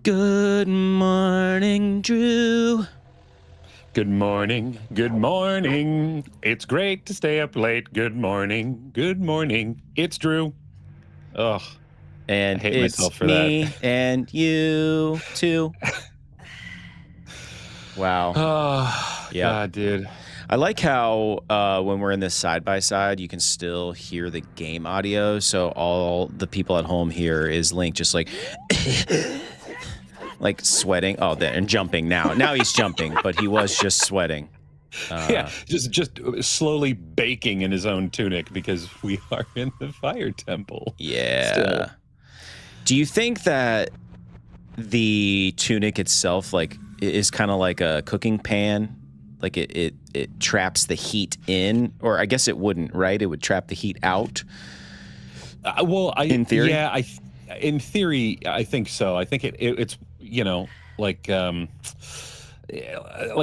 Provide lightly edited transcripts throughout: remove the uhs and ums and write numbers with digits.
Good morning, Drew. Good morning. Good morning. It's great to stay up late. Good morning. Good morning. It's Drew. Ugh. And I hate it's myself for me that. and you too. Wow. Oh, Yep. God, dude. I like how when we're in this side-by-side, you can still hear the game audio. So all the people at home hear is Link just like... like sweating. Oh, there, and jumping now. Now he's jumping, but he was just sweating. Yeah, just slowly baking in his own tunic because we are in the fire temple. Yeah. Still. Do you think that the tunic itself, like, is kind of like a cooking pan? Like it traps the heat in, or I guess it wouldn't, right? It would trap the heat out. In theory, yeah, in theory, I think so. I think it's like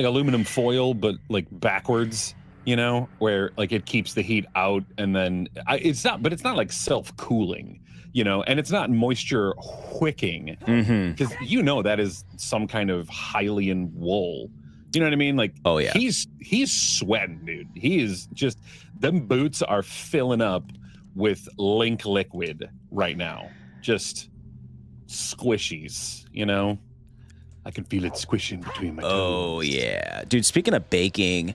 aluminum foil, but like backwards, where like it keeps the heat out, and then it's not like self-cooling, and it's not moisture wicking, because that is some kind of Hylian wool. You know what I mean? Like, oh yeah, he's sweating, dude. He is just, them boots are filling up with Link liquid right now. Just squishies, I can feel it squishing between my toes. Oh yeah, dude. Speaking of baking,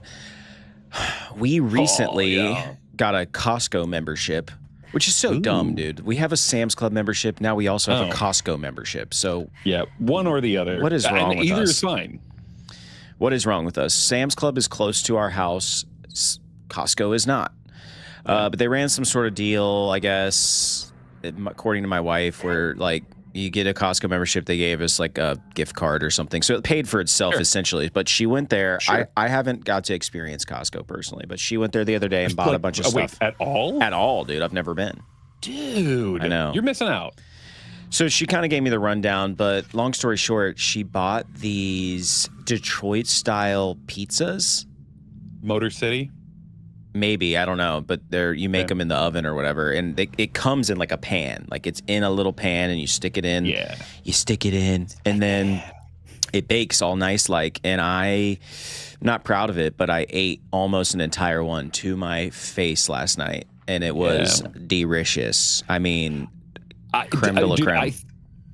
we recently got a Costco membership, which is so dumb, dude. We have a Sam's Club membership now. We also have a Costco membership. So yeah, one or the other. What is wrong with us? Either is fine. What is wrong with us? Sam's Club is close to our house. Costco is not. But they ran some sort of deal, I guess, according to my wife, where like you get a Costco membership. They gave us like a gift card or something. So it paid for itself essentially. But she went there. Sure. I haven't got to experience Costco personally, but she went there the other day and bought a bunch of stuff. Wait, at all? At all, dude. I've never been. Dude. I know. You're missing out. So she kind of gave me the rundown, but long story short, she bought these Detroit-style pizzas. Motor City? Maybe, I don't know, but you make them in the oven or whatever, and it comes in like a pan. Like it's in a little pan, and you stick it in. Yeah. You stick it in, and then it bakes all nice like, and I'm not proud of it, but I ate almost an entire one to my face last night, and it was delicious. I mean... creme de la creme.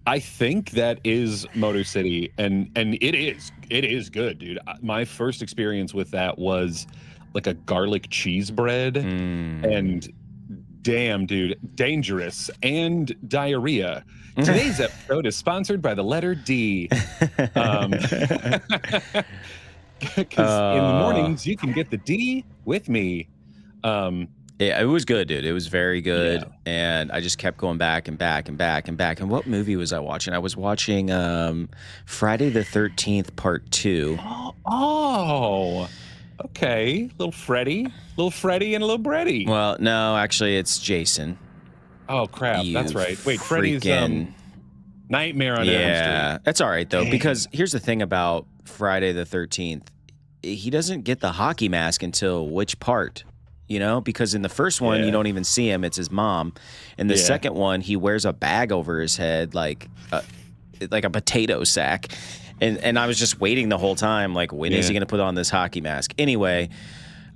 I think that is Motor City, and it is good, dude. My first experience with that was like a garlic cheese bread, and damn, dude, dangerous and diarrhea. Today's episode is sponsored by the letter D. Because in the mornings you can get the D with me. Yeah, it was good, dude. It was very good, and I just kept going back and back and back and back. And what movie was I watching? I was watching Friday the 13th Part 2. Oh, okay. Little Freddy and little Breddy. Well, no, actually, it's Jason. Oh, crap. That's right. Wait, Freddy's Nightmare on Elm Street. Yeah, that's all right, though, because here's the thing about Friday the 13th. He doesn't get the hockey mask until which part? Because in the first one, you don't even see him. It's his mom. In the second one, he wears a bag over his head like a potato sack. And I was just waiting the whole time, like, when is he going to put on this hockey mask? Anyway,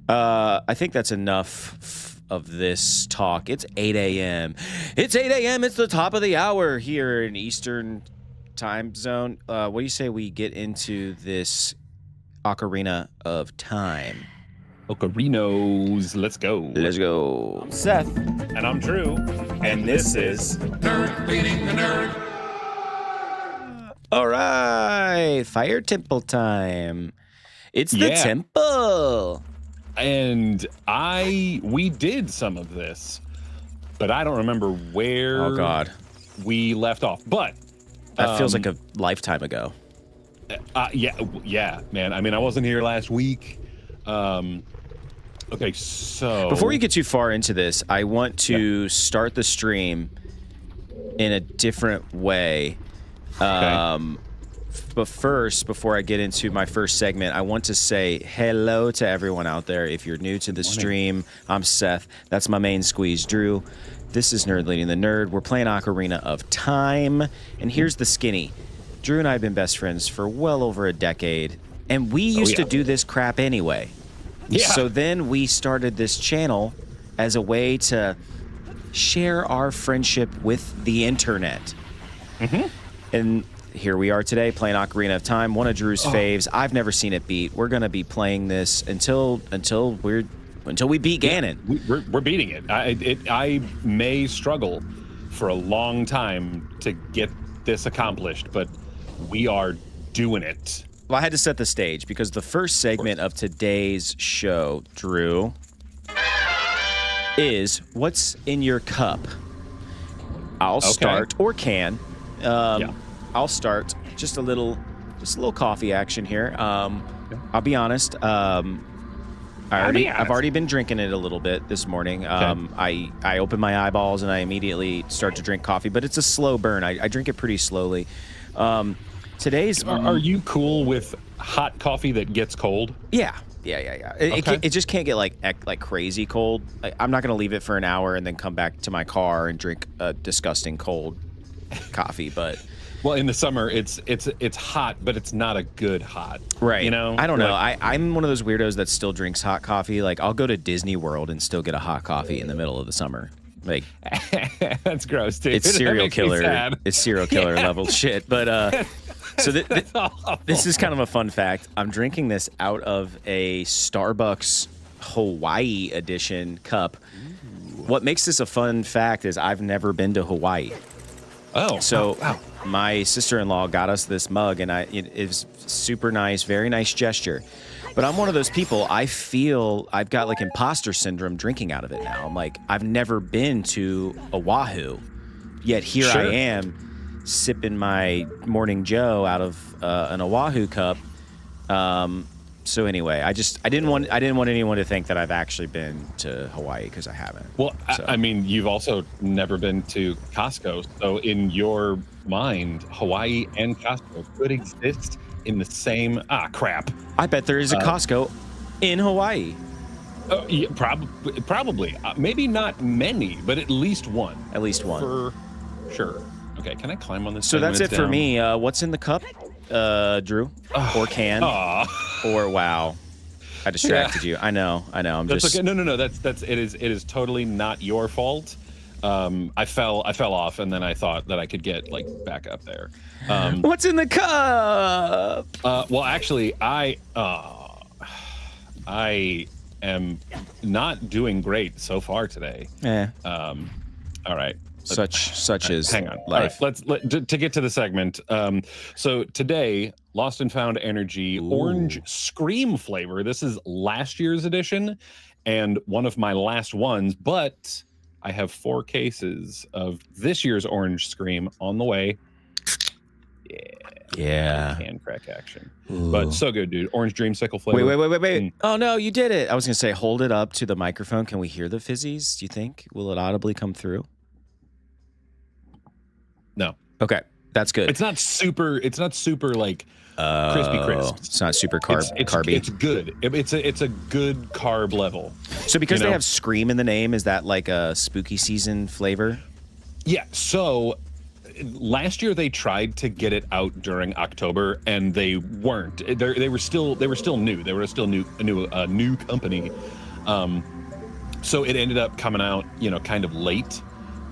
I think that's enough of this talk. It's 8 a.m. It's 8 a.m. It's the top of the hour here in Eastern time zone. What do you say we get into this Ocarina of Time? Ocarinos, let's go. Let's go. I'm Seth. And I'm Drew. And this is Nerd Feeding the Nerd. All right. Fire Temple time. It's the temple. And we did some of this, but I don't remember where we left off. But that feels like a lifetime ago. Yeah, man. I mean, I wasn't here last week. Okay, so... Before you get too far into this, I want to start the stream in a different way. But first, before I get into my first segment, I want to say hello to everyone out there. If you're new to the stream, I'm Seth. That's my main squeeze, Drew. This is Nerd Leading the Nerd. We're playing Ocarina of Time. And here's the skinny. Drew and I have been best friends for well over a decade, and we used to do this crap anyway. Yeah. So then we started this channel as a way to share our friendship with the internet. And here we are today playing Ocarina of Time, one of Drew's faves. I've never seen it beat. We're going to be playing this until we beat Ganon. We're beating it. I may struggle for a long time to get this accomplished, but we are doing it. Well, I had to set the stage because the first segment of today's show, Drew, is what's in your cup. I'll start, or can. I'll start. Just a little coffee action here. I'll be honest. I've already been drinking it a little bit this morning. I open my eyeballs and I immediately start to drink coffee, but it's a slow burn. I drink it pretty slowly. Today's. Are you cool with hot coffee that gets cold? Yeah. It just can't get like crazy cold. I'm not gonna leave it for an hour and then come back to my car and drink a disgusting cold coffee. But well, in the summer it's hot, but it's not a good hot. Right. You know. I don't know. I'm one of those weirdos that still drinks hot coffee. Like I'll go to Disney World and still get a hot coffee in the middle of the summer. Like that's gross, dude. It's serial killer. It's serial killer level shit. But so this is kind of a fun fact. I'm drinking this out of a Starbucks Hawaii edition cup. Ooh. What makes this a fun fact is I've never been to Hawaii. Oh, so wow. My sister-in-law got us this mug, and it was super nice, very nice gesture. But I'm one of those people, I feel I've got like imposter syndrome drinking out of it now. I'm like, I've never been to Oahu, yet here I am sipping my Morning Joe out of an Oahu cup. So anyway, I didn't want anyone to think that I've actually been to Hawaii because I haven't. Well, so. I mean, you've also never been to Costco, so in your mind, Hawaii and Costco could exist in the same. Crap. I bet there is a Costco in Hawaii. Yeah, probably. Maybe not many, but at least one. At least one. For sure. Okay, can I climb on this? So that's it for me. What's in the cup, Drew? Or can? Or wow, I distracted you. I know. That's okay. No. That's it is totally not your fault. I fell off, and then I thought that I could get like back up there. What's in the cup? Well, actually, I am not doing great so far today. All right. Such is hang on. life. All right, to get to the segment. So today, Lost and Found Energy Orange Scream flavor. This is last year's edition and one of my last ones, but I have 4 cases of this year's Orange Scream on the way. Yeah. Can crack action. Ooh. But so good, dude. Orange Dreamsicle flavor. Wait. Oh no, you did it. I was gonna say hold it up to the microphone. Can we hear the fizzies? Do you think? Will it audibly come through? No. Okay, that's good. It's not super like crispy crisp. It's not super carby. It's good. It's a good carb level. So because they have Scream in the name, is that like a spooky season flavor? Yeah. So last year they tried to get it out during October, and they weren't. They were still new. They were still a new company. So it ended up coming out, kind of late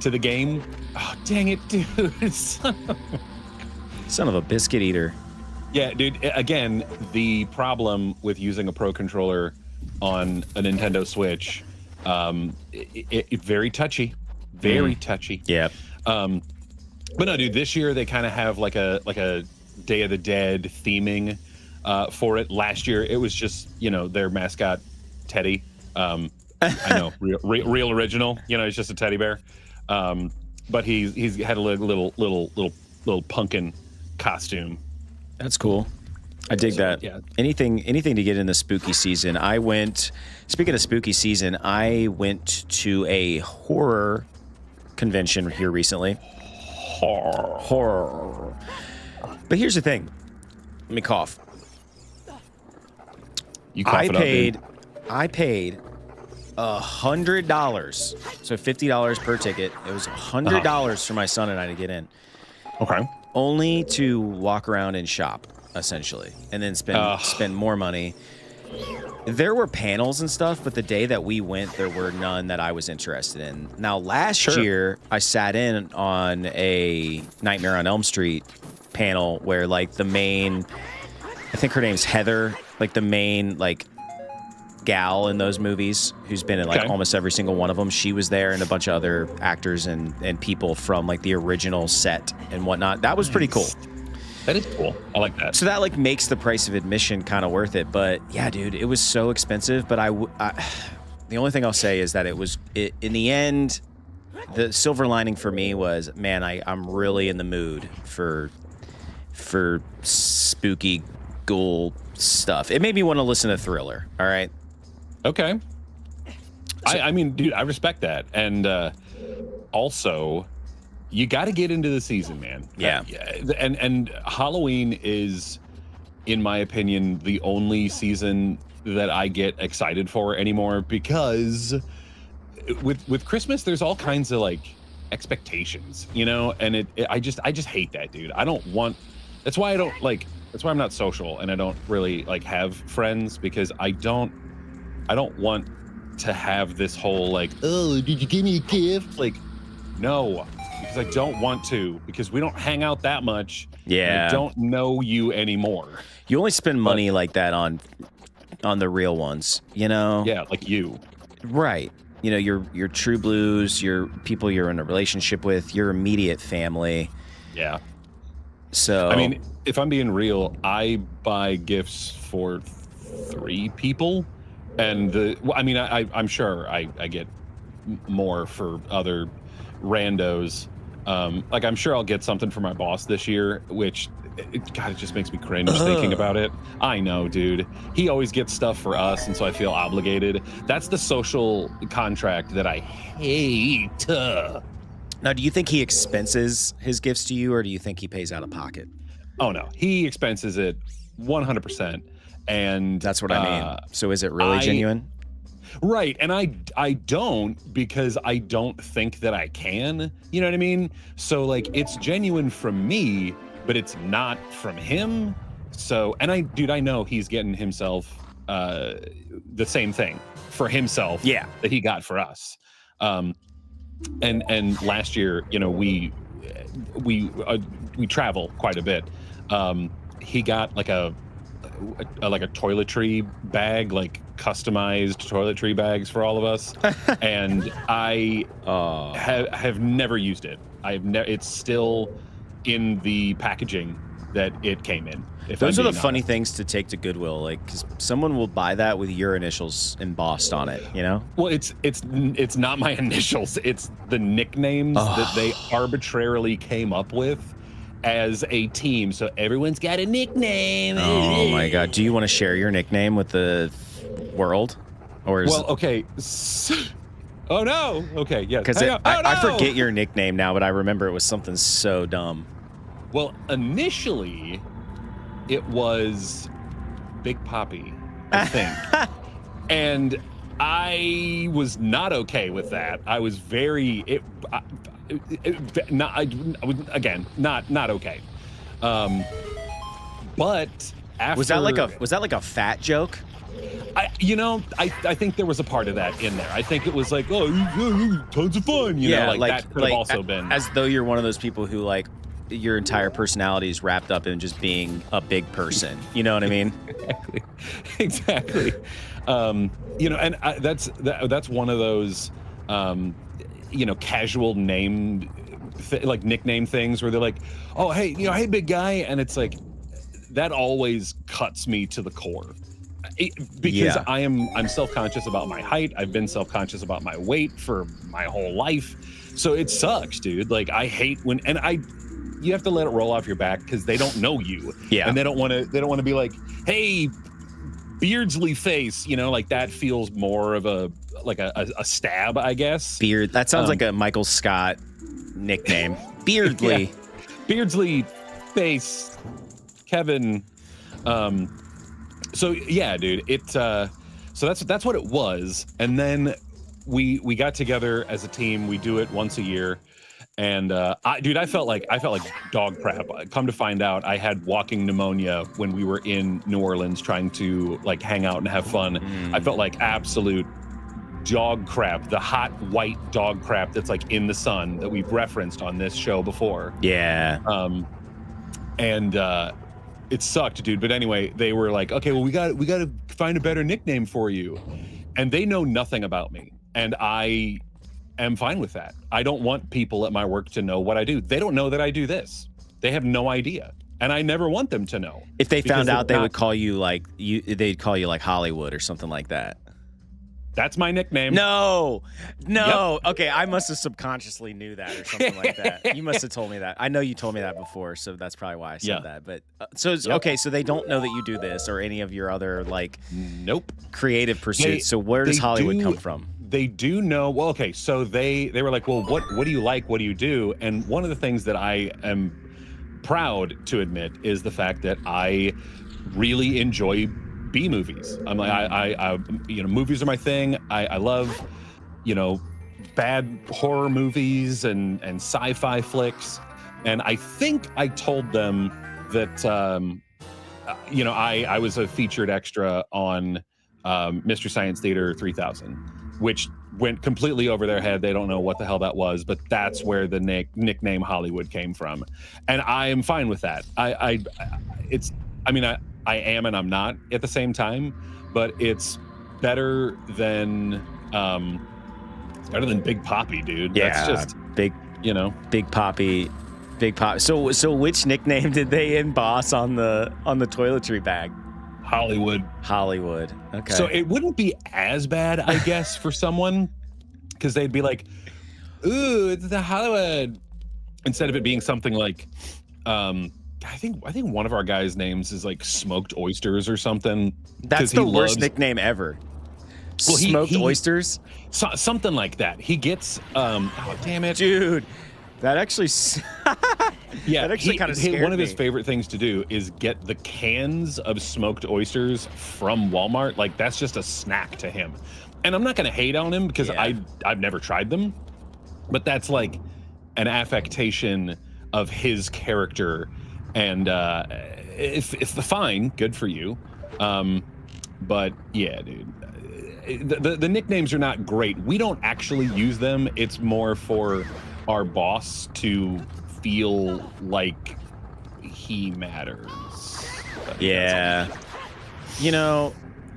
to the game. Oh, dang it, dude. Son of a biscuit eater. Yeah, dude. Again, the problem with using a Pro Controller on a Nintendo Switch, it very touchy. Very touchy. Yeah. But no, dude, this year they kind of have like a Day of the Dead theming for it. Last year it was just, their mascot, Teddy. I know, real original. It's just a teddy bear. But he's had a little pumpkin costume. That's cool. I dig that. Yeah. Anything to get in the spooky season. Speaking of spooky season, I went to a horror convention here recently. Horror. But here's the thing. Let me cough. You cough it up, dude. I paid $100, so $50 per ticket. It was $100 for my son and I to get in. Okay. only to walk around and shop, essentially, and then spend more money. There were panels and stuff, but the day that we went, there were none that I was interested in. Now, last year, I sat in on a Nightmare on Elm Street panel where, like, the main, I think her name's Heather, like, the main, like, gal in those movies who's been in, like, almost every single one of them. She was there, and a bunch of other actors and people from, like, the original set and whatnot. That was pretty cool. That is cool. I like that. So that, like, makes the price of admission kind of worth it. But yeah, dude, it was so expensive. But the only thing I'll say is that in the end, the silver lining for me was, man, I'm really in the mood for spooky ghoul stuff. It made me want to listen to Thriller. All right. Okay. So, I mean, dude, I respect that. And also, you got to get into the season, man. Yeah. And Halloween is, in my opinion, the only season that I get excited for anymore, because with Christmas, there's all kinds of, like, expectations, you know, and I just hate that, dude. That's why I'm not social, and I don't really, like, have friends, because I don't want to have this whole, like, oh, did you give me a gift? Like, no, because I don't want to, because we don't hang out that much. Yeah. I don't know you anymore. You only spend money like that on the real ones, you know? Yeah, like you. Right. You know, your true blues, your people you're in a relationship with, your immediate family. Yeah. So, I mean, if I'm being real, I buy gifts for 3 people, and I'm sure I get more for other randos. Like, I'm sure I'll get something for my boss this year, which, God, it just makes me cringe thinking about it. I know, dude. He always gets stuff for us, and so I feel obligated. That's the social contract that I hate. Now, do you think he expenses his gifts to you, or do you think he pays out of pocket? Oh, no. He expenses it 100%. And that's what I mean. So is it really genuine? Right. And I don't, because I don't think that I can. You know what I mean? So, like, it's genuine from me, but it's not from him. So, and I know he's getting himself the same thing for himself that he got for us. And last year, you know, we travel quite a bit. He got like a toiletry bag, like customized toiletry bags for all of us, and I have never used it. It's still in the packaging that it came in. Those are the funny things to take to Goodwill, like, because someone will buy that with your initials embossed on it, you know? Well, it's not my initials. It's the nicknames that they arbitrarily came up with as a team. So everyone's got a nickname. Oh my God. Do you want to share your nickname with the world? Or is okay. Oh no. Okay. Yes. Because I forget your nickname now, but I remember it was something so dumb. Well, initially, it was Big Poppy, I think. And I was not okay with that. I was not okay. But after, was that like a fat joke? I think there was a part of that in there. I think it was like, oh, tons of fun, you know, like that could have also been. As though you're one of those people who, like, your entire personality is wrapped up in just being a big person. You know what I mean? Exactly. You know, and that's one of those, you know, casual name, like nickname things where they're like, oh, hey, you know, hey, big guy. And it's like, that always cuts me to the core. Because I'm self-conscious about my height. I've been self-conscious about my weight for my whole life. So it sucks, dude. Like, I hate when, you have to let it roll off your back, because they don't know you. Yeah. And they don't want to be like, hey, Beardsley face, you know, like that feels more of a stab, I guess. Beard. That sounds like a Michael Scott nickname. Beardsley. Yeah. Beardsley face, Kevin. So yeah, dude, so that's what it was. And then we got together as a team. We do it once a year. And I felt like dog crap. Come to find out, I had walking pneumonia when we were in New Orleans trying to like hang out and have fun. I felt like absolute dog crap, the hot white dog crap that's like in the sun that we've referenced on this show before. Yeah. And it sucked, dude. But anyway, they were like, okay, well, we got to find a better nickname for you. And they know nothing about me. And I am fine with that. I don't want people at my work to know what I do. They don't know that I do this. They have no idea. And I never want them to know. If they found out, they would call you like they'd call you like Hollywood or something like that. That's my nickname. No. Yep. Okay, I must have subconsciously knew that or something like that. You must have told me that. I know you told me that before, so that's probably why I said that. But okay, so they don't know that you do this or any of your other like creative pursuits. So where does Hollywood come from? They do know. Well, okay, so they were like, well, what do you like? What do you do? And one of the things that I am proud to admit is the fact that I really enjoy B movies. I'm like, I movies are my thing. I love, bad horror movies and sci-fi flicks. And I think I told them that, I was a featured extra on Mystery Science Theater 3000, which went completely over their head. They don't know what the hell that was, but that's where the nickname Hollywood came from. And I am fine with that. I am and I'm not at the same time, but it's better than Big Poppy, dude. Yeah, that's just Big Poppy. So which nickname did they emboss on the toiletry bag? Hollywood. Okay. So it wouldn't be as bad, I guess, for someone, because they'd be like, "Ooh, it's the Hollywood," instead of it being something like, I think one of our guys' names is like Smoked Oysters or something. That's the worst nickname ever. Well, Smoked Oysters? Something like that. He gets, oh, damn it. Dude, that actually, yeah, that actually kind of scared me. One of his favorite things to do is get the cans of smoked oysters from Walmart. Like, that's just a snack to him. And I'm not going to hate on him because I've never tried them. But that's like an affectation of his character. And if fine, good for you. But yeah, dude, the nicknames are not great. We don't actually use them. It's more for our boss to feel like he matters. Yeah.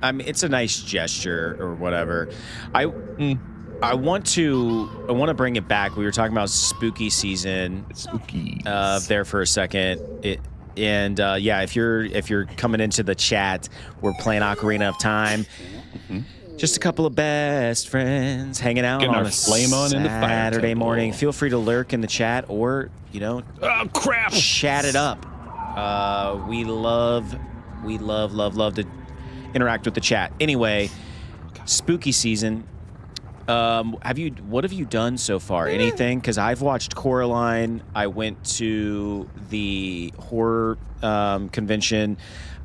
I mean, it's a nice gesture or whatever. I want to bring it back. We were talking about spooky season. Spooky. There for a second. If you're coming into the chat, we're playing Ocarina of Time. Mm-hmm. Just a couple of best friends hanging out on a flame on in the fire Saturday morning. Feel free to lurk in the chat or oh crap, chat it up. We love to interact with the chat. Anyway, spooky season. What have you done so far? Anything? Because I've watched Coraline. I went to the horror convention.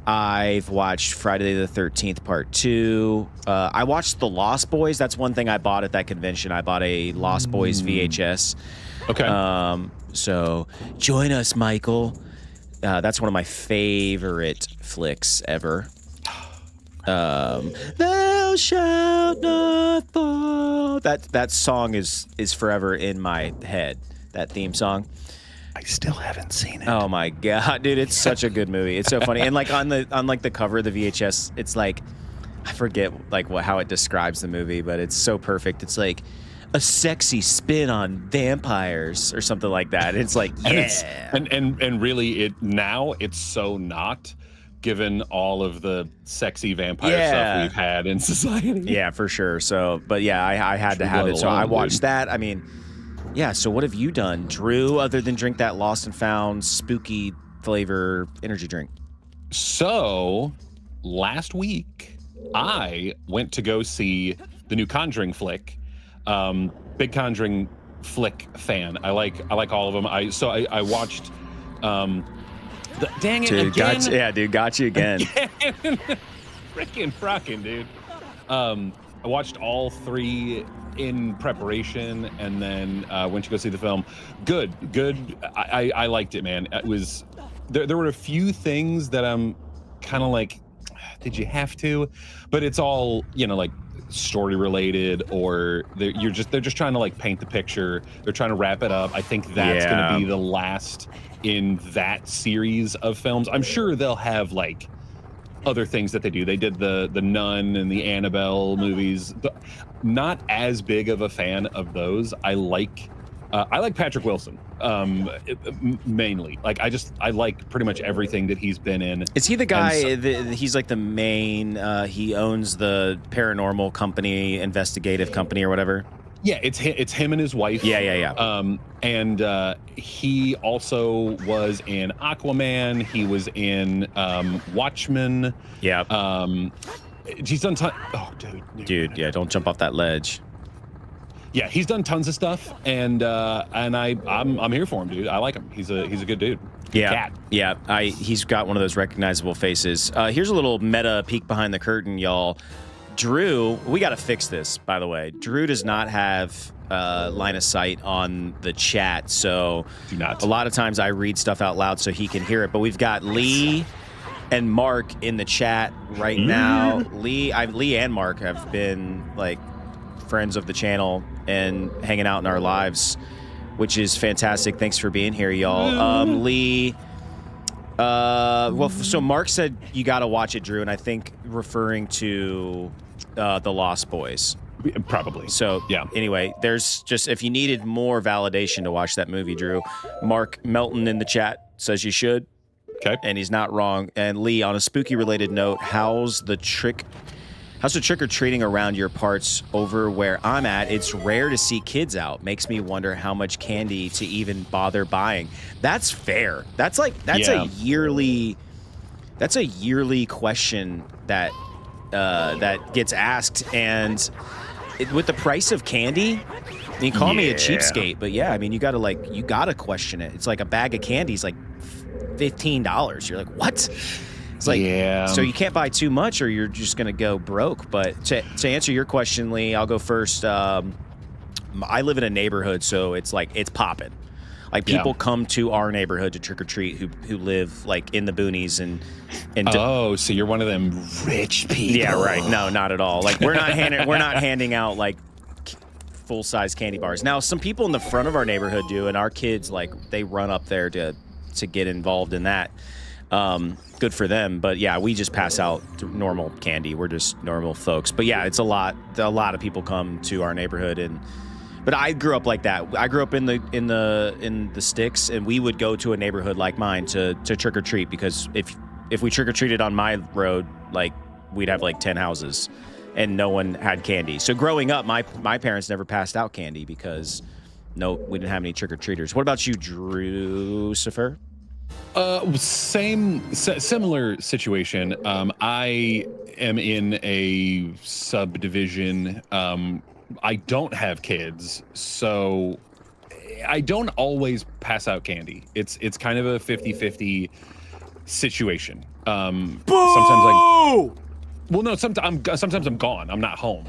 I've watched Friday the 13th Part 2. I watched The Lost Boys. That's one thing I bought at that convention. I bought a Lost Boys VHS. Okay. So join us, Michael. That's one of my favorite flicks ever. Thou shalt not fall. That song is forever in my head. That theme song. I still haven't seen it. Oh my god, dude! It's such a good movie. It's so funny, and like on the cover of the VHS, it's like I forget like how it describes the movie, but it's so perfect. It's like a sexy spin on vampires or something like that. It's like and really it's so not. Given all of the sexy vampire stuff we've had in society. Yeah, for sure. So, but yeah, I had to have it. So I watched that. I mean, yeah. So what have you done, Drew, other than drink that Lost and Found spooky flavor energy drink? So last week, I went to go see the new Conjuring flick. Big Conjuring flick fan. I like all of them. I watched. Dang it, dude, again. Got you again. Frickin' dude. I watched all 3 in preparation, and then went to go see the film. Good. I liked it, man. It was there were a few things that I'm kind of like, did you have to? But it's all, like story related, or they're just trying to like paint the picture. They're trying to wrap it up. I think that's going to be the last in that series of films. I'm sure they'll have like other things that they do. They did the Nun and the Annabelle movies. Not as big of a fan of those. I like Patrick Wilson mainly. Like I like pretty much everything that he's been in. Is he the guy? He's like the main. He owns the paranormal company, investigative company, or whatever. Yeah, it's him and his wife. Yeah. And he also was in Aquaman. He was in Watchmen. Yeah. He's done dude, yeah, don't jump off that ledge. Yeah, he's done tons of stuff, and I'm here for him, dude. I like him. He's a good dude. Yeah, Cat. Yeah. He's got one of those recognizable faces. Here's a little meta peek behind the curtain, y'all. Drew, we got to fix this, by the way. Drew does not have line of sight on the chat, so do not. A lot of times I read stuff out loud so he can hear it. But we've got Lee and Mark in the chat right now. Lee and Mark have been like friends of the channel and hanging out in our lives, which is fantastic. Thanks for being here, y'all. Lee. So Mark said you got to watch it, Drew, and I think referring to The Lost Boys. Probably. So, yeah. Anyway, there's just, if you needed more validation to watch that movie, Drew, Mark Melton in the chat says you should. Okay. And he's not wrong. And Lee, on a spooky related note, how's the trick-or-treating around your parts over where I'm at? It's rare to see kids out. Makes me wonder how much candy to even bother buying. That's fair. That's a yearly question that gets asked. And with the price of candy, you can call me a cheapskate, but yeah, I mean, you gotta question it. It's like a bag of candy is like $15. You're like, what? It's like, so you can't buy too much or you're just going to go broke. But to answer your question, Lee, I'll go first. I live in a neighborhood, so it's like, it's popping. Like people come to our neighborhood to trick or treat who live like in the boonies and so you're one of them rich people. Yeah, right. No, not at all. Like we're not handing out like full size candy bars. Now, some people in the front of our neighborhood do, and our kids like they run up there to get involved in that. Good for them, but yeah, we just pass out normal candy. We're just normal folks. But yeah, it's a lot of people come to our neighborhood, but I grew up like that. I grew up in the sticks, and we would go to a neighborhood like mine to trick or treat, because if we trick or treated on my road, like we'd have like 10 houses and no one had candy. So growing up, my parents never passed out candy because we didn't have any trick or treaters. What about you, Drew Cifer? Similar situation. I am in a subdivision. I don't have kids, so I don't always pass out candy. It's kind of a 50-50 situation. Sometimes I'm gone. I'm not home.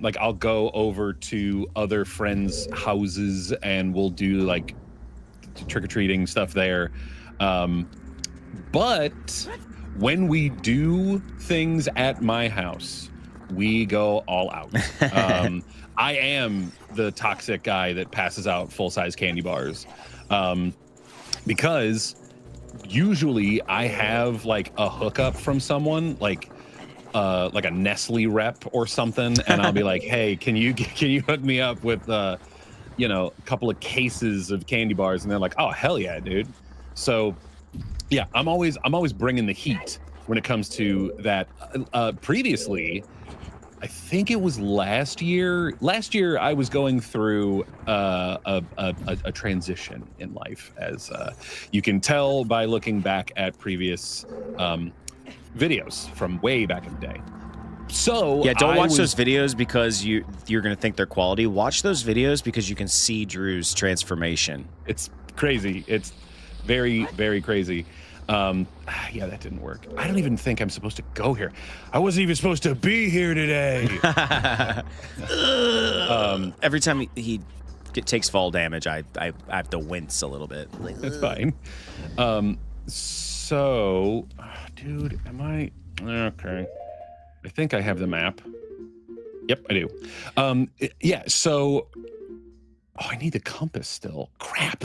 Like I'll go over to other friends' houses and we'll do like trick-or-treating stuff there. But when we do things at my house, we go all out. I am the toxic guy that passes out full-size candy bars, because usually I have like a hookup from someone, like a Nestle rep or something, and I'll be like, "Hey, can you hook me up with a couple of cases of candy bars?" And they're like, "Oh, hell yeah, dude!" So, yeah, I'm always bringing the heat when it comes to that. Previously, I think it was last year. Last year, I was going through a transition in life, as you can tell by looking back at previous videos from way back in the day. So yeah, don't watch those videos because you're gonna think they're quality. Watch those videos because you can see Drew's transformation. It's crazy. It's very, very crazy. Yeah, that didn't work. I don't even think I'm supposed to go here. I wasn't even supposed to be here today. Every time he takes fall damage, I have to wince a little bit. That's fine. So, dude, am I okay? I think I have the map. Yep, I do. Yeah. So, I need the compass still. Crap.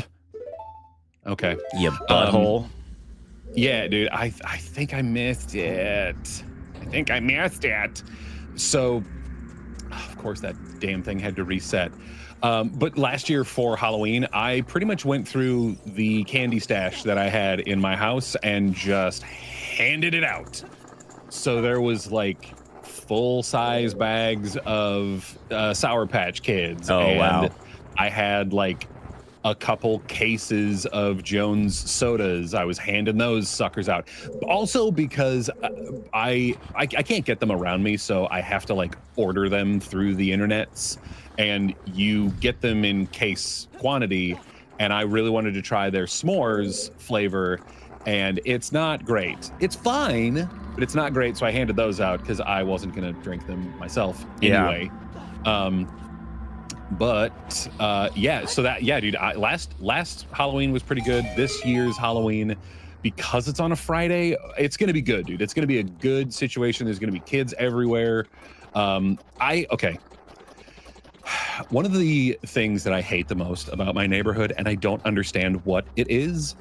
Okay. You butthole. Yeah, dude, I think I missed it. So, of course, that damn thing had to reset. But last year for Halloween, I pretty much went through the candy stash that I had in my house and just handed it out. So there was like full-size bags of Sour Patch Kids. Oh, and wow. I had like a couple cases of Jones sodas. I was handing those suckers out. Also because I can't get them around me, so I have to like order them through the internets, and you get them in case quantity, and I really wanted to try their s'mores flavor, and it's not great. It's fine, but it's not great, so I handed those out because I wasn't gonna drink them myself anyway. But yeah, so that, yeah, dude, last Halloween was pretty good. This year's Halloween, because it's on a Friday, it's gonna be good, dude. It's gonna be a good situation. There's gonna be kids everywhere. Okay. One of the things that I hate the most about my neighborhood, and I don't understand what it is,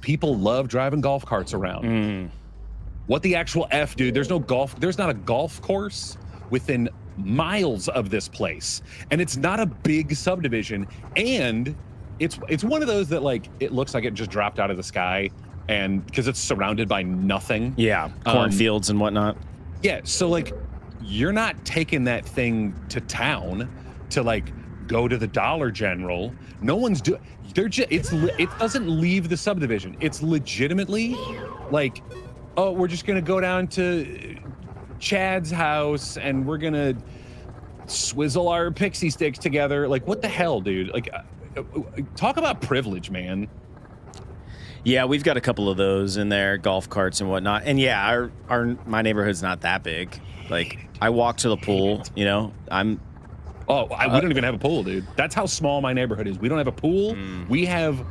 people love driving golf carts around. What the actual F, dude? There's not a golf course within miles of this place, and it's not a big subdivision, and it's one of those that like it looks like it just dropped out of the sky, and because it's surrounded by nothing. Yeah, cornfields and whatnot. Yeah, so like you're not taking that thing to town to like go to the Dollar General. No one's doing. It doesn't leave the subdivision. It's legitimately like, oh, we're just gonna go down to Chad's house and we're gonna swizzle our pixie sticks together. Like, what the hell, dude? Like, talk about privilege, man. Yeah, we've got a couple of those in there, golf carts and whatnot. And yeah, my neighborhood's not that big. Like, I walk to the pool, you know. We don't even have a pool, dude. That's how small my neighborhood is. We don't have a pool. We have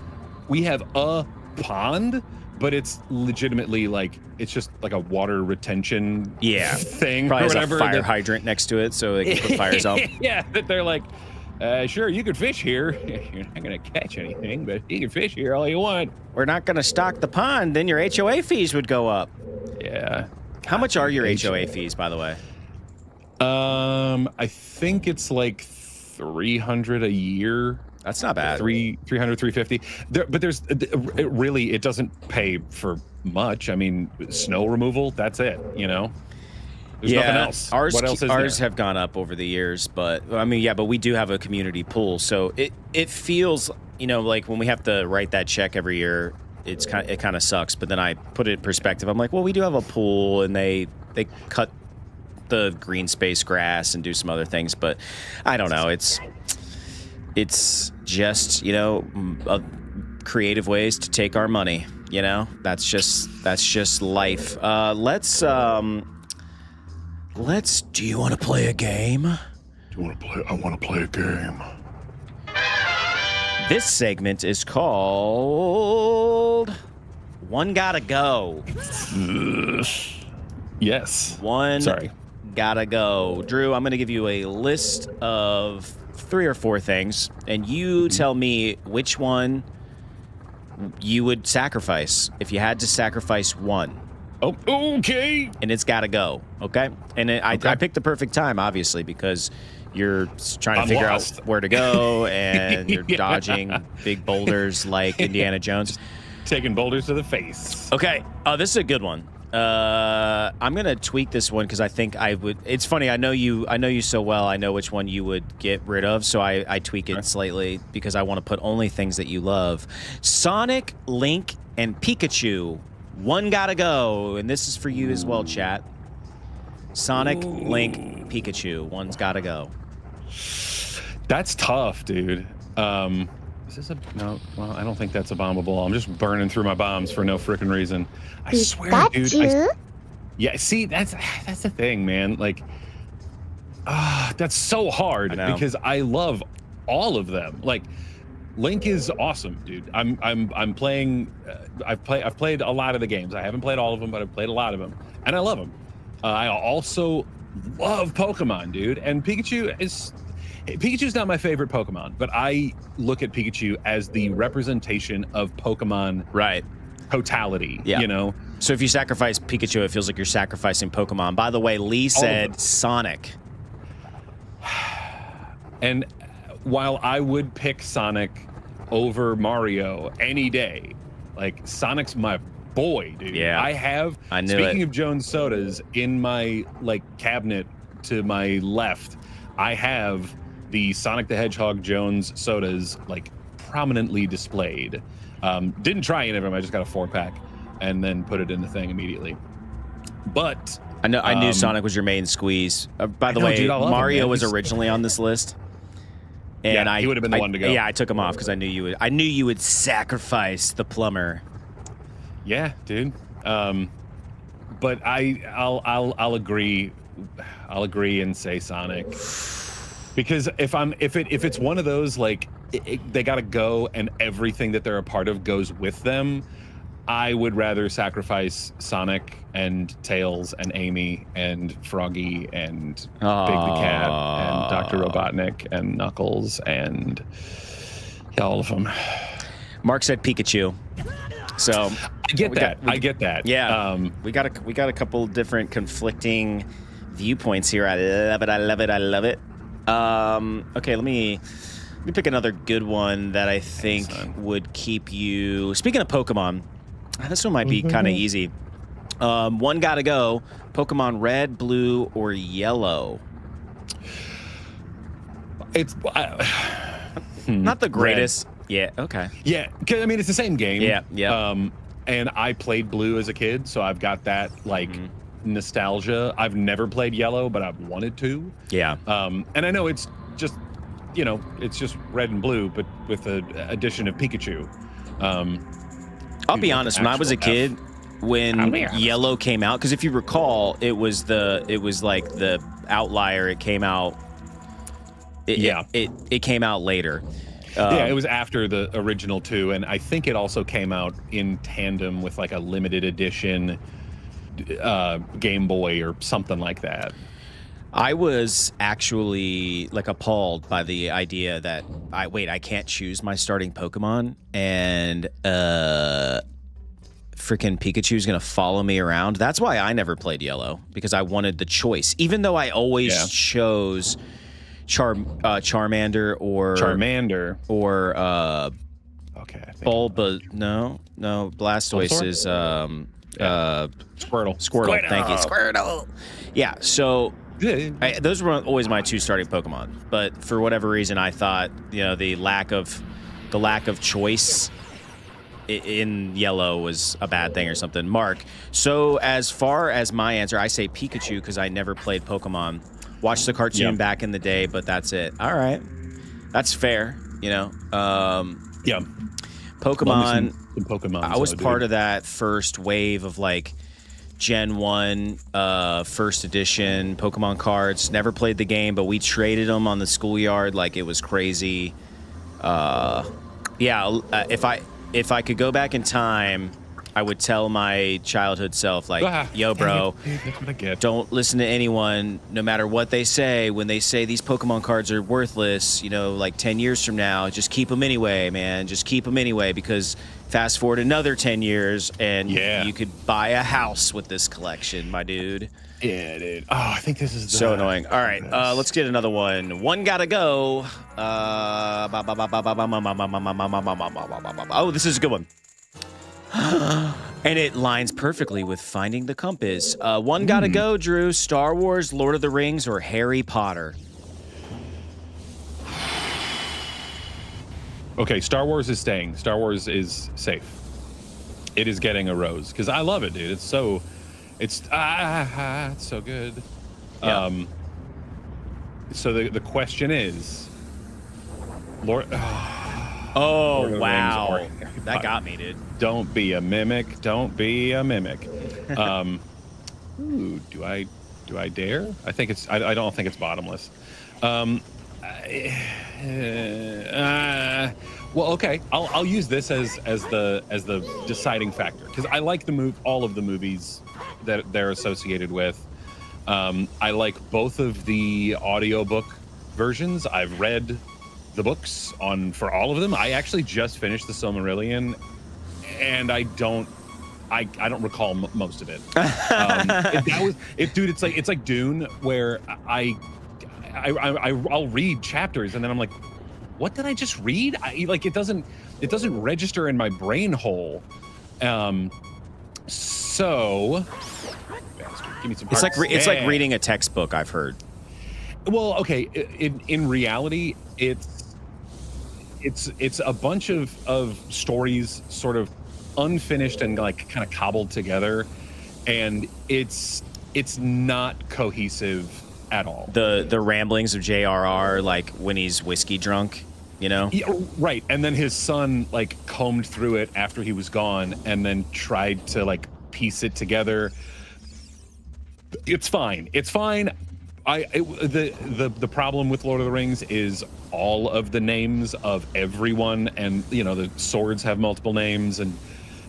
a pond, but it's legitimately like, it's just like a water retention thing. Probably or has whatever. a fire hydrant next to it so they can put fires out. Yeah, that they're like, sure, you could fish here. You're not gonna catch anything, but you can fish here all you want. We're not gonna stock the pond, then your HOA fees would go up. Yeah. How much are your HOA fees, by the way? I think it's like $300 a year. That's not bad. 300, 350. But it doesn't pay for much. I mean, snow removal, that's it, you know? There's nothing else. What else is ours there? have gone up over the years, but I mean, yeah, but we do have a community pool. So it feels, you know, like when we have to write that check every year, it kind of sucks. But then I put it in perspective. I'm like, well, we do have a pool, and they cut the green space grass and do some other things, but I don't know. It's just, you know, creative ways to take our money. You know, that's just life. Let's. Do you want to play a game? Do you want to play? I want to play a game. This segment is called One Gotta Go. Yes. Sorry. Gotta go. Drew, I'm going to give you a list of 3 or 4 things, and you tell me which one you would sacrifice if you had to sacrifice one. Oh, okay. And it's got to go, okay? And I picked the perfect time, obviously, because you're trying to figure out where to go, and you're dodging big boulders like Indiana Jones. Taking boulders to the face. Okay, this is a good one. I'm gonna tweak this one because I think I would. It's funny. I know you so well. I know which one you would get rid of, so I tweak it slightly because I want to put only things that you love. Sonic, Link, and Pikachu. One gotta go, and this is for you as well, chat. Sonic, Link, Pikachu. One's gotta go. That's tough, dude. Is this a no? Well, I don't think that's a bombable. I'm just burning through my bombs for no freaking reason. I swear, dude. Yeah, see, that's the thing, man. Like, that's so hard because I love all of them. Like, Link is awesome, dude. I'm playing. I've played a lot of the games. I haven't played all of them, but I've played a lot of them, and I love them. I also love Pokemon, dude. And Pikachu's not my favorite Pokemon, but I look at Pikachu as the representation of Pokemon totality. Yeah. You know. So if you sacrifice Pikachu, it feels like you're sacrificing Pokemon. By the way, Lee said Sonic. And while I would pick Sonic over Mario any day, like Sonic's my boy, dude. Yeah. I knew speaking of Jones sodas, in my like cabinet to my left, I have the Sonic the Hedgehog Jones sodas like prominently displayed. Didn't try any of them. I just got a 4-pack and then put it in the thing immediately. But I knew Sonic was your main squeeze. By the way, dude, Mario was originally on this list. And he would have been the one to go. Yeah, I took him off because I knew you would sacrifice the plumber. Yeah, dude. But I'll agree. I'll agree and say Sonic, because if it's one of those like they gotta go and everything that they're a part of goes with them, I would rather sacrifice Sonic and Tails and Amy and Froggy and Big the Cat and Dr. Robotnik and Knuckles and all of them. Mark said Pikachu. So I get that. Yeah. We got a couple different conflicting viewpoints here. I love it. Okay, let me pick another good one that I think would keep you. Speaking of Pokemon, this one might be kind of easy. One gotta go. Pokemon Red, Blue, or Yellow? It's not the greatest. Red. Yeah. Okay. Yeah, because I mean it's the same game. Yeah. Yeah. And I played Blue as a kid, so I've got that like nostalgia. I've never played Yellow, but I've wanted to. Yeah. And I know it's just, it's just Red and Blue, but with the addition of Pikachu. I'll be honest. When I was a kid, when Yellow came out, because if you recall, it was like the outlier. It came out. It came out later. Yeah, it was after the original 2, and I think it also came out in tandem with like a limited edition Game Boy or something like that. I was actually like appalled by the idea that I can't choose my starting Pokemon, and freaking Pikachu's gonna follow me around. That's why I never played Yellow, because I wanted the choice, even though I always chose Charmander or Blastoise is Squirtle. Thank you, Squirtle. Yeah, so those were always my 2 starting Pokemon, but for whatever reason I thought the lack of choice in Yellow was a bad thing or something. Mark, so as far as my answer, I say Pikachu because I never played Pokemon. Watched the cartoon back in the day, but that's it. All right. That's fair, Pokemon. Pokemon. I was part of that first wave of like Gen 1 first edition Pokemon cards. Never played the game, but we traded them on the schoolyard like it was crazy. If I could go back in time, I would tell my childhood self, like, yo, bro, don't listen to anyone, no matter what they say. When they say these Pokemon cards are worthless, like 10 years from now, just keep them anyway, man. Just keep them anyway, because fast forward another 10 years, and you could buy a house with this collection, my dude. Yeah, dude. Oh, I think this is so annoying. All right, let's get another one. One gotta go. Oh, this is a good one. And it lines perfectly with Finding the Compass. One gotta go, Drew. Star Wars, Lord of the Rings, or Harry Potter? Okay, Star Wars is staying. Star Wars is safe. It is getting a rose because I love it, dude. It's so good. Yeah. So the question is, Lord. Oh, Lord of the Rings wow. are- That got me, dude. Don't be a mimic. Don't be a mimic. Ooh, do I dare? I think it's. I don't think it's bottomless. Well, okay. I'll use this as the deciding factor because I like all of the movies that they're associated with. I like both of the audiobook versions. I've read the books for all of them. I actually just finished the Silmarillion, and I don't recall most of it. Dude. It's like Dune, where I'll read chapters and then I'm like, what did I just read? It doesn't register in my brain hole. So, give me some. It's like reading a textbook, I've heard. Well, okay. In reality, it's a bunch of stories sort of unfinished and like kind of cobbled together, and it's not cohesive at all. The ramblings of J.R.R. like when he's whiskey drunk, you know? Yeah, right. And then his son like combed through it after he was gone and then tried to like piece it together. It's fine. The problem with Lord of the Rings is all of the names of everyone, and the swords have multiple names, and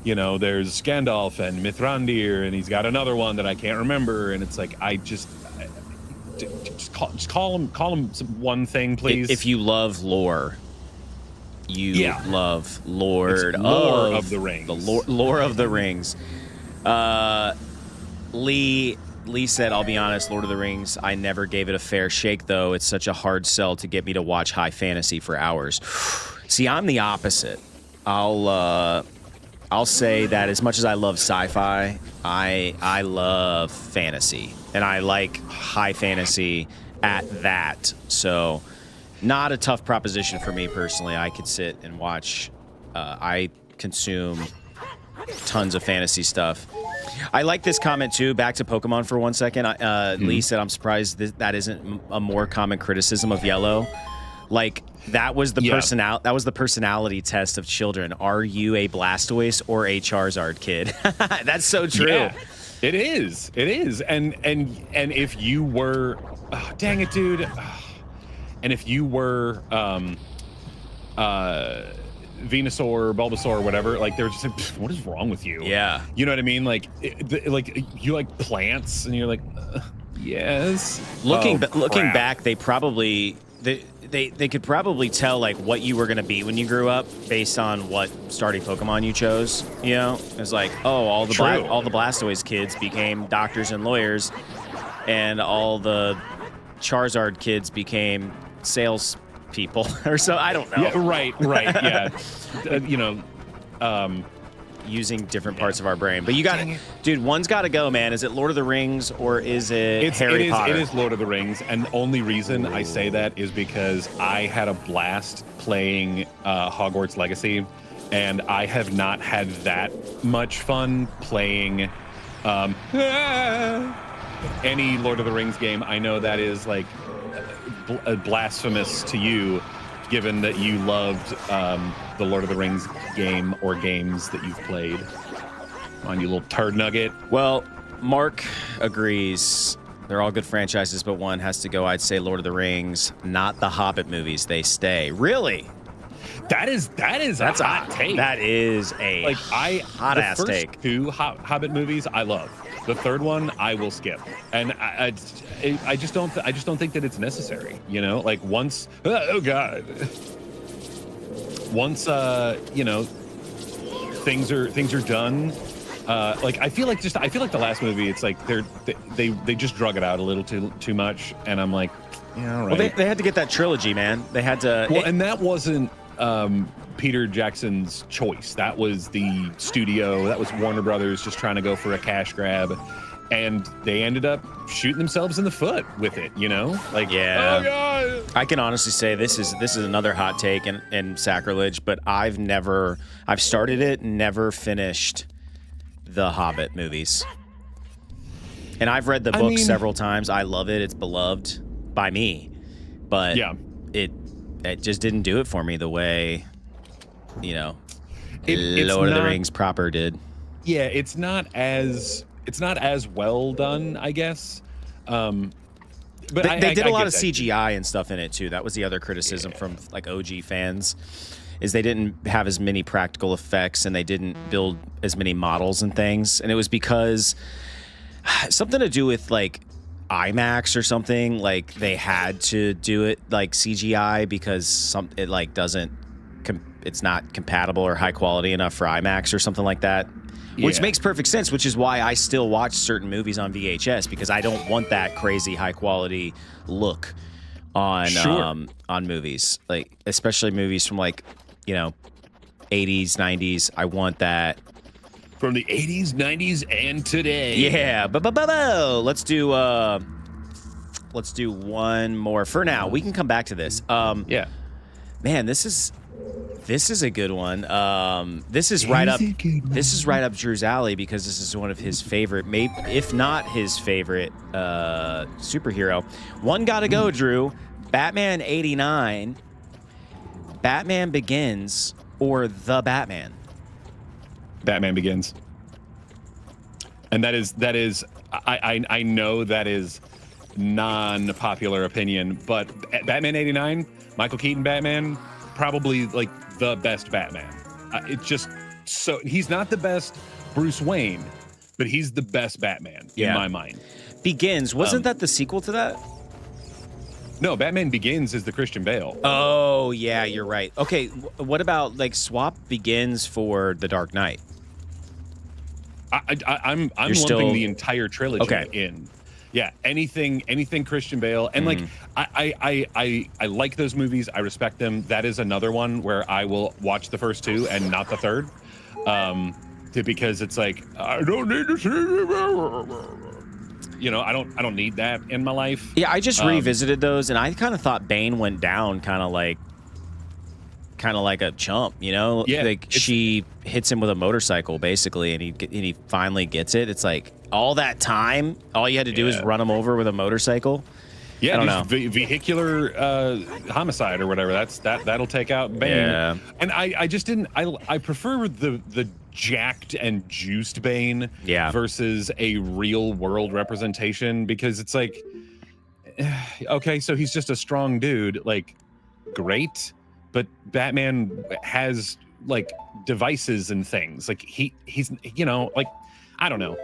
there's Gandalf and Mithrandir, and he's got another one that I can't remember, and it's like just call him one thing, please. If you love lore, love Lord of the Rings. The lore of the Rings. Lee said, I'll be honest, Lord of the Rings, I never gave it a fair shake, though. It's such a hard sell to get me to watch high fantasy for hours. See, I'm the opposite. I'll say that as much as I love sci-fi, I love fantasy, and I like high fantasy at that. So not a tough proposition for me personally. I could sit and watch. I consume tons of fantasy stuff. I like this comment too. Back to Pokemon for 1 second. Lee said, "I'm surprised that isn't a more common criticism of Yellow. Like that was the That was the personality test of children. Are you a Blastoise or a Charizard kid? That's so true. Yeah, it is. It is. And if you were, dang it, dude. And if you were, Venusaur, Bulbasaur, whatever, like they're just like, what is wrong with you? Yeah, you know what I mean. Like, like you like plants, and you're like, yes. Looking back, they probably they could probably tell like what you were gonna be when you grew up based on what starting Pokemon you chose. You know, it's like, oh, all the Blastoise kids became doctors and lawyers, and all the Charizard kids became sales people or so. I don't know. Yeah, right. Yeah. Using different parts of our brain, but you got it, dude. One's got to go, man. Is it Lord of the Rings or is it Harry Potter? It is Lord of the Rings, and the only reason I say that is because I had a blast playing Hogwarts Legacy, and I have not had that much fun playing any Lord of the Rings game. I know that is like blasphemous to you, given that you loved the Lord of the Rings game or games that you've played. Come on, you little turd nugget. Well, Mark agrees. They're all good franchises, but one has to go. I'd say Lord of the Rings, not the Hobbit movies. They stay. Really? That's a hot take. That is a hot ass take. The first two Hobbit movies I love. The third one I will skip, and I just don't think that it's necessary. Like once once things are done. Like I feel like the last movie, it's like they just drug it out a little too much, and I'm like, yeah, all right. Well, they had to get that trilogy, man. They had to. Well, and that wasn't Peter Jackson's choice. That was the studio. That was Warner Brothers just trying to go for a cash grab, and they ended up shooting themselves in the foot with it. Like, yeah. Oh God. I can honestly say this is another hot take and sacrilege, but I've started it, never finished the Hobbit movies, and I've read the book several times. I love it. It's beloved by me, but it just didn't do it for me the way you know, It's Lord of the not- Rings proper did. Yeah, it's not as well done, I guess. But They did a lot get of that. CGI and stuff in it too. That was the other criticism from like OG fans, is they didn't have as many practical effects and they didn't build as many models and things. And it was because something to do with like IMAX or something. Like they had to do it like CGI because it like doesn't, it's not compatible or high quality enough for IMAX or something like that. Which makes perfect sense, which is why I still watch certain movies on VHS, because I don't want that crazy high quality look on movies, like especially movies from like, you know, 80s, 90s. I want that From the 80s, 90s, and today. Yeah, let's do one more for now. We can come back to this. Yeah. Man, this is a good one. This is right up Drew's alley, because this is one of his favorite, maybe if not his favorite superhero. One gotta go, Drew. Batman 89, Batman Begins, or The Batman? Batman Begins. And that is I know that is non-popular opinion, but Batman 89, Michael Keaton Batman, probably like the best Batman. It's just so, he's not the best Bruce Wayne, but he's the best Batman in my mind. Begins, wasn't that the sequel to that? No, Batman Begins is the Christian Bale. Oh, yeah, you're right. Okay, what about like swap Begins for The Dark Knight? I'm lumping the entire trilogy in. Yeah, anything Christian Bale, and like I like those movies. I respect them. That is another one where I will watch the first two and not the third, because it's like I don't need to see, you know, I don't need that in my life. Yeah, I just revisited those, and I kind of thought Bane went down, kind of like a chump, you know? Yeah, like she hits him with a motorcycle basically, and he finally gets it. It's like all that time, all you had to do is run him over with a motorcycle. Yeah, I don't know. Vehicular homicide or whatever. That'll take out Bane. Yeah. And I just didn't. I prefer the jacked and juiced Bane versus a real world representation, because it's like, okay, so he's just a strong dude, like, great, but Batman has like devices and things. Like he's you know, like, I don't know.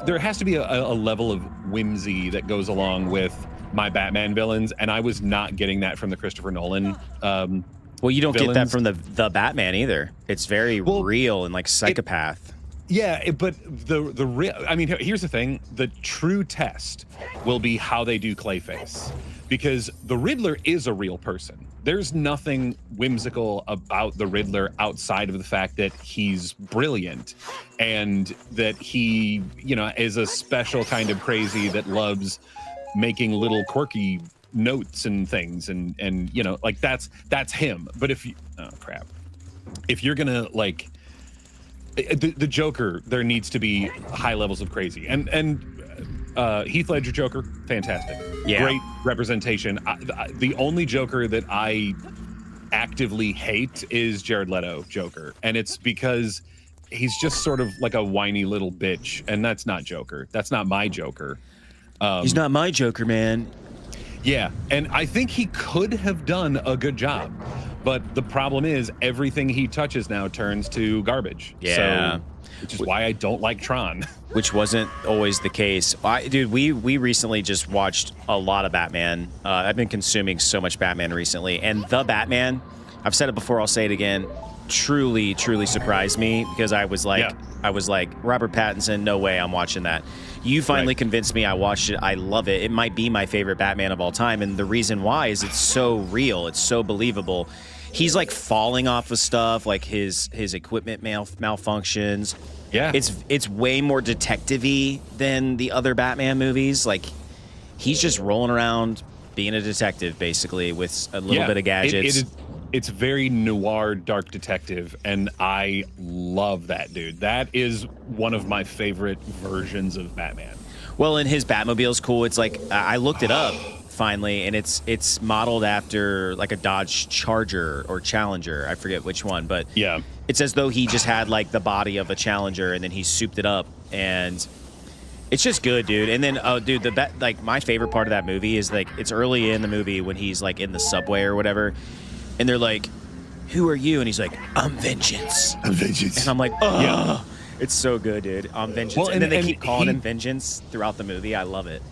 There has to be a level of whimsy that goes along with my Batman villains, and I was not getting that from the Christopher Nolan. Well, you don't get that from the Batman either. It's very real and like psychopath. But the real, I mean, here's the thing: the true test will be how they do Clayface, because the Riddler is a real person. There's nothing whimsical about the Riddler outside of the fact that he's brilliant and that he, you know, is a special kind of crazy that loves making little quirky notes and things, and you know, like that's him. But if you're gonna like the Joker, there needs to be high levels of crazy, and Heath Ledger Joker, fantastic, great representation. The only Joker that I actively hate is Jared Leto Joker, and it's because he's just sort of like a whiny little bitch, and that's not Joker. That's not my Joker. He's not my Joker, man. Yeah, and I think he could have done a good job, but the problem is everything he touches now turns to garbage. Yeah. So, which is why I don't like Tron. Which wasn't always the case. Dude, we recently just watched a lot of Batman. I've been consuming so much Batman recently, and The Batman, I've said it before, I'll say it again, truly surprised me, because I was like, Robert Pattinson, no way I'm watching that. You finally convinced me. I watched it. I love it. It might be my favorite Batman of all time, and the reason why is it's so real. It's so believable. He's like falling off of stuff, like his equipment malfunctions. Yeah, it's way more detective-y than the other Batman movies. Like, he's just rolling around being a detective, basically, with a little bit of gadgets. It's very noir, dark detective, and I love that, dude. That is one of my favorite versions of Batman. Well, and his Batmobile's cool. It's like, I looked it up. finally, and it's modeled after like a Dodge Charger or Challenger. I forget which one, but yeah, it's as though he just had like the body of a Challenger and then he souped it up, and it's just good, dude. And then, oh, dude, like my favorite part of that movie is like it's early in the movie when he's like in the subway or whatever, and they're like, "Who are you?" And he's like, "I'm Vengeance." I'm Vengeance. And I'm like, "Oh, yeah. It's so good, dude. I'm Vengeance." Well, and then they keep calling him Vengeance throughout the movie. I love it.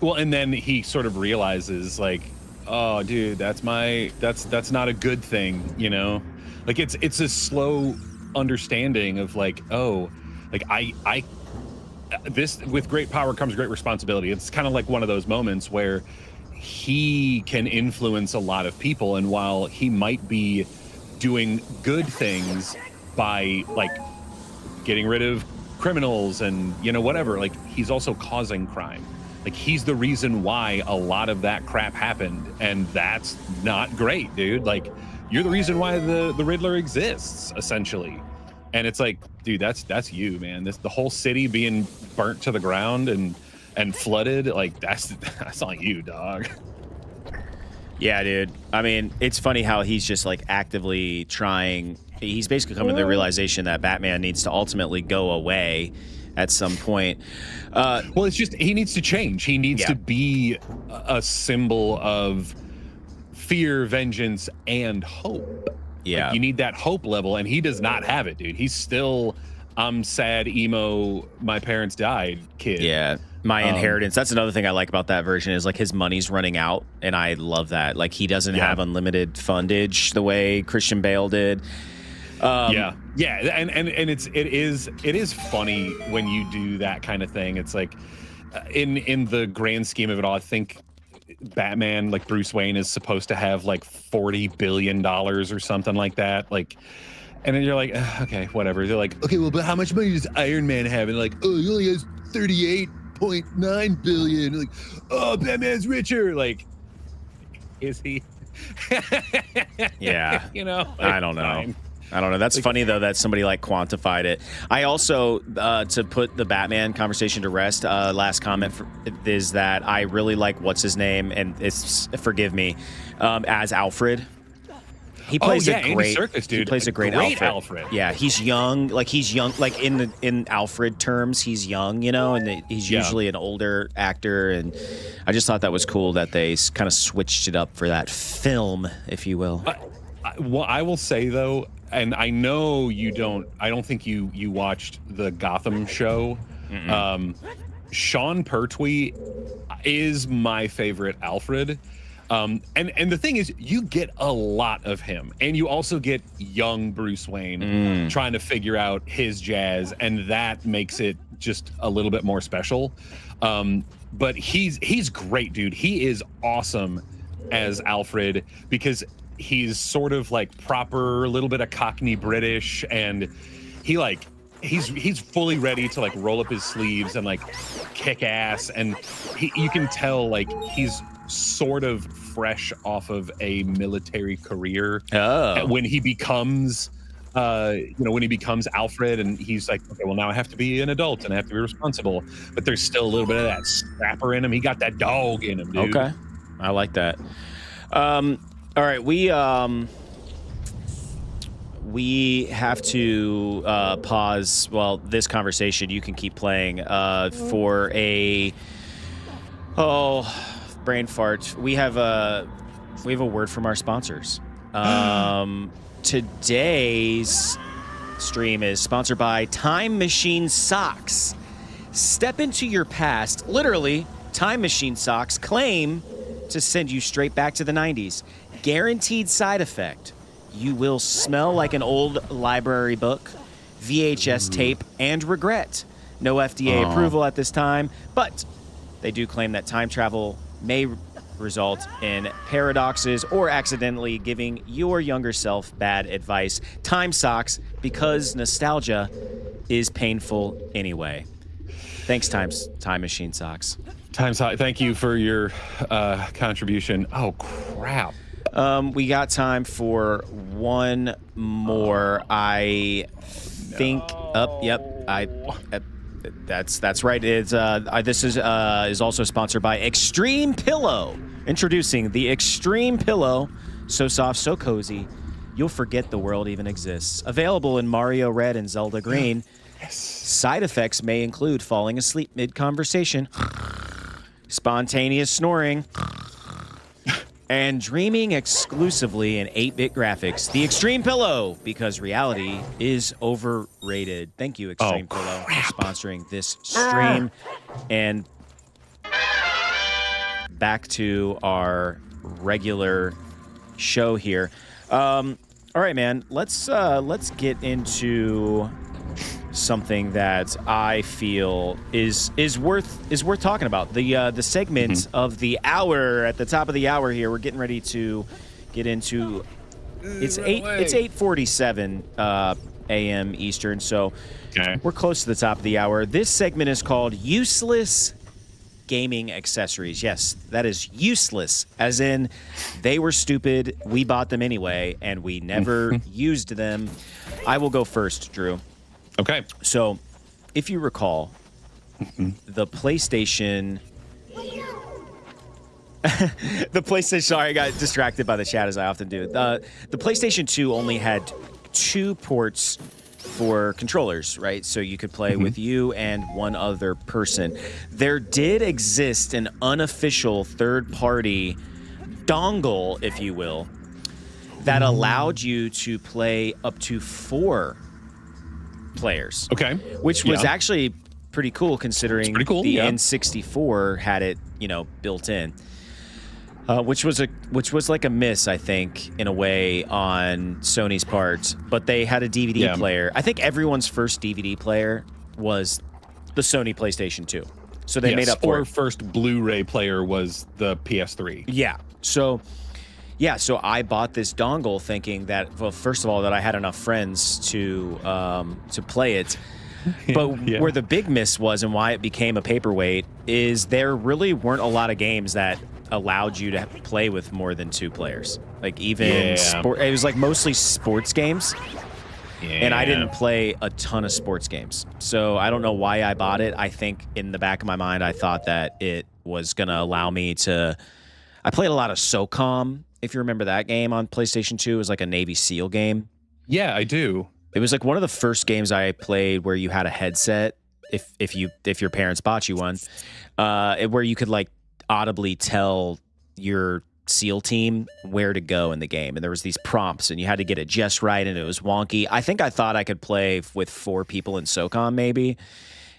Well, and then he sort of realizes, like, oh, dude, that's not a good thing, you know? Like, it's a slow understanding of like, oh, like this with great power comes great responsibility. It's kind of like one of those moments where he can influence a lot of people, and while he might be doing good things by like getting rid of criminals and, you know, whatever, like he's also causing crime. Like he's the reason why a lot of that crap happened, and that's not great, dude. Like you're the reason why the Riddler exists, essentially. And it's like, dude, that's you, man. The whole city being burnt to the ground and flooded, like that's on you, dog. Yeah, dude. I mean, it's funny how he's just like actively trying. He's basically coming to the realization that Batman needs to ultimately go away at some point. Well, it's just he needs to change. He needs to be a symbol of fear, vengeance, and hope. Yeah. Like, you need that hope level, and he does not have it, dude. He's still, I'm sad, emo, my parents died kid. Yeah. My inheritance. That's another thing I like about that version is like his money's running out, and I love that. Like he doesn't have unlimited fundage the way Christian Bale did. And it is funny when you do that kind of thing. It's like in the grand scheme of it all, I think Batman, like Bruce Wayne, is supposed to have like $40 billion or something like that. Like, and then you're like, okay, whatever. They're like, okay, well, but how much money does Iron Man have? And like, oh, he only has 38.9 billion. Like, oh, Batman's richer. Like, is he? Yeah. You know, like, I don't know. Fine. I don't know. That's funny, though, that somebody like quantified it. I also, to put the Batman conversation to rest, last comment is that I really like what's his name, and it's forgive me, as Alfred. He plays a great Serkis, dude. He plays a great Alfred. Yeah, he's young. Like in Alfred terms, he's young, you know, and he's usually an older actor. And I just thought that was cool that they kind of switched it up for that film, if you will. Well, I will say though, and I know you don't. I don't think you watched the Gotham show. Sean Pertwee is my favorite Alfred. And the thing is, you get a lot of him, and you also get young Bruce Wayne trying to figure out his jazz, and that makes it just a little bit more special. But he's great, dude. He is awesome as Alfred because he's sort of like proper, a little bit of Cockney British, and he's fully ready to like roll up his sleeves and like kick ass, and you can tell like he's sort of fresh off of a military career when he becomes Alfred, and he's like, okay, well, now I have to be an adult and I have to be responsible, but there's still a little bit of that scrapper in him. He got that dog in him, dude. Okay, I like that. All right, we have to pause. Well, this conversation you can keep playing for a brain fart. We have a word from our sponsors. Today's stream is sponsored by Time Machine Socks. Step into your past. Literally, Time Machine Socks claim to send you straight back to the 90s. Guaranteed side effect. You will smell like an old library book, VHS tape, and regret. No FDA approval at this time, but they do claim that time travel may result in paradoxes or accidentally giving your younger self bad advice. Time Socks, because nostalgia is painful anyway. Thanks, Time Machine Socks. Thank you for your contribution. Oh, crap. We got time for one more. I think. Yep. That's right. It's this is also sponsored by Extreme Pillow. Introducing the Extreme Pillow, so soft, so cozy, you'll forget the world even exists. Available in Mario Red and Zelda Green. Yes. Side effects may include falling asleep mid-conversation, spontaneous snoring, and dreaming exclusively in 8-bit graphics. The Extreme Pillow, because reality is overrated. Thank you, Extreme Pillow, for sponsoring this stream. And back to our regular show here. All right, man. Let's get into something that I feel is worth talking about. The segment of the hour at the top of the hour here. We're getting ready to get into. It's 8:47 a.m. Eastern, so we're close to the top of the hour. This segment is called Useless Gaming Accessories. Yes, that is useless, as in they were stupid, we bought them anyway, and we never used them. I will go first, Drew. Okay. So, if you recall, the PlayStation... Sorry, I got distracted by the chat, as I often do. The PlayStation 2 only had 2 ports for controllers, right? So you could play with you and one other person. There did exist an unofficial third-party dongle, if you will, that allowed you to play up to 4 players. Okay. Which was actually pretty cool, considering the N64 had it, built in. Which was like a miss, I think, in a way, on Sony's part. But they had a DVD player. I think everyone's first DVD player was the Sony PlayStation 2. So they made up for it. Or first Blu-ray player was the PS3. Yeah. So I bought this dongle thinking that, well, first of all, that I had enough friends to play it. But where the big miss was and why it became a paperweight is there really weren't a lot of games that allowed you to play with more than 2 players. Like even sport, it was like mostly sports games. And I didn't play a ton of sports games. So I don't know why I bought it. I think in the back of my mind, I thought that it was going to allow me to... I played a lot of SOCOM, if you remember that game on PlayStation 2. It was like a Navy SEAL game. Yeah, I do. It was like one of the first games I played where you had a headset, if your parents bought you one, where you could like audibly tell your SEAL team where to go in the game. And there was these prompts and you had to get it just right, and it was wonky. I thought I could play with 4 people in SOCOM maybe.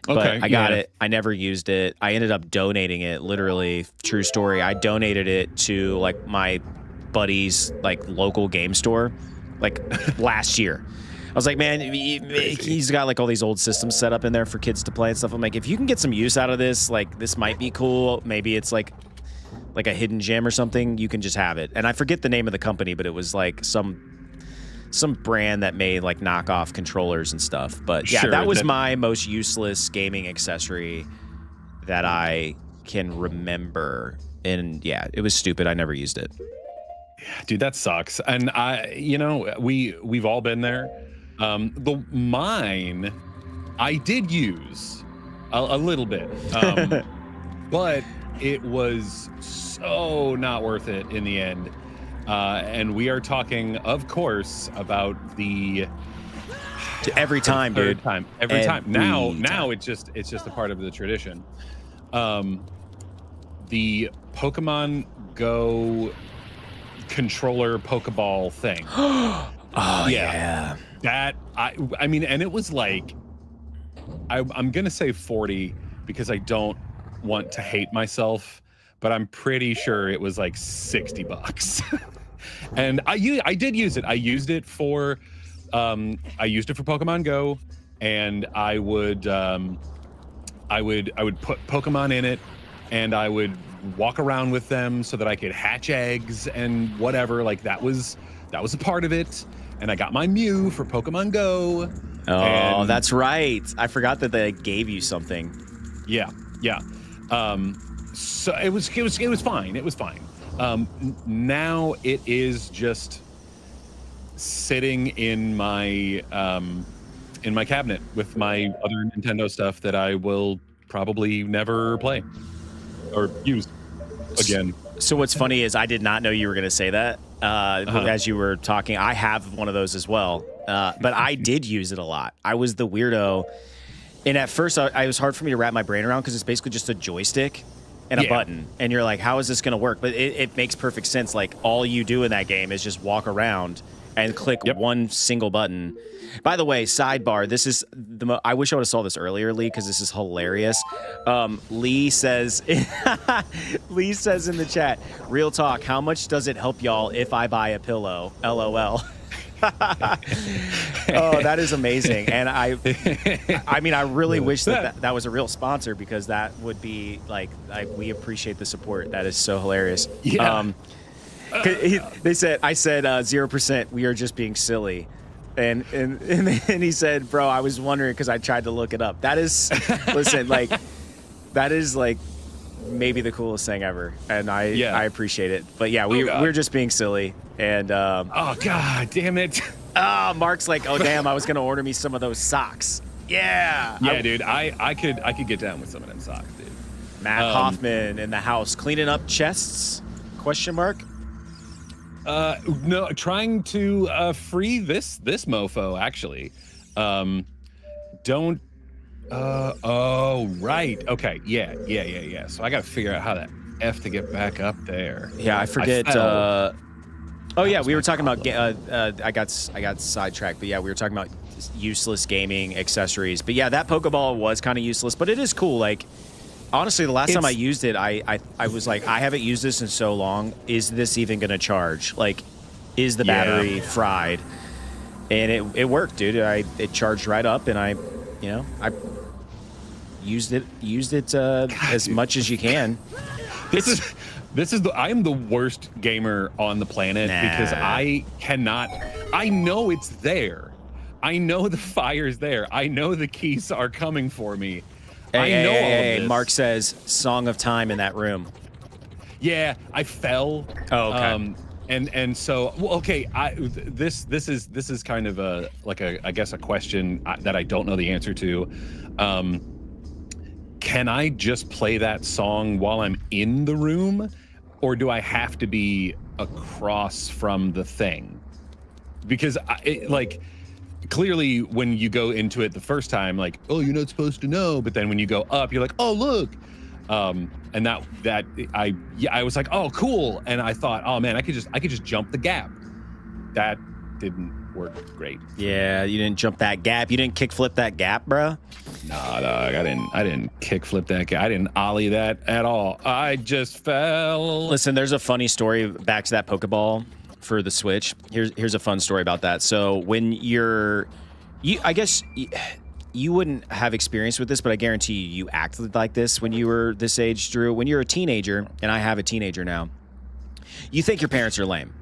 But I got it. I never used it. I ended up donating it, literally, true story. I donated it to like my buddy's like local game store like last year. I was like, man, he's got like all these old systems set up in there for kids to play and stuff. I'm like, if you can get some use out of this, like this might be cool. Maybe it's like a hidden gem or something. You can just have it. And I forget the name of the company, but it was like some brand that made like knockoff controllers and stuff. But yeah, that was my most useless gaming accessory that I can remember. And yeah, it was stupid. I never used it. Yeah, dude, that sucks. And we've all been there. Mine, I did use a little bit, but it was so not worth it in the end. And we are talking, of course, about the every time, dude. Every time. Now it's just a part of the tradition. The Pokemon Go controller Pokeball thing. Oh yeah. That I mean, and it was like I'm gonna say 40 because I don't want to hate myself, but I'm pretty sure it was like $60. And I did use it. I used it for Pokemon Go, and I would put Pokemon in it, and I would walk around with them so that I could hatch eggs and whatever. Like that was a part of it. And I got my Mew for Pokemon Go. Oh, that's right. I forgot that they gave you something. Yeah. So it was fine. It was fine. Now it is just sitting in my in my cabinet with my other Nintendo stuff that I will probably never play or use again. So what's funny is I did not know you were going to say that as you were talking. I have one of those as well, but I did use it a lot. I was the weirdo, and at first it was hard for me to wrap my brain around because it's basically just a joystick and a button, and you're like, how is this going to work? But it makes perfect sense. Like, all you do in that game is just walk around and click one single button. By the way, sidebar, this is I wish I would have saw this earlier, Lee, because this is hilarious. Lee says Lee says in the chat, real talk, how much does it help y'all if I buy a pillow? LOL. Oh, that is amazing. And I mean, I really wish that was a real sponsor, because that would be like, we appreciate the support. That is so hilarious. Yeah. I said 0%. We are just being silly. And he said, bro, I was wondering because I tried to look it up. That is, listen, like, that is like maybe the coolest thing ever, and I appreciate it. But yeah, we're just being silly. And oh god, damn it! Mark's like, oh damn, I was gonna order me some of those socks. Yeah, dude, I could get down with some of them socks, dude. Matt Hoffman in the house cleaning up chests? Question mark. No, trying to free this mofo, actually. Don't oh right, okay, yeah. So I gotta figure out how that F to get back up there. Yeah, I forget. Oh yeah, we were talking about I got sidetracked, but yeah, we were talking about useless gaming accessories. But yeah, that Pokeball was kind of useless, but it is cool. Like, honestly, the last time I used it, I was like, I haven't used this in so long. Is this even going to charge? Like, is the battery fried? And it worked, dude. It charged right up, and I used it as much as you can. I am the worst gamer on the planet because I know it's there. I know the fire's there. I know the keys are coming for me. I know all of this. Mark says Song of Time in that room. Yeah, I fell. Oh, okay. And so, well, okay, this is kind of I guess a question that I don't know the answer to. Can I just play that song while I'm in the room, or do I have to be across from the thing? Because clearly when you go into it the first time, like, oh, you're not supposed to know, but then when you go up, you're like, oh, look. And I was like, oh, cool. And I thought, oh man, I could just jump the gap. That didn't work great. Yeah, you didn't jump that gap. You didn't kickflip that gap, bro. No, I didn't kickflip that gap. I didn't ollie that at all. I just fell. Listen, there's a funny story back to that Pokeball for the Switch. Here's a fun story about that. So when I guess you wouldn't have experience with this, but I guarantee you acted like this when you were this age, Drew. When you're a teenager, and I have a teenager now, you think your parents are lame.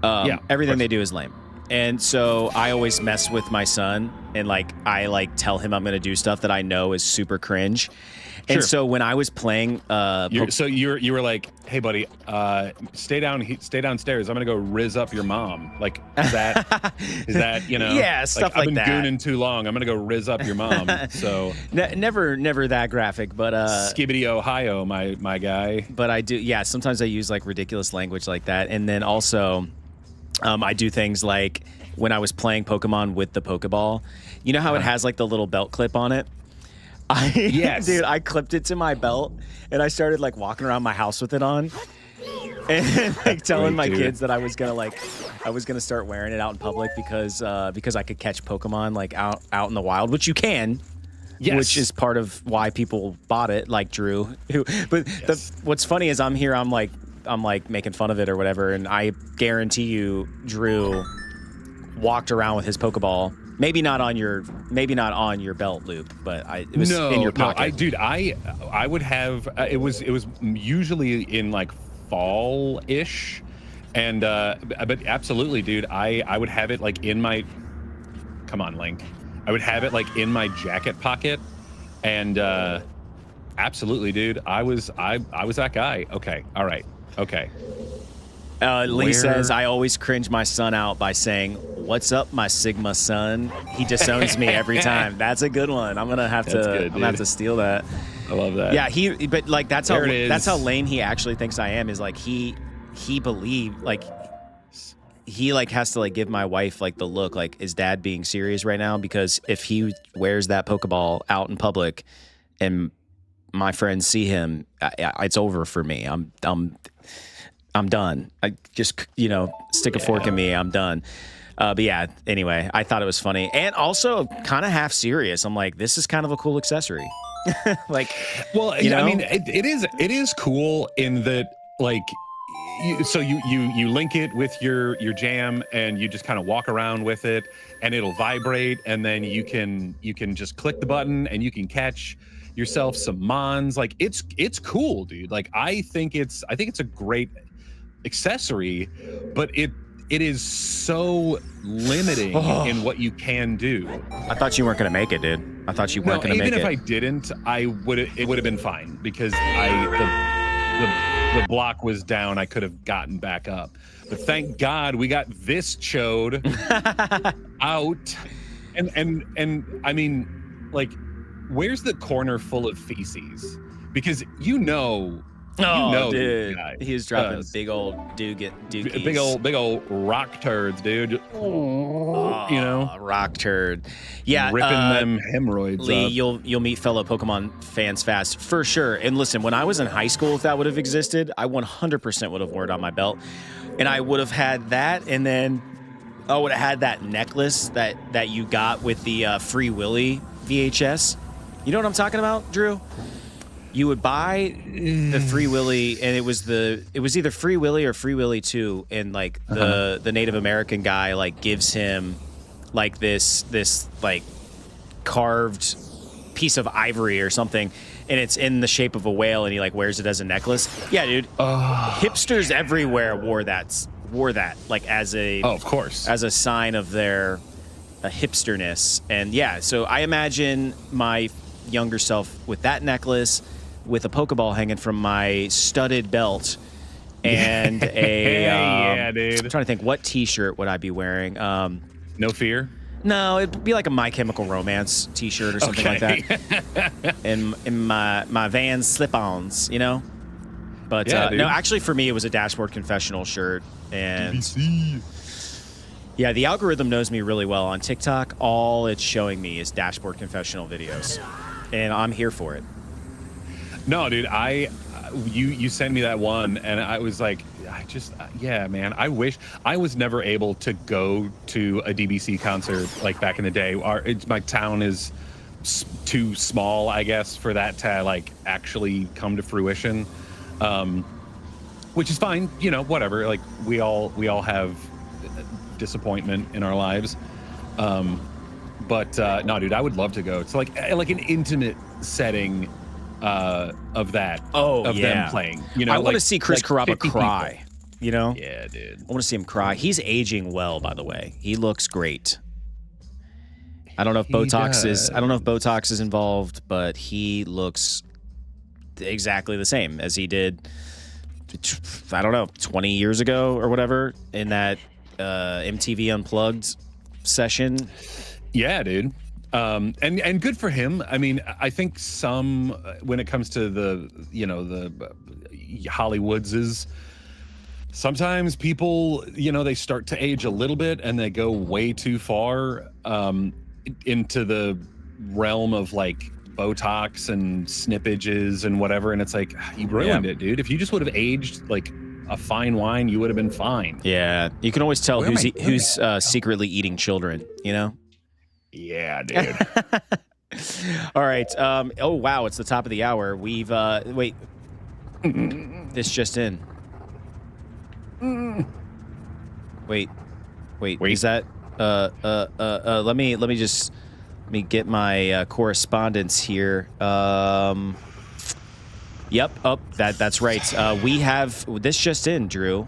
Everything they do is lame. And so I always mess with my son, and I tell him I'm going to do stuff that I know is super cringe. And so when I was playing, you were like, "Hey, buddy, stay downstairs. I'm gonna go rizz up your mom." Like, is that Yeah, stuff like that. I've been gooning too long. I'm gonna go rizz up your mom. So never that graphic, but Skibbity Ohio, my guy. But I do, yeah. Sometimes I use ridiculous language like that, and then also, I do things like when I was playing Pokemon with the Pokeball. You know how it has the little belt clip on it? Yes. Dude, I clipped it to my belt, and I started walking around my house with it on, and telling my kids that I was gonna start wearing it out in public because I could catch Pokemon out in the wild, which you can. Yes. Which is part of why people bought it, like Drew. What's funny is I'm here, I'm making fun of it or whatever, and I guarantee you, Drew walked around with his Pokeball. Maybe not on your belt loop, but it was in your pocket. I would have. It was usually in fall-ish, and but absolutely, dude. I would have it in my. Come on, Link. I would have it in my jacket pocket, and absolutely, dude. I was that guy. Okay, all right, okay. Lee says, I always cringe my son out by saying, "What's up, my Sigma son?" He disowns me every time. That's a good one. I'm gonna have to steal that. I love that. Yeah, but like that's how lame he actually thinks I am. Is like he believed like he like has to like give my wife like the look like, is dad being serious right now? Because if he wears that Pokeball out in public and my friends see him, it's over for me. I'm done. I just, stick a fork in me. I'm done. But yeah, anyway, I thought it was funny and also kind of half serious. I'm like, this is kind of a cool accessory. Like, well, I mean, it is cool in that, like, you link it with your jam and you just kind of walk around with it and it'll vibrate, and then you can just click the button and you can catch yourself some mons. Like, it's cool, dude. Like, I think it's a great accessory, but it is so limiting in what you can do. I thought you weren't gonna make it, dude. I thought you weren't gonna make it. Even if I didn't, it would have been fine because the block was down. I could have gotten back up, but thank God we got this chode out. And I mean, like, where's the corner full of feces? Because dude, he was dropping big old dookies. Big old rock turds, dude. Rock turd. Yeah, ripping them hemorrhoids. Lee, up. You'll meet fellow Pokemon fans fast for sure. And listen, when I was in high school, if that would have existed, I 100% would have worn it on my belt, and I would have had that, and then I would have had that necklace that you got with the Free Willy VHS. You know what I'm talking about, Drew? You would buy the Free Willy, and it was either Free Willy or Free Willy 2, and like the Native American guy like gives him like this like carved piece of ivory or something, and it's in the shape of a whale, and he like wears it as a necklace. Yeah, dude. Hipsters everywhere wore that like as a of course, as a sign of their hipsterness. And yeah, so I imagine my younger self with that necklace, with a Pokeball hanging from my studded belt, and a yeah, dude. I'm trying to think, what T-shirt would I be wearing? No Fear? No, it'd be like a My Chemical Romance T-shirt or something like that. and my Vans slip-ons, But no, actually for me it was a Dashboard Confessional shirt. And DBC. Yeah, the algorithm knows me really well on TikTok. All it's showing me is Dashboard Confessional videos, and I'm here for it. No, dude, you sent me that one, and I was like, yeah, man. I wish I was never able to go to a DBC concert like back in the day. My town is too small, I guess, for that to like actually come to fruition, which is fine. Whatever. Like we all have disappointment in our lives, but no, dude, I would love to go. It's like an intimate setting of that. Them playing. I want to see Chris Carrabba cry. Yeah, dude. I want to see him cry. He's aging well, by the way. He looks great. I don't know if Botox is involved, but he looks exactly the same as he did. I don't know, 20 years ago or whatever in that MTV Unplugged session. Yeah, dude. And good for him. I mean, I think when it comes to the Hollywoodses, sometimes people, they start to age a little bit and they go way too far into the realm of like Botox and snippages and whatever. And it's like, you ruined it, dude. If you just would have aged like a fine wine, you would have been fine. Yeah. You can always tell who's secretly eating children, Yeah, dude. All right. Oh, wow. It's the top of the hour. We've wait. This just in. Wait. Is that let me get my correspondence here. Yep. Oh, that's right. We have this just in, Drew.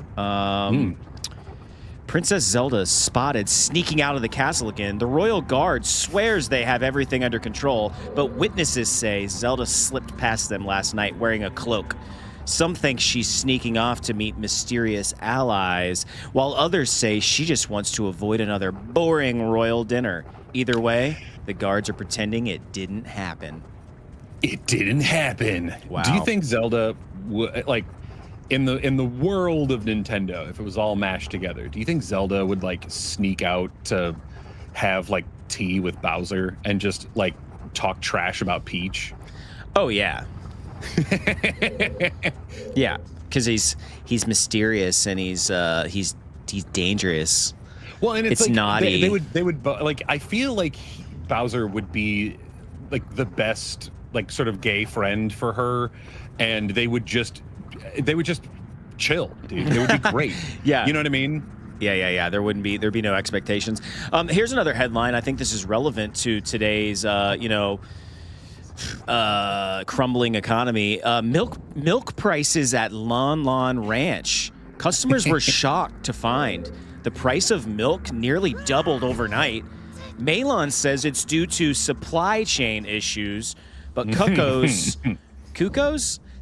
Princess Zelda spotted sneaking out of the castle again. The royal guard swears they have everything under control, but witnesses say Zelda slipped past them last night wearing a cloak. Some think she's sneaking off to meet mysterious allies, while others say she just wants to avoid another boring royal dinner. Either way, the guards are pretending it didn't happen. It didn't happen. Wow. Do you think Zelda, like, in the world of Nintendo, if it was all mashed together, do you think Zelda would like sneak out to have like tea with Bowser and just like talk trash about Peach? Oh yeah. Yeah, because he's mysterious and he's dangerous. Well, and it's like naughty. They would like, I feel like Bowser would be like the best like sort of gay friend for her, and they would just chill, dude. It would be great. Yeah, you know what I mean? Yeah. There'd be no expectations. Here's another headline. I think this is relevant to today's crumbling economy. Milk prices at Lon Lon Ranch. Customers were shocked to find the price of milk nearly doubled overnight. Malon says it's due to supply chain issues, but Cuckoos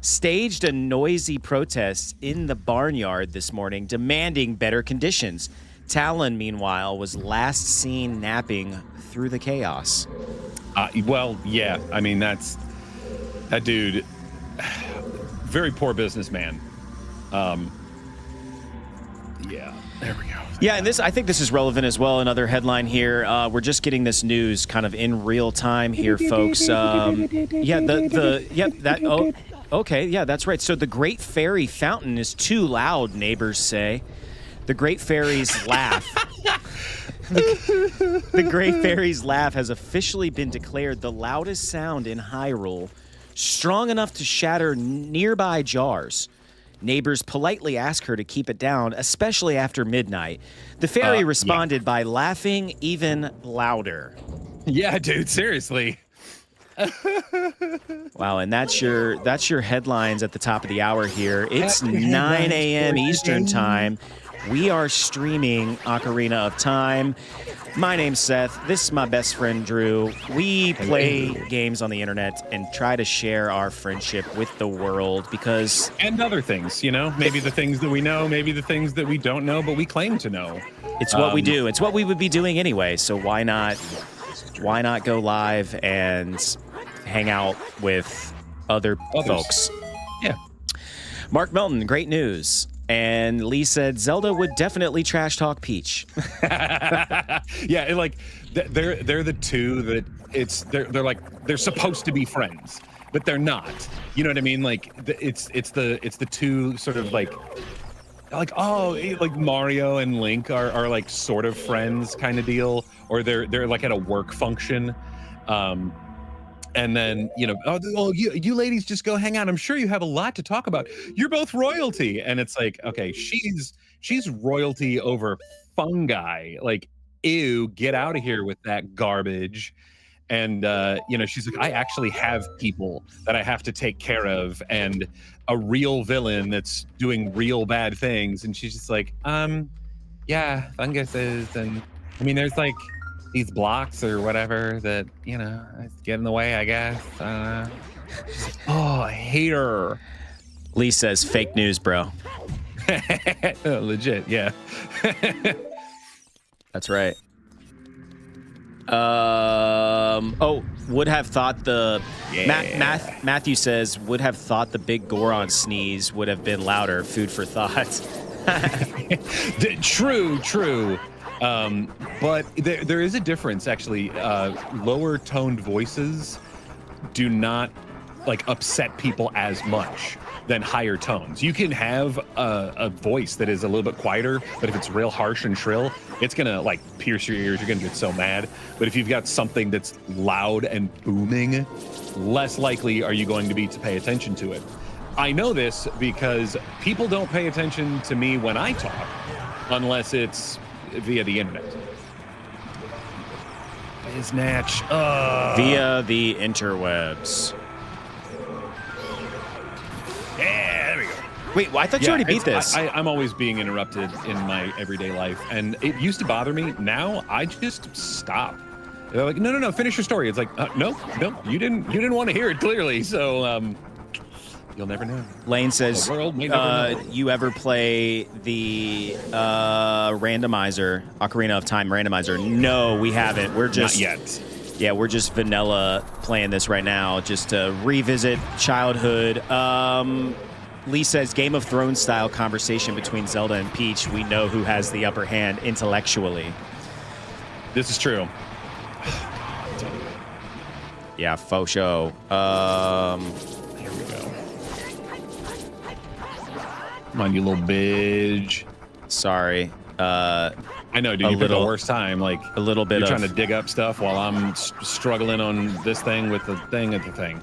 staged a noisy protest in the barnyard this morning, demanding better conditions. Talon, meanwhile, was last seen napping through the chaos. Well, yeah. I mean, that dude, very poor businessman. Yeah, there we go. Yeah, and I think this is relevant as well. Another headline here. We're just getting this news kind of in real time here, folks. Okay, yeah, that's right. So the Great Fairy Fountain is too loud, neighbors say. The Great Fairy's laugh. The Great Fairy's laugh has officially been declared the loudest sound in Hyrule, strong enough to shatter nearby jars. Neighbors politely ask her to keep it down, especially after midnight. The fairy responded by laughing even louder. Yeah, dude, seriously. Wow, and that's your headlines at the top of the hour here. It's 9 a.m. Eastern Time. We are streaming Ocarina of Time. My name's Seth. This is my best friend, Drew. We play games on the internet and try to share our friendship with the world because... And other things, you know? Maybe the things that we know, maybe the things that we don't know, but we claim to know. It's what we do. It's what we would be doing anyway, so why not go live and hang out with others. Folks? Yeah. Mark Melton, great news. And Lee said Zelda would definitely trash talk Peach. Yeah, like they're the two that they're supposed to be friends, but they're not. You know what I mean? Like it's the two sort of like Mario and Link are like sort of friends kind of deal, or they're like at a work function. And then, you know, you ladies just go hang out. I'm sure you have a lot to talk about. You're both royalty. And it's like, okay, she's royalty over fungi. Like, ew, get out of here with that garbage. And, you know, she's like, I actually have people that I have to take care of and a real villain that's doing real bad things. And she's just like, yeah, funguses. And I mean, there's like these blocks or whatever that, you know, get in the way, I guess. Oh, I hate her. Lee says fake news, bro. Legit, yeah. That's right. Would have thought the Matthew says would have thought the big Goron sneeze would have been louder. Food for thought. True. But there is a difference, actually. Lower toned voices do not like upset people as much than higher tones. You can have a voice that is a little bit quieter, but if it's real harsh and shrill, it's gonna like pierce your ears. You're gonna get so mad. But if you've got something that's loud and booming, less likely are you going to be to pay attention to it. I know this because people don't pay attention to me when I talk unless it's via the internet. Biznatch. Via the interwebs. Yeah, there we go. Wait, well, I thought you already beat this. I'm always being interrupted in my everyday life, and it used to bother me. Now I just stop. They're like, no, finish your story. It's like, no, you didn't want to hear it clearly. So, You'll never know. Lane says, The world may never know. you ever play the randomizer, Ocarina of Time randomizer? No, we haven't. We're just... Not yet. Yeah, we're just vanilla playing this right now, just to revisit childhood. Lee says, Game of Thrones style conversation between Zelda and Peach. We know who has the upper hand intellectually. This is true. Yeah, faux show. Here we go. Come on, you little bitch. Sorry. I know, dude. You picked the worst time. Like a little bit. You're trying to dig up stuff while I'm struggling on this thing with the thing at the thing.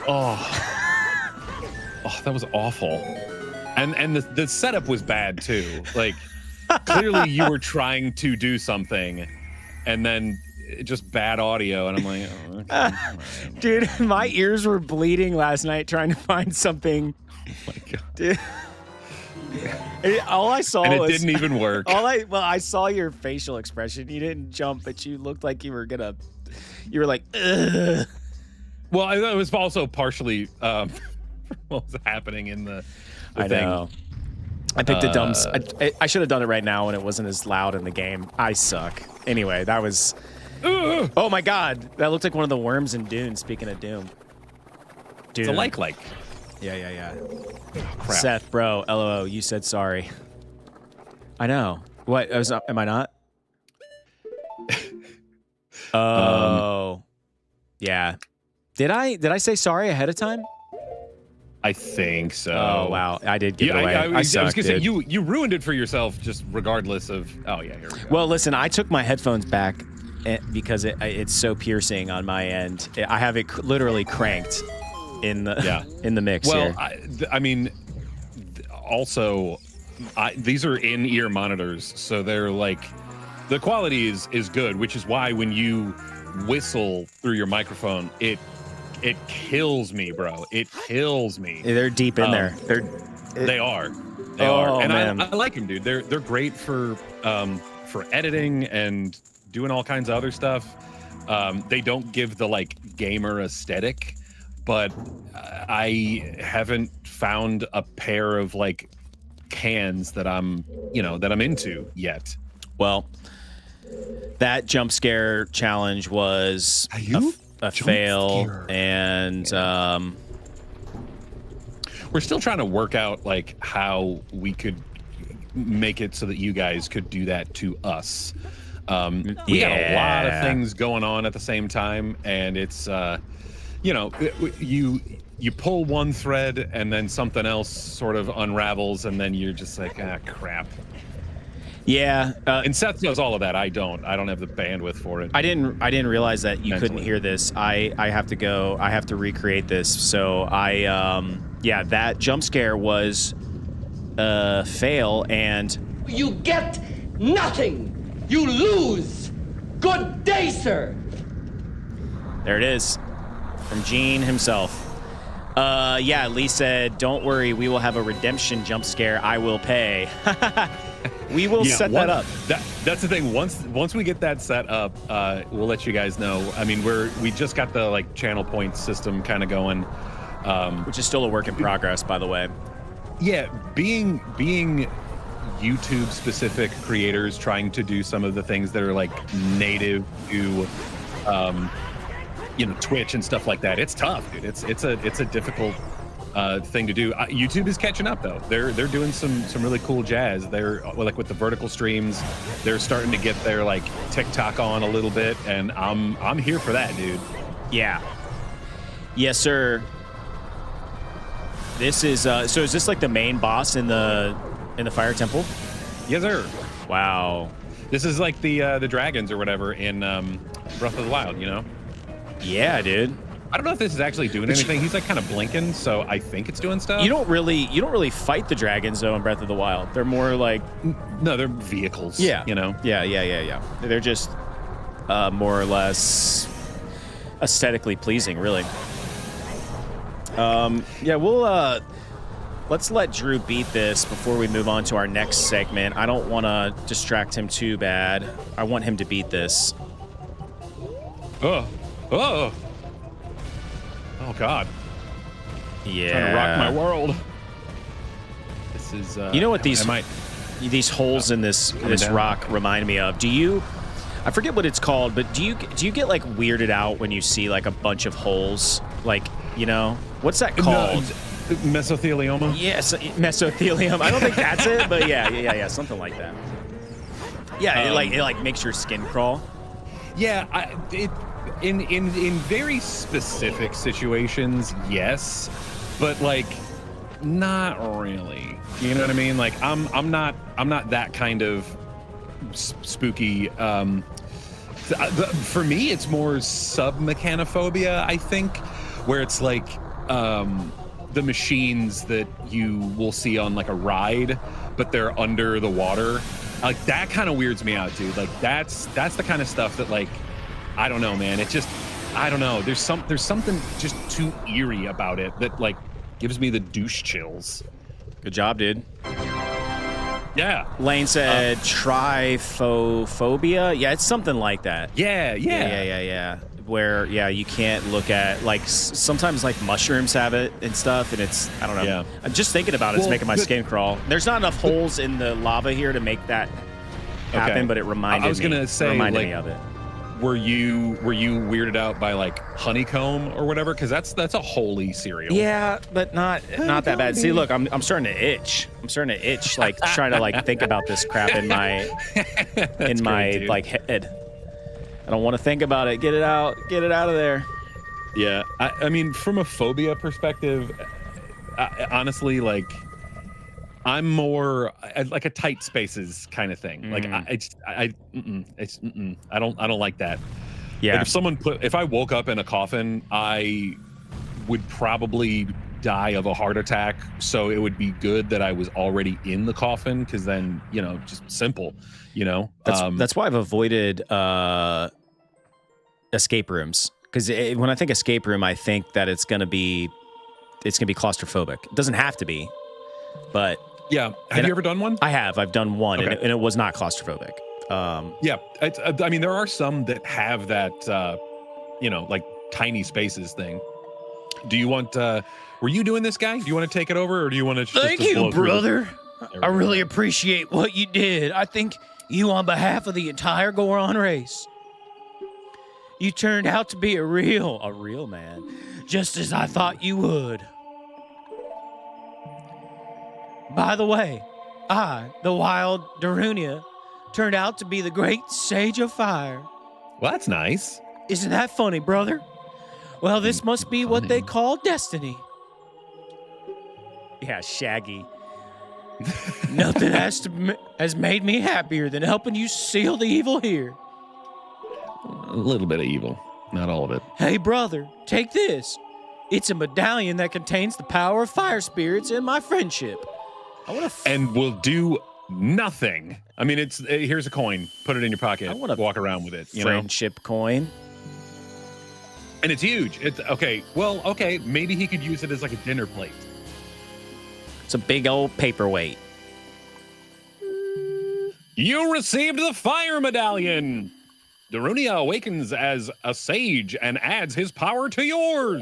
Oh, that was awful. And the setup was bad too. Like clearly you were trying to do something, and then just bad audio. And I'm like, oh, okay. Right. Dude, my ears were bleeding last night trying to find something. Oh my God. Dude. All I saw and it was, didn't even work. I saw your facial expression. You didn't jump, but you looked like you were like, ugh. Well, it was also partially what was happening in the I thing. know. I picked a dumb. I should have done it right now when it wasn't as loud in the game. I suck. Anyway, that was. Oh my God, that looked like one of the worms in Dune. Speaking of Doom, dude. It's a like. Yeah. Crap. Seth, bro, LOL, you said sorry. I know. What? Am I not? Oh. Yeah. Did I say sorry ahead of time? I think so. Oh, wow. I did give it away. I was suck, gonna say, dude. you ruined it for yourself just regardless of... Oh, yeah, here we go. Well, listen, I took my headphones back because it's so piercing on my end. I have it literally cranked in the mix here. I mean, also, these are in-ear monitors, so they're like, the quality is good, which is why when you whistle through your microphone, it kills me, bro. It kills me. They're deep in there. They are. They Oh, are. And man. I like them, dude. They're great for editing and doing all kinds of other stuff. They don't give the like gamer aesthetic, but I haven't found a pair of like cans that I'm into yet. Well, that jump scare challenge was a fail, scare. and we're still trying to work out like how we could make it so that you guys could do that to us. We got a lot of things going on at the same time, and it's you pull one thread and then something else sort of unravels, and then you're just like, ah, crap. Yeah, and Seth knows all of that. I don't have the bandwidth for it. I didn't realize that you couldn't Mentally. hear this. I have to recreate this. So that jump scare was a fail, and You get nothing. You lose. Good day, sir. there it is from Gene himself. Lee said, "Don't worry, we will have a redemption jump scare. I will pay." We will set that up. That's the thing. Once we get that set up, we'll let you guys know. I mean, we just got the like channel point system kind of going, Which is still a work in progress, by the way. Yeah, being YouTube specific creators trying to do some of the things that are like native to Twitch and stuff like that. It's tough, dude. It's a difficult thing to do. YouTube is catching up though. They're doing some really cool jazz. They're like with the vertical streams, they're starting to get their like TikTok on a little bit, and I'm here for that, dude. Yeah. Yes, sir. This is so is this like the main boss in the Fire Temple? Yes, sir. Wow. This is like the dragons or whatever in Breath of the Wild, you know? Yeah, dude. I don't know if this is actually doing anything. He's like kind of blinking, so I think it's doing stuff. You don't really fight the dragons though in Breath of the Wild. They're more like No, they're vehicles. Yeah. You know? Yeah. They're just more or less aesthetically pleasing, really. We'll let's let Drew beat this before we move on to our next segment. I don't want to distract him too bad. I want him to beat this. Oh. Oh God. Yeah. Trying to rock my world. This is. You know what these holes in this rock remind me of? I forget what it's called, but do you get like weirded out when you see like a bunch of holes? Like, you know, what's that called? Mesothelioma? Yes, mesothelium. I don't think that's it, but yeah, something like that. Yeah, it like makes your skin crawl. Yeah, in very specific situations, yes, but like not really. You know what I mean? Like I'm not that kind of spooky. For me, it's more submechanophobia, I think, where it's like the machines that you will see on like a ride, but they're under the water. Like that kind of weirds me out, dude. Like that's the kind of stuff that, like, I don't know, man. It just, I don't know. There's something just too eerie about it that like gives me the douche chills. Good job, dude. Yeah. Lane said trypophobia. Yeah, it's something like that. Yeah. Where, you can't look at, like, sometimes, like, mushrooms have it and stuff, and it's, I don't know. Yeah. I'm just thinking about it. It's making my skin crawl. There's not enough holes in the lava here to make that happen, but it reminded me. I was going to say, reminded me of it. Were you weirded out by, like, honeycomb or whatever? Because that's a holy cereal. Yeah, but not that bad. See, look, I'm starting to itch. Like, trying to, like, think about this crap in my like, head. I don't want to think about it. Get it out of there. Yeah, I mean, from a phobia perspective, honestly, like, I'm more like a tight spaces kind of thing. Like, I don't like that. Yeah. Like if I woke up in a coffin, I would probably die of a heart attack. So it would be good that I was already in the coffin, because then, you know, just simple, you know. That's why I've avoided escape rooms, because when I think escape room, I think that it's gonna be claustrophobic. It doesn't have to be, but yeah. Have you ever done one? I have. I've done one, Okay. and it was not claustrophobic. Yeah, I mean, there are some that have that, you know, like tiny spaces thing. Do you want? Were you doing this, guy? Do you want to take it over, or do you want to? Thank you, brother. I really appreciate what you did. I think you, on behalf of the entire Goron race, you turned out to be a real man, just as I thought you would. By the way, I, the wild Darunia, turned out to be the great sage of fire. Well, that's nice. Isn't that funny, brother? Well, this must be what they call destiny. Yeah, Shaggy. Nothing has made me happier than helping you seal the evil here. A little bit of evil, not all of it. Hey, brother, take this. It's a medallion that contains the power of fire spirits and my friendship. And will do nothing. I mean, it's here's a coin. Put it in your pocket. I want to walk around with it. You friendship coin. And it's huge. It's okay. Well, okay. Maybe he could use it as like a dinner plate. It's a big old paperweight. You received the fire medallion. Darunia awakens as a sage and adds his power to yours.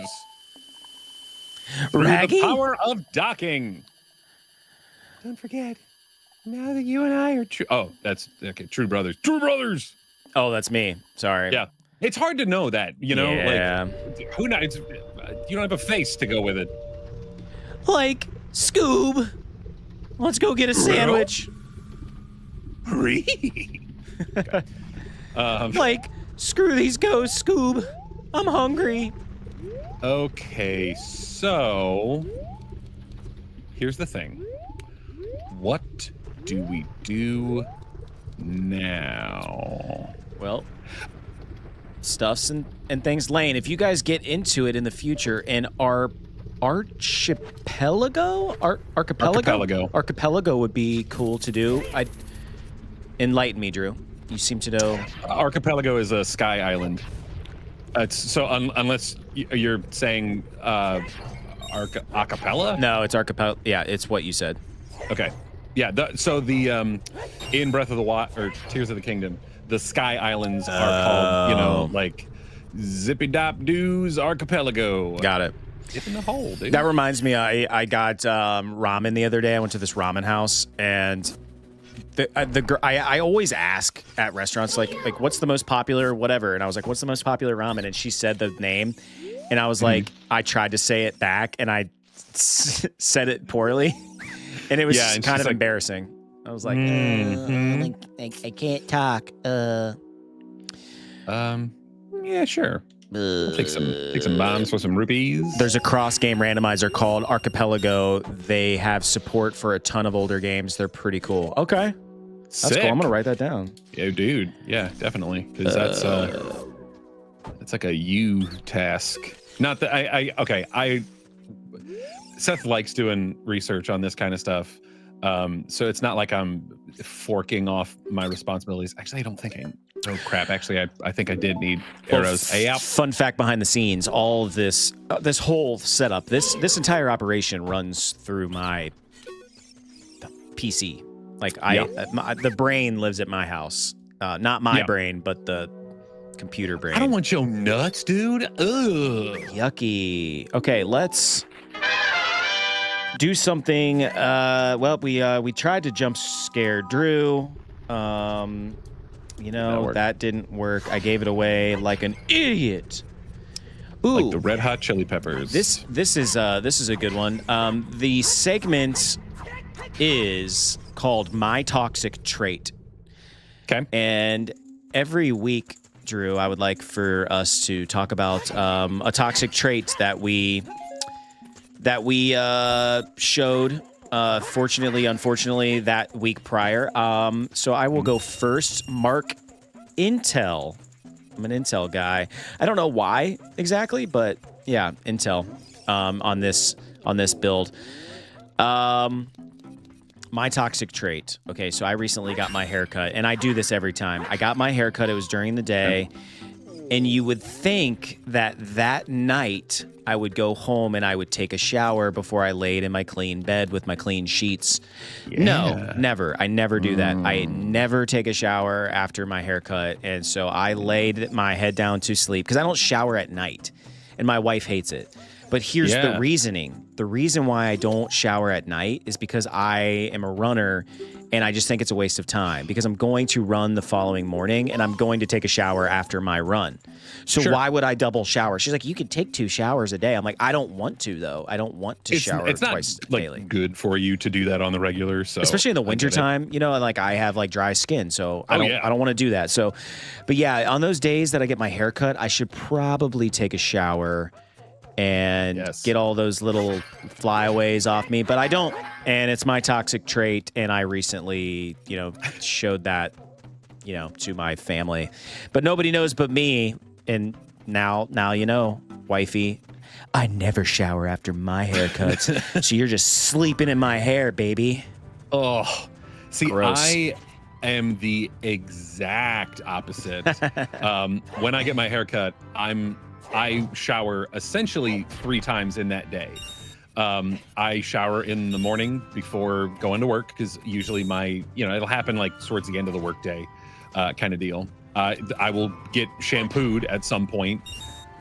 Through Raggy? the power of docking. Don't forget, now that you and I are true. Oh, that's okay. True brothers. True brothers. Oh, that's me. Sorry. Yeah. It's hard to know that, you know, Yeah. like who knows? You don't have a face to go with it. Like, Scoob, let's go get a sandwich. Like, screw these ghosts, Scoob. I'm hungry. Okay, so here's the thing. What do we do now? Well, stuffs and things. Lane, if you guys get into it in the future and are archipelago would be cool to do. Enlighten me, Drew. You seem to know. Archipelago is a sky island. It's so unless you're saying acapella. No, it's archipelago. Yeah, it's what you said. Okay. Yeah. So in Breath of the Wild or Tears of the Kingdom, the sky islands are called, you know, like Zippy Dop Doo's Archipelago. Got it. Dip in the hole, dude. That reminds me, I got ramen the other day. I went to this ramen house, and I always ask at restaurants like what's the most popular whatever, and I was like, what's the most popular ramen? And she said the name, and I was like, I tried to say it back, and I said it poorly, and it was kind of embarrassing. I was like, I can't talk. Yeah, sure. I'll take some bombs for some rupees. There's a cross-game randomizer called Archipelago. They have support for a ton of older games. They're pretty cool. Okay. That's cool. I'm going to write that down. Yeah, dude. Yeah, definitely. Because that's like a you task. Not that Seth likes doing research on this kind of stuff. So it's not like I'm forking off my responsibilities. Actually, I don't think oh crap! Actually, I think I did need arrows. Fun fact behind the scenes: all of this whole setup, this entire operation runs through my PC. Like the brain lives at my house, not my brain, but the computer brain. I don't want your nuts, dude. Ugh. Yucky. Okay, let's do something. Well, we tried to jump scare Drew. That didn't work. I gave it away like an idiot. Ooh, like the Red Hot Chili Peppers. This is a good one. The segment is called My Toxic Trait. Okay. And every week, Drew, I would like for us to talk about a toxic trait that we showed. Fortunately, unfortunately, that week prior. So I will go first. Mark, Intel. I'm an Intel guy. I don't know why exactly, but yeah, Intel on this build. My toxic trait. Okay, so I recently got my hair cut, and I do this every time. I got my hair cut. It was during the day, and you would think that night I would go home and I would take a shower before I laid in my clean bed with my clean sheets. Yeah. No, never. I never do that. I never take a shower after my haircut. And so I laid my head down to sleep because I don't shower at night. And my wife hates it. But here's the reasoning. The reason why I don't shower at night is because I am a runner and I just think it's a waste of time because I'm going to run the following morning and I'm going to take a shower after my run. So why would I double shower? She's like, you could take 2 showers a day. I'm like, I don't want to though. I don't want to shower twice daily. Like good for you to do that on the regular. So especially in the wintertime, like I have like dry skin, so I don't want to do that. So, but yeah, on those days that I get my hair cut, I should probably take a shower and get all those little flyaways off me, but I don't, and it's my toxic trait, and I recently, showed that, to my family, but nobody knows but me, and now wifey, I never shower after my haircuts, so you're just sleeping in my hair, baby. Oh, see, gross. I am the exact opposite. When I get my haircut, I shower essentially 3 times in that day. I shower in the morning before going to work because usually it'll happen like towards the end of the workday kind of deal. I will get shampooed at some point.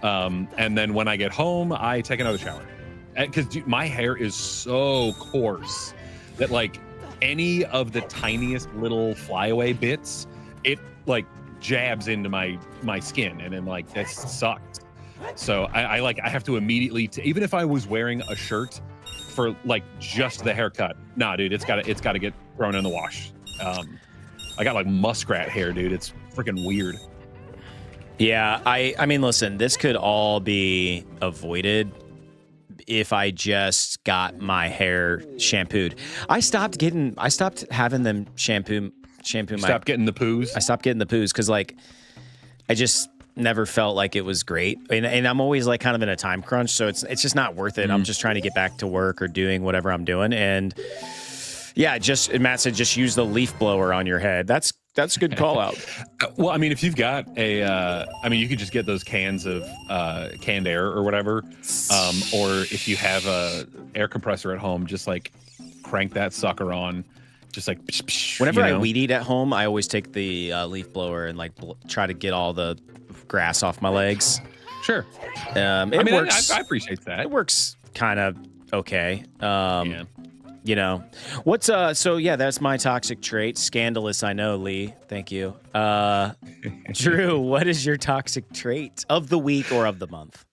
And then when I get home, I take another shower. Because my hair is so coarse that like any of the tiniest little flyaway bits, it like jabs into my skin. And I'm like, that sucks. So I have to immediately, even if I was wearing a shirt for like just the haircut, nah, dude, it's got to get thrown in the wash. I got like muskrat hair, dude. It's freaking weird. Yeah, I mean, listen, this could all be avoided if I just got my hair shampooed. I stopped having them shampoo Stop getting the poos. I stopped getting the poos because like I just never felt like it was great, and I'm always like kind of in a time crunch, so it's just not worth it. I'm just trying to get back to work or doing whatever I'm doing, and Matt said just use the leaf blower on your head. That's a good call out. Well, I mean, if you've got you could just get those cans of canned air or whatever, or if you have a air compressor at home, just like crank that sucker on. Just like whenever I weed eat at home, I always take the leaf blower and like try to get all the grass off my legs. Sure. It works. I appreciate that. It works kind of okay. Yeah. You know, what's so yeah, that's my toxic trait. Scandalous, I know, Lee. Thank you. Drew, what is your toxic trait of the week or of the month?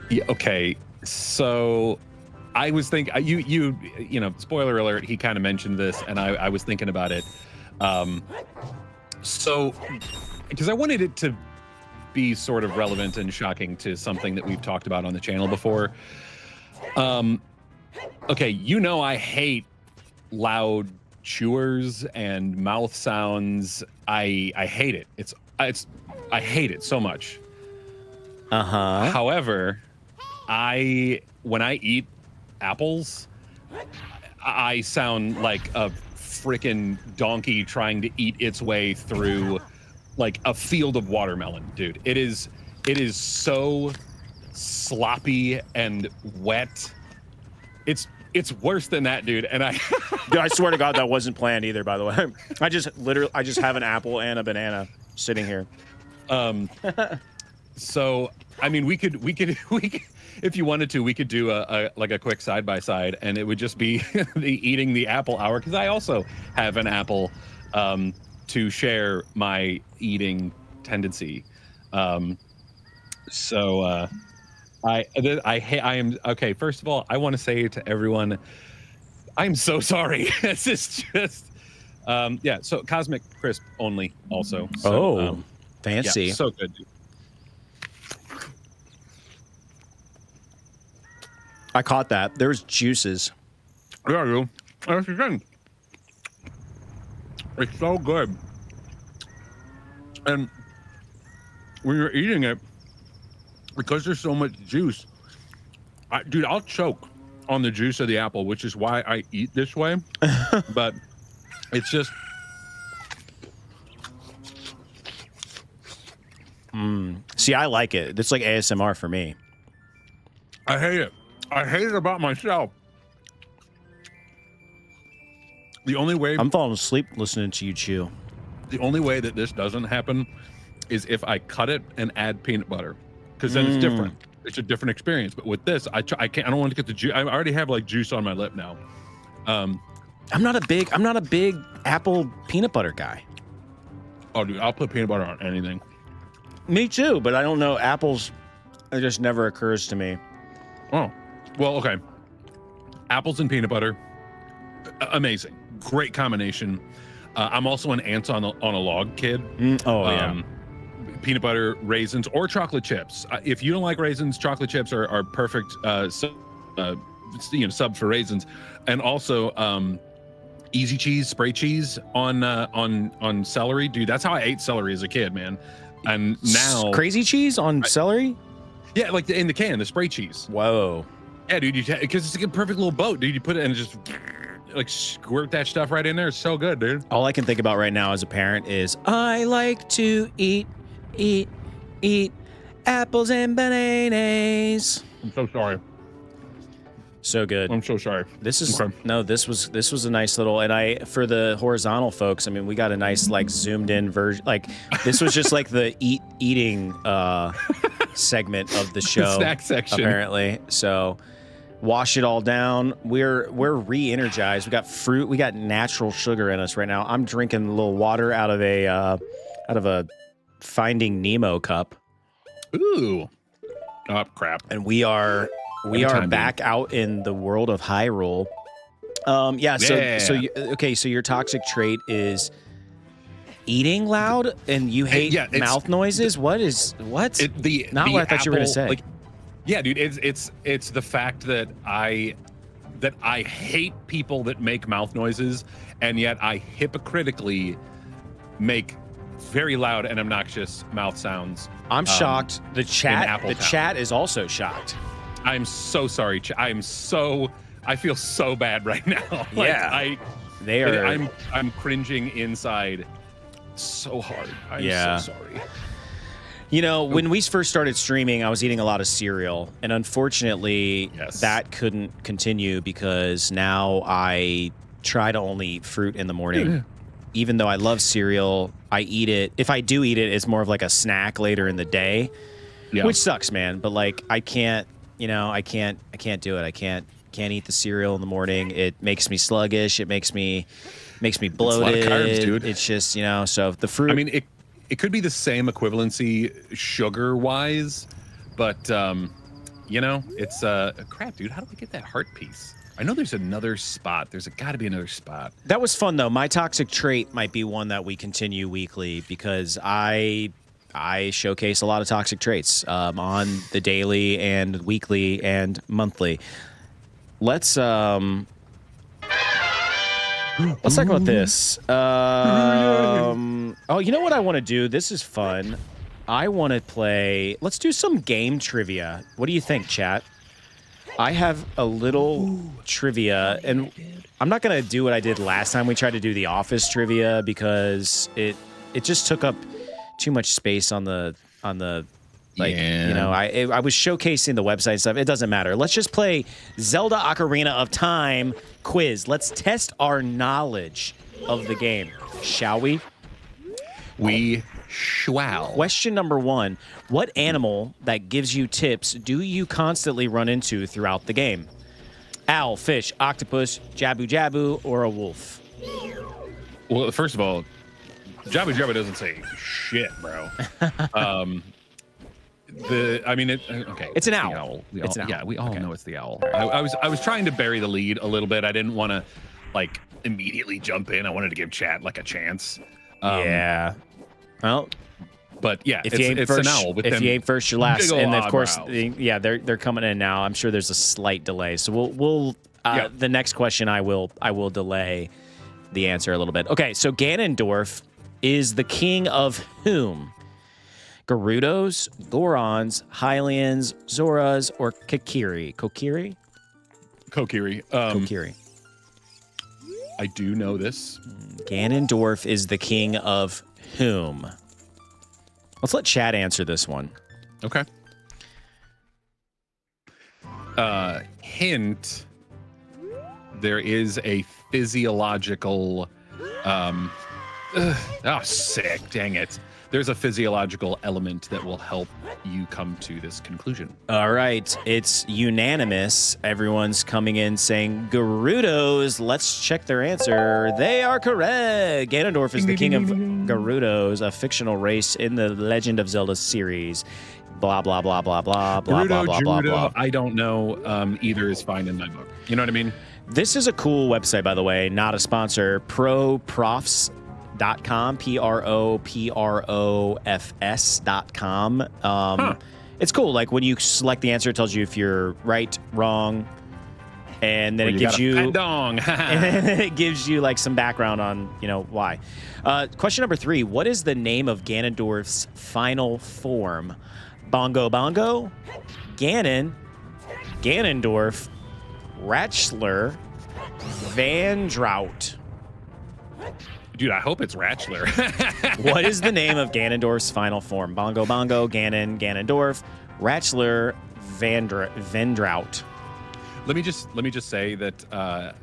Yeah, okay. So I was thinking you know, spoiler alert, he kind of mentioned this and I was thinking about it. So because I wanted it to be sort of relevant and shocking to something that we've talked about on the channel before. Okay, you know I hate loud chewers and mouth sounds. I hate it. I hate it so much. However, when I eat apples, I sound like a freaking donkey trying to eat its way through like a field of watermelon, dude. It is so sloppy and wet. It's worse than that, dude. And I swear to God, that wasn't planned either, by the way. I just have an apple and a banana sitting here. So I mean, we could if you wanted to, we could do a quick side by side, and it would just be eating the apple hour, because I also have an apple to share my eating tendency. I am okay. First of all, I want to say to everyone, I'm so sorry. This is just, yeah. So Cosmic Crisp only, also. So, fancy. Yeah, so good. I caught that. There's juices. Yeah, you. That's the thing. It's so good. And when you're eating it, because there's so much juice, dude, I'll choke on the juice of the apple, which is why I eat this way. But it's just... See, I like it. It's like ASMR for me. I hate it. I hate it about myself. The only way... I'm falling asleep listening to you chew. The only way that this doesn't happen is if I cut it and add peanut butter, because then it's different. It's a different experience. But with this, I can't. I don't want to get the juice. I already have like juice on my lip now. I'm not a big apple peanut butter guy. Oh, dude, I'll put peanut butter on anything. Me too, but I don't know. Apples, it just never occurs to me. Oh, well, okay. Apples and peanut butter, amazing, great combination. I'm also an ants on a log kid. Yeah. Peanut butter, raisins, or chocolate chips. If you don't like raisins, chocolate chips are perfect. Sub for raisins, and also easy cheese, spray cheese on celery, dude. That's how I ate celery as a kid, man. And now crazy cheese on celery. Yeah, like in the can, the spray cheese. Whoa. Yeah, dude, because it's like a perfect little boat, dude. You put it and just like squirt that stuff right in there. It's so good, dude. All I can think about right now as a parent is I like to eat apples and bananas. I'm so sorry. So good. I'm so sorry. This is okay. No, this was a nice little, and for the horizontal folks, I mean, we got a nice like zoomed in version. Like this was just like the eating segment of the show, snack section apparently. So wash it all down. We're re-energized. We got fruit. We got natural sugar in us right now. I'm drinking a little water out of a Finding Nemo cup. Ooh. Oh crap. And we are back out in the world of Hyrule. So your toxic trait is eating loud, and you hate mouth noises. What? Not what I thought you were gonna say. Like, yeah, dude. It's the fact that I hate people that make mouth noises, and yet I hypocritically make very loud and obnoxious mouth sounds. I'm shocked. The chat is also shocked. I'm so sorry. I feel so bad right now. I'm cringing inside so hard. I'm so sorry. You know, when we first started streaming, I was eating a lot of cereal, and unfortunately, that couldn't continue because now I try to only eat fruit in the morning. even though I love cereal, I eat it. If I do eat it, it's more of like a snack later in the day, which sucks, man. But like, I can't do it. I can't eat the cereal in the morning. It makes me sluggish. It makes me bloated. It's a lot of carbs, dude. It's just, so the fruit. I mean, it could be the same equivalency sugar-wise, but, it's crap, dude. How do we get that heart piece? I know there's another spot. There's got to be another spot. That was fun, though. My toxic trait might be one that we continue weekly because I showcase a lot of toxic traits on the daily and weekly and monthly. Let's talk about this. Oh, you know what I want to do? This is fun. I want to play. Let's do some game trivia. What do you think, chat? I have a little trivia, and I'm not gonna do what I did last time we tried to do the Office trivia because it just took up too much space on the I was showcasing the website and stuff. It doesn't matter. Let's just play Zelda Ocarina of Time quiz. Let's test our knowledge of the game, shall we? We shall. Question number 1. What animal that gives you tips do you constantly run into throughout the game? Owl, fish, octopus, jabu jabu, or a wolf? Well, first of all, jabu jabu doesn't say shit, bro. Okay. It's an owl. It's an owl. Yeah, we all Okay. know it's the owl. I was trying to bury the lead a little bit. I didn't want to immediately jump in. I wanted to give chat a chance. Yeah. Well, but yeah, if you ain't it's first, an owl with if them you ain't first, you're last. big ol' And of course, eyebrows. they're coming in now. I'm sure there's a slight delay, so we'll the next question I will delay the answer a little bit. Okay, so Ganondorf is the king of whom? Gerudos, Gorons, Hylians, Zoras, or Kokiri? Kokiri. Kokiri. I do know this. Ganondorf is the king of whom? Let's let Chad answer this one. Okay. Hint. There is a physiological. Sick. Dang it. There's a physiological element that will help you come to this conclusion. All right. It's unanimous. Everyone's coming in saying Gerudos. Let's check their answer. They are correct. Ganondorf is the king of Gerudos, a fictional race in the Legend of Zelda series. Blah, blah, blah, blah, blah, blah, Gerudo, blah, blah, blah, Gerudo, blah. I don't know. Either is fine in my book. You know what I mean? This is a cool website, by the way. Not a sponsor. ProProfs.com, PROPROFS.com. It's cool. Like when you select the answer, it tells you if you're right, wrong, and then it gives you fat dong. and then it gives you some background on why. Question number 3: what is the name of Ganondorf's final form? Bongo Bongo, Ganon, Ganondorf, Ratchler, Vandrout. Dude, I hope it's Ratchler. What is the name of Ganondorf's final form? Bongo Bongo, Ganon, Ganondorf, Ratchler, Vandrout. Let me just say that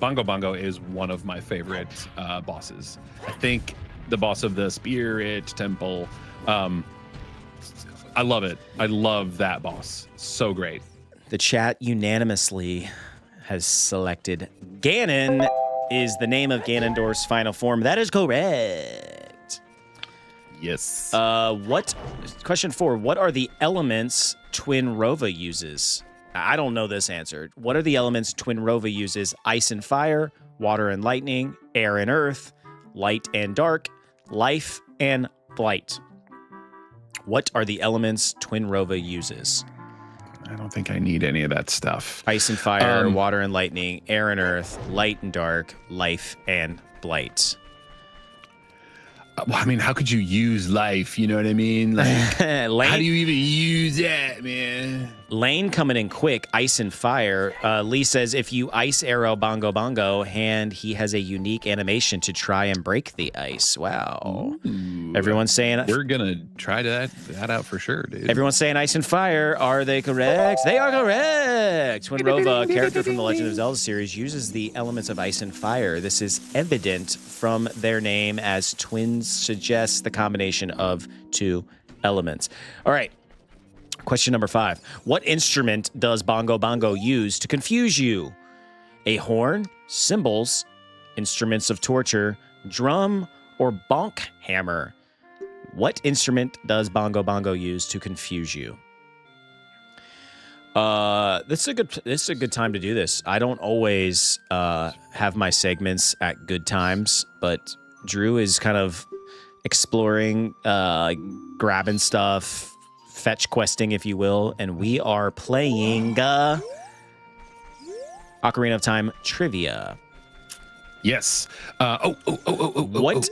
Bongo Bongo is one of my favorite bosses. I think the boss of the Spirit Temple. I love it. I love that boss. So great. The chat unanimously has selected Ganon is the name of Ganondorf's final form. That is correct. Yes. Question 4: what are the elements Twin Rova uses? I don't know this answer. What are the elements Twin Rova uses? Ice and fire, water and lightning, air and earth, light and dark, life and blight. What are the elements Twin Rova uses? I don't think I need any of that stuff. Ice and fire, water and lightning, air and earth, light and dark, life and blight. Well, I mean, how could you use life? You know what I mean? Like, how do you even use that, man? Lane coming in quick, ice and fire. Lee says if you ice arrow Bongo Bongo, and he has a unique animation to try and break the ice. Wow. Ooh. Everyone's saying we're gonna try that out for sure, dude. Everyone's saying ice and fire. Are they correct? They are correct. When Rova, a character from the Legend of Zelda series, uses the elements of ice and fire, this is evident from their name, as twins suggests the combination of two elements. All right. Question number 5. What instrument does Bongo Bongo use to confuse you? A horn, cymbals, instruments of torture, drum, or bonk hammer? What instrument does Bongo Bongo use to confuse you? This is a good time to do this. I don't always have my segments at good times, but Drew is kind of exploring, grabbing stuff, fetch questing, if you will, and we are playing Ocarina of Time trivia. Yes. What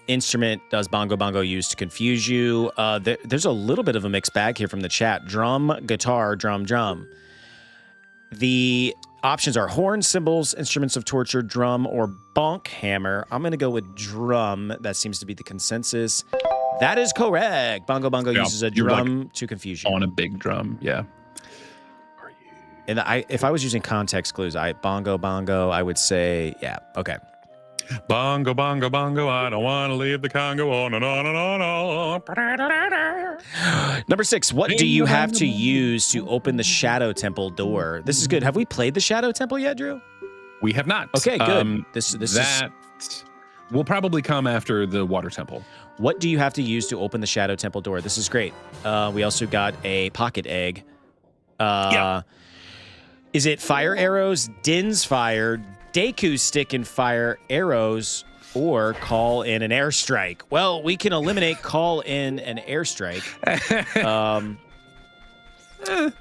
instrument does Bongo Bongo use to confuse you? There's a little bit of a mixed bag here from the chat. Drum, guitar, drum, drum. The options are horn, cymbals, instruments of torture, drum, or bonk hammer. I'm going to go with drum. That seems to be the consensus. That is correct. Bongo Bongo uses a drum to confuse you. On a big drum, yeah. And if I was using context clues, Bongo Bongo, I would say, yeah, okay. Bongo, bongo, bongo, I don't want to leave the Congo on and on and on. Number 6, what do you have to use to open the Shadow Temple door? This is good. Have we played the Shadow Temple yet, Drew? We have not. Okay, good. That will probably come after the Water Temple. What do you have to use to open the Shadow Temple door? This is great. We also got a pocket egg. Yeah. Is it fire arrows, Din's fire, Deku stick and fire arrows, or call in an airstrike? Well, we can eliminate call in an airstrike.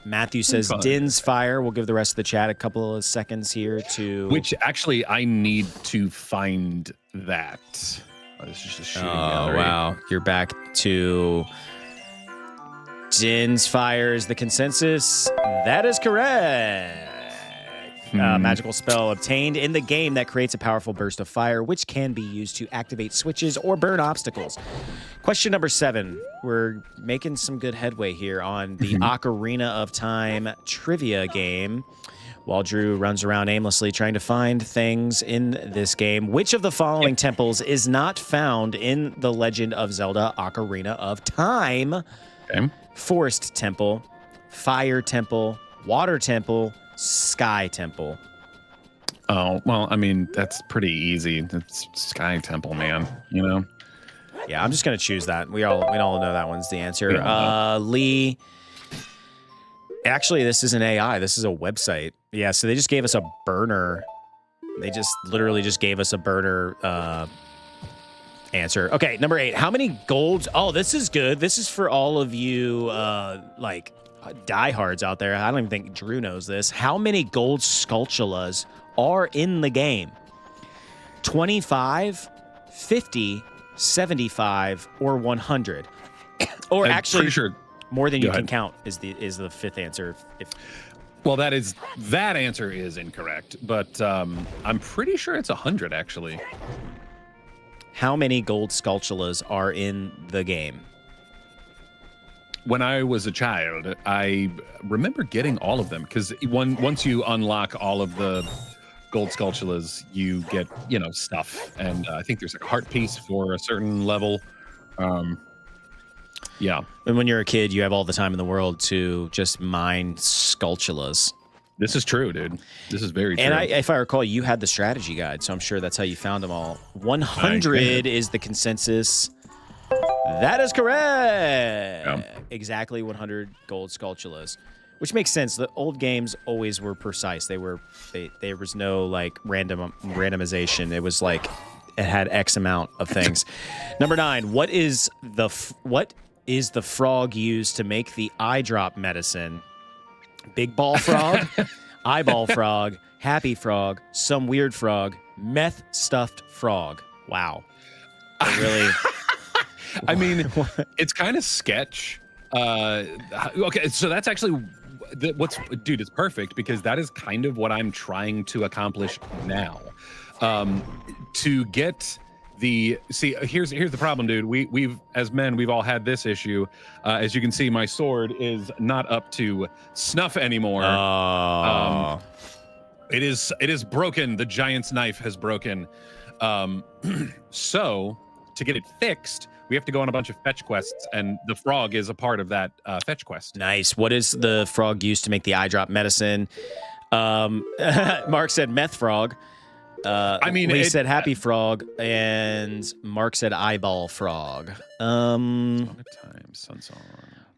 Matthew says Din's fire. We'll give the rest of the chat a couple of seconds here to... Which, actually, I need to find that. It's just a shooting gallery. Wow. You're back to... Din's fire is the consensus. That is correct. Magical spell obtained in the game that creates a powerful burst of fire, which can be used to activate switches or burn obstacles. Question number 7. We're making some good headway here on the Ocarina of Time trivia game. While Drew runs around aimlessly trying to find things in this game, which of the following temples is not found in the Legend of Zelda Ocarina of Time? Okay. Forest Temple, Fire Temple, Water Temple, Sky Temple. Oh, well, I mean, that's pretty easy. It's Sky Temple, man, you know? Yeah, I'm just going to choose that. We all know that one's the answer. Lee. Actually, this is an AI. This is a website. Yeah, so they just gave us a burner. They just literally just gave us a burner answer. Okay, number 8. How many golds? Oh, this is good. This is for all of you like diehards out there. I don't even think Drew knows this. How many gold sculptulas are in the game? 25, 50, 75, or 100? Or actually, pretty sure more than you can count is the 5th answer. Well, that answer is incorrect, but I'm pretty sure it's 100 actually. How many gold sculptulas are in the game? When I was a child, I remember getting all of them because once you unlock all of the gold sculptulas, you get, stuff. And I think there's a heart piece for a certain level. Yeah. And when you're a kid, you have all the time in the world to just mine sculptulas. This is true, dude. This is very true. And if I recall, you had the strategy guide, so I'm sure that's how you found them all. 100 is the consensus. That is correct. Yeah. Exactly 100 gold sculptulas, which makes sense. The old games always were precise. There was no like randomization. It was like it had X amount of things. Number 9. What is the frog used to make the eye drop medicine? Big ball frog, eyeball frog, happy frog, some weird frog, meth stuffed frog. Wow. Really. I mean, it's kind of sketch. Okay, so that's actually dude, it's perfect because that is kind of what I'm trying to accomplish now. To get Here's the problem, dude. We've as men, we've all had this issue. As you can see, my sword is not up to snuff anymore. It is broken. The giant's knife has broken. So to get it fixed, we have to go on a bunch of fetch quests, and the frog is a part of that fetch quest. Nice. What is the frog used to make the eye drop medicine? Mark said meth frog. Lee said happy frog, and Mark said eyeball frog. Song of Time, Sunsong.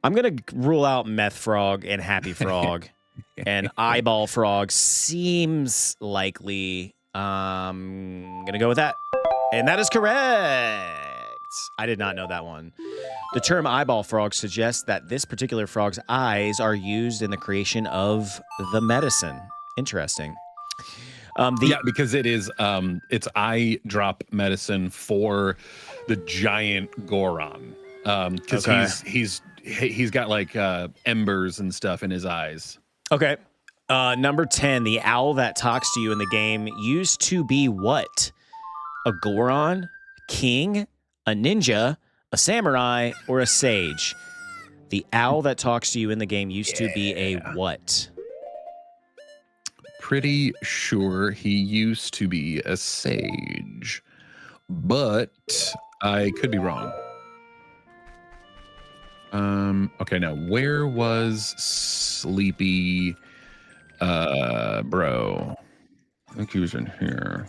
I'm gonna rule out meth frog and happy frog, and eyeball frog seems likely. Gonna go with that, and that is correct. I did not know that one. The term eyeball frog suggests that this particular frog's eyes are used in the creation of the medicine. Interesting. Because it is it's eye drop medicine for the giant Goron. Because he's got like embers and stuff in his eyes. Okay. Number 10, the owl that talks to you in the game used to be what? A Goron, king, a ninja, a samurai, or a sage? The owl that talks to you in the game used to be a what? Pretty sure he used to be a sage, but I could be wrong. Okay, now where was Sleepy bro? I think he was in here.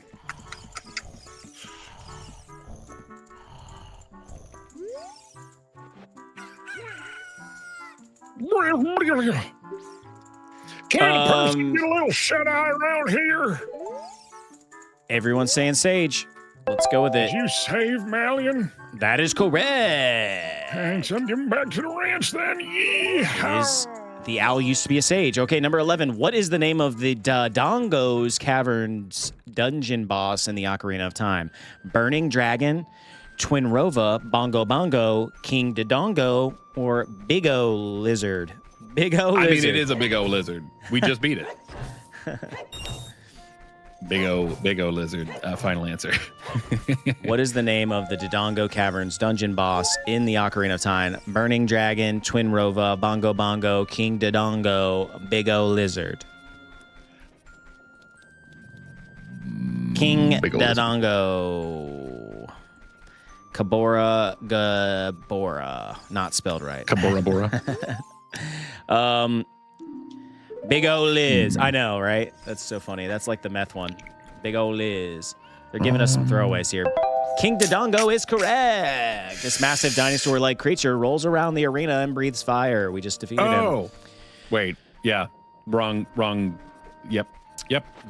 Can a person get a little shut-eye around here? Everyone's saying sage. Let's go with it. Did you save Malian? That is correct. Thanks, I'm getting back to the ranch then. The owl used to be a sage. Okay, number 11. What is the name of the Dodongo's Caverns dungeon boss in the Ocarina of Time? Burning Dragon, Twin Rova, Bongo Bongo, King Dodongo, or Big O Lizard? Big O Lizard. I mean, it is a big O lizard. We just beat it. Big O lizard. Final answer. What is the name of the Dodongo Caverns dungeon boss in the Ocarina of Time? Burning Dragon, Twin Rova, Bongo Bongo, King Dodongo, Big O Lizard. King Big O Dodongo. Kabora Gabora. Not spelled right. Kabora Bora. Big O Liz. I know, right? That's so funny. That's like the meth one. Big O Liz. They're giving us some throwaways here. King Dodongo is correct. This massive dinosaur-like creature rolls around the arena and breathes fire. We just defeated him. Wait. Yeah. Wrong. Yep.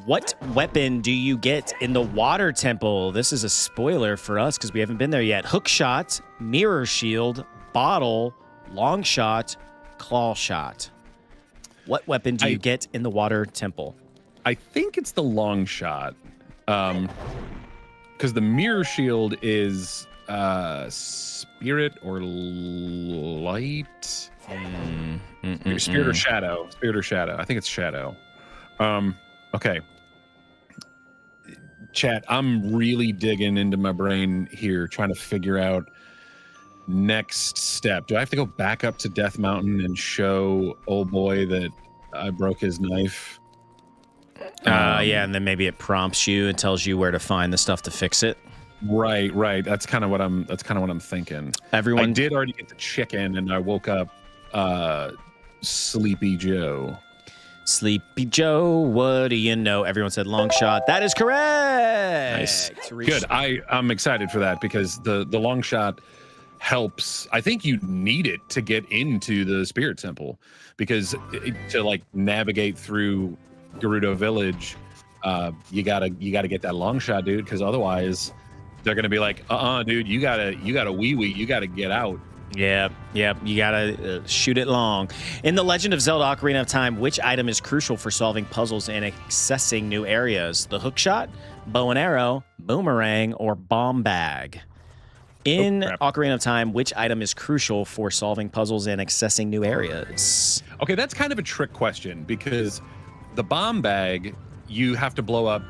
What weapon do you get in the water temple? This is a spoiler for us because we haven't been there yet. Hook shot, mirror shield, bottle, long shot, claw shot. What weapon do you get in the water temple? I think it's the long shot. Because the mirror shield is spirit or light. Spirit or shadow. Spirit or shadow. I think it's shadow. Okay. Chat, I'm really digging into my brain here, trying to figure out next step. Do I have to go back up to Death Mountain and show old boy that I broke his knife? Yeah, and then maybe it prompts you and tells you where to find the stuff to fix it. Right. That's kind of what I'm thinking. I did already get the chicken, and I woke up Sleepy Joe. Sleepy Joe, what do you know? Everyone said long shot. That is correct. Nice. Good. I'm excited for that because the long shot helps. I think you need it to get into the Spirit Temple because to like navigate through Gerudo Village, you gotta get that long shot, dude. Because otherwise, they're gonna be like, dude, you gotta wee, you gotta get out. Yeah, you gotta shoot it long. In The Legend of Zelda Ocarina of Time, which item is crucial for solving puzzles and accessing new areas? The hook shot, bow and arrow, boomerang, or bomb bag? In Ocarina of Time, which item is crucial for solving puzzles and accessing new areas? Okay, that's kind of a trick question because the bomb bag, you have to blow up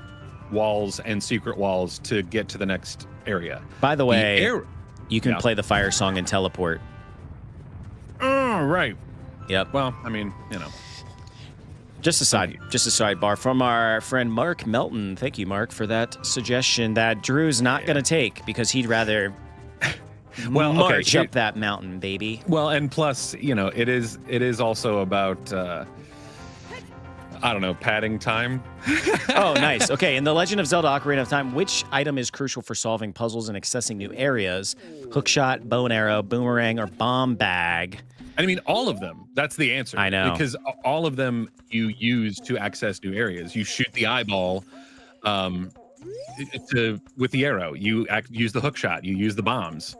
walls and secret walls to get to the next area. By the way, The you can play the fire song and teleport. Oh, right. Yep. Well, I mean, Just a sidebar from our friend Mark Melton. Thank you, Mark, for that suggestion that Drew's not going to take because he'd rather march up that mountain, baby. Well, and plus, it is also about I don't know, padding time. Oh, nice. Okay, in The Legend of Zelda Ocarina of Time, which item is crucial for solving puzzles and accessing new areas? Hookshot, bow and arrow, boomerang, or bomb bag? I mean, all of them. That's the answer. I know. Because all of them you use to access new areas. You shoot the eyeball with the arrow. You use the hookshot. You use the bombs.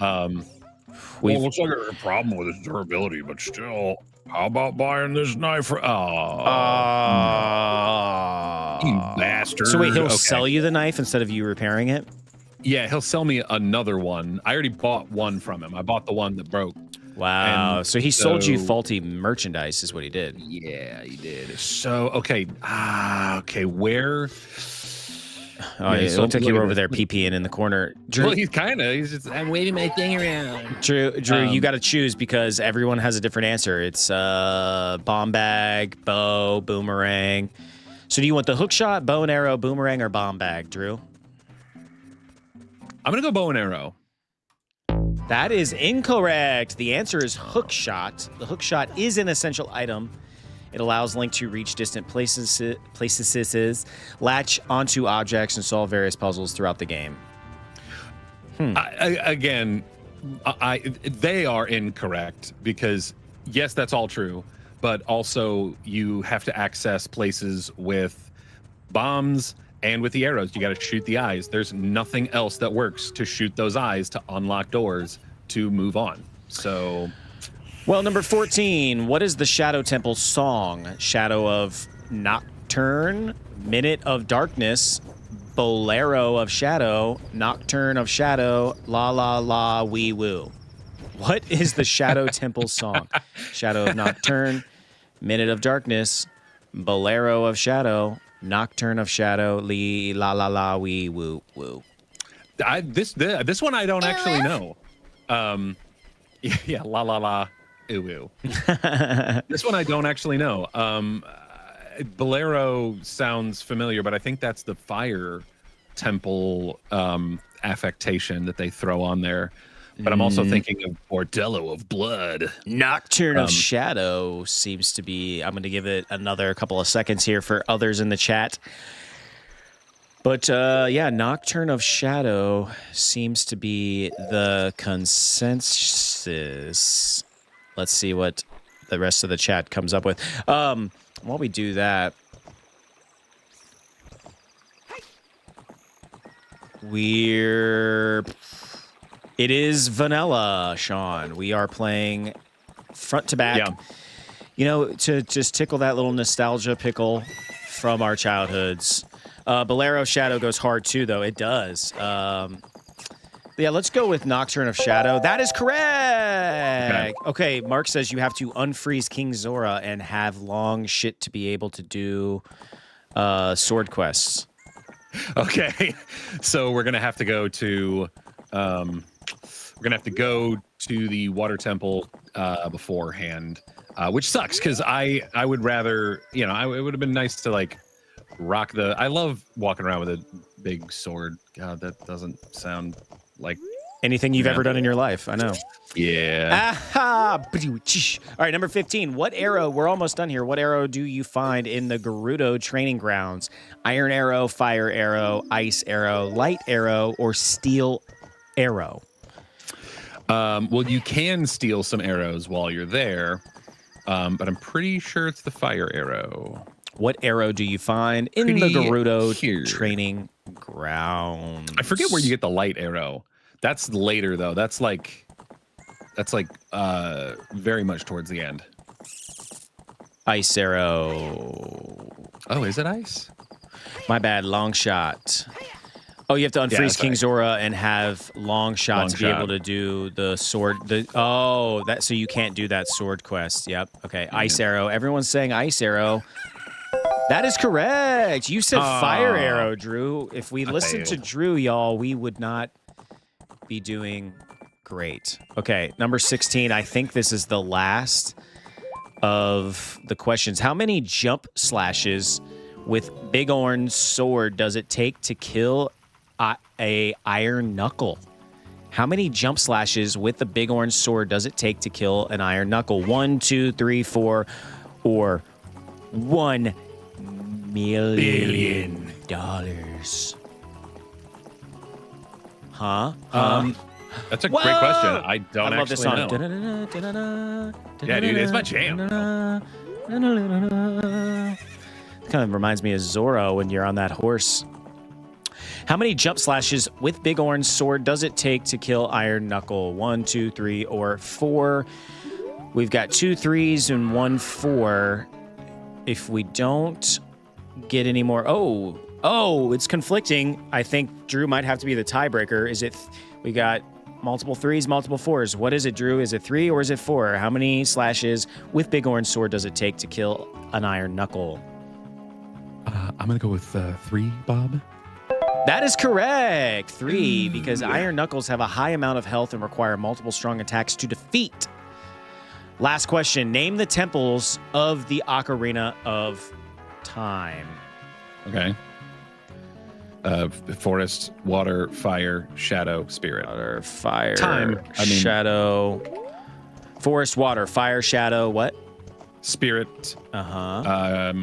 Well, it looks like there's a problem with its durability, but still, how about buying this knife for... you bastard. So wait, he'll sell you the knife instead of you repairing it? Yeah, he'll sell me another one. I already bought one from him. I bought the one that broke. Wow. So he sold you faulty merchandise is what he did. Yeah, he did. So, okay. Where... Oh, yeah, it looked like you were over there pee-peeing in the corner. Drew, well, he's just, I'm waving my thing around. Drew, you got to choose because everyone has a different answer. It's bomb bag, bow, boomerang. So do you want the hook shot, bow and arrow, boomerang, or bomb bag, Drew? I'm going to go bow and arrow. That is incorrect. The answer is hook shot. The hook shot is an essential item. It allows Link to reach distant places, latch onto objects, and solve various puzzles throughout the game. They are incorrect because, yes, that's all true, but also you have to access places with bombs and with the arrows. You got to shoot the eyes. There's nothing else that works to shoot those eyes to unlock doors to move on. So... Well, number 14, what is the Shadow Temple song? Shadow of Nocturne, Minute of Darkness, Bolero of Shadow, Nocturne of Shadow, La La La Wee Woo. What is the Shadow Temple song? Shadow of Nocturne, Minute of Darkness, Bolero of Shadow, Nocturne of Shadow, La La La Wee Woo Woo. This one I don't actually know. Yeah, La La La. Ooh. This one I don't actually know. Bolero sounds familiar, but I think that's the fire temple affectation that they throw on there. But I'm also thinking of Bordello of Blood. Nocturne of Shadow seems to be... I'm going to give it another couple of seconds here for others in the chat. But, yeah, Nocturne of Shadow seems to be the consensus... Let's see what the rest of the chat comes up with. While we do that, it is vanilla, Sean. We are playing front to back. Yeah. You know, to just tickle that little nostalgia pickle from our childhoods. Bolero Shadow goes hard too, though. It does. Yeah, let's go with Nocturne of Shadow. That is correct. Okay, Mark says you have to unfreeze King Zora and have long shit to be able to do sword quests. Okay, so we're gonna have to go to the water temple beforehand, which sucks because I would rather, it would have been nice to like rock the. I love walking around with a big sword. God, that doesn't sound like anything you've ever done in your life. I know. Yeah. Aha! All right, number 15. What arrow? We're almost done here. What arrow do you find in the Gerudo training grounds? Iron arrow, fire arrow, ice arrow, light arrow, or steel arrow? Well, you can steal some arrows while you're there, but I'm pretty sure it's the fire arrow. What arrow do you find in the Gerudo training grounds? I forget where you get the light arrow. That's later though. That's like very much towards the end. Ice arrow. Oh, is it ice? My bad. Long shot. Oh, you have to unfreeze King Zora and have long shot to be able to do the sword. So you can't do that sword quest. Yep. Okay. Ice arrow. Everyone's saying ice arrow. That is correct. You said fire arrow, Drew. If we listened to Drew, y'all, we would not be doing great. Okay, number 16. I think this is the last of the questions. How many jump slashes with Big Oran's sword does it take to kill a iron knuckle? How many jump slashes with the Big Orange sword does it take to kill an iron knuckle? 1, 2, 3, 4, or $1 million. Huh? That's a great question. I don't love this actually song. know. Yeah, dude, it's my jam. Kind of reminds me of Zorro when you're on that horse. How many jump slashes with Big Orange sword does it take to kill Iron Knuckle? 1, 2, 3, or 4. We've got 2 3s and 1 4. If we don't get any more, it's conflicting. I think Drew might have to be the tiebreaker. Is it? We got multiple 3s, multiple 4s. What is it, Drew? Is it 3 or is it 4? How many slashes with Big Orange sword does it take to kill an Iron Knuckle? I'm gonna go with 3, Bob. That is correct. 3, because Iron Knuckles have a high amount of health and require multiple strong attacks to defeat. Last question. Name the temples of the Ocarina of Time. Okay. Forest, water, fire, shadow, spirit. Water, fire, Time. shadow. Forest, water, fire, shadow, what? Spirit. Uh-huh.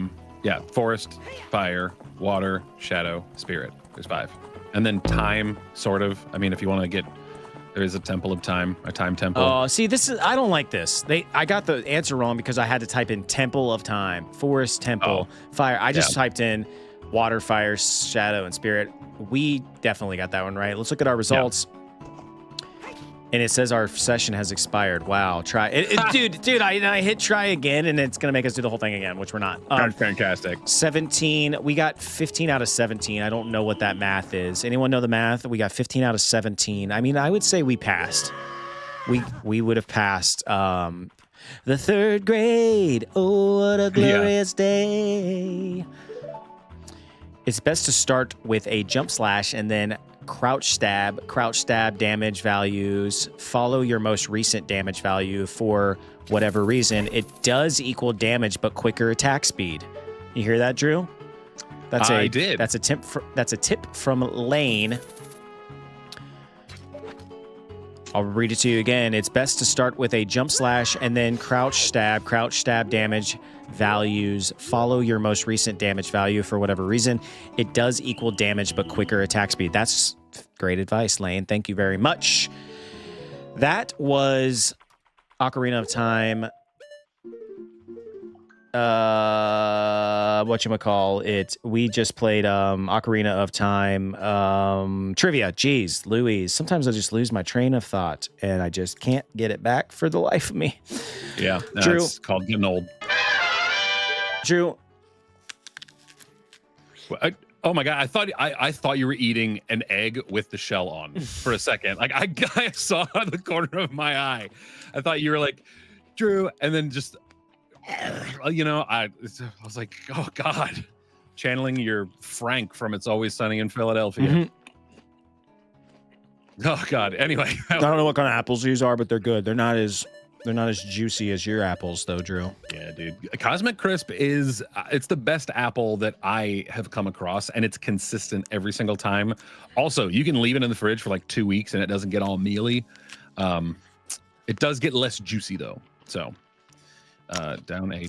Yeah, forest, fire, water, shadow, spirit. There's 5. And then time, sort of. I mean, if you want to get, there is a temple of time, a time temple. Oh, see, I don't like this. I got the answer wrong because I had to type in Temple of Time, Forest, Temple, Fire. I just typed in water, fire, shadow, and spirit. We definitely got that one right. Let's look at our results. And it says our session has expired. Wow. Try it. Dude, I hit try again, and it's going to make us do the whole thing again, which we're not. That's fantastic. 17. We got 15 out of 17. I don't know what that math is. Anyone know the math? We got 15 out of 17. I mean, I would say we passed. We would have passed the 3rd grade. Oh, what a glorious day. It's best to start with a jump slash and then crouch stab damage values. Follow your most recent damage value for whatever reason. It does equal damage, but quicker attack speed. You hear that, Drew? I did. That's a tip from Lane. I'll read it to you again. It's best to start with a jump slash and then crouch stab damage values. Follow your most recent damage value for whatever reason. It does equal damage, but quicker attack speed. That's great advice, Lane. Thank you very much. That was Ocarina of Time. Whatchamacallit. We just played Ocarina of Time trivia. Jeez, Louise. Sometimes I just lose my train of thought and I just can't get it back for the life of me. Yeah, Drew. it's called getting old. Drew. Oh my god! I thought you were eating an egg with the shell on for a second. Like I saw the corner of my eye. I thought you were like Drew, and then just I was like, oh god, channeling your Frank from It's Always Sunny in Philadelphia. Mm-hmm. Oh god. Anyway, I don't know what kind of apples these are, but they're good. They're not as juicy as your apples, though, Drew. Yeah, dude. Cosmic Crisp it's the best apple that I have come across, and it's consistent every single time. Also, you can leave it in the fridge for like 2 weeks, and it doesn't get all mealy. It does get less juicy though. So, down A.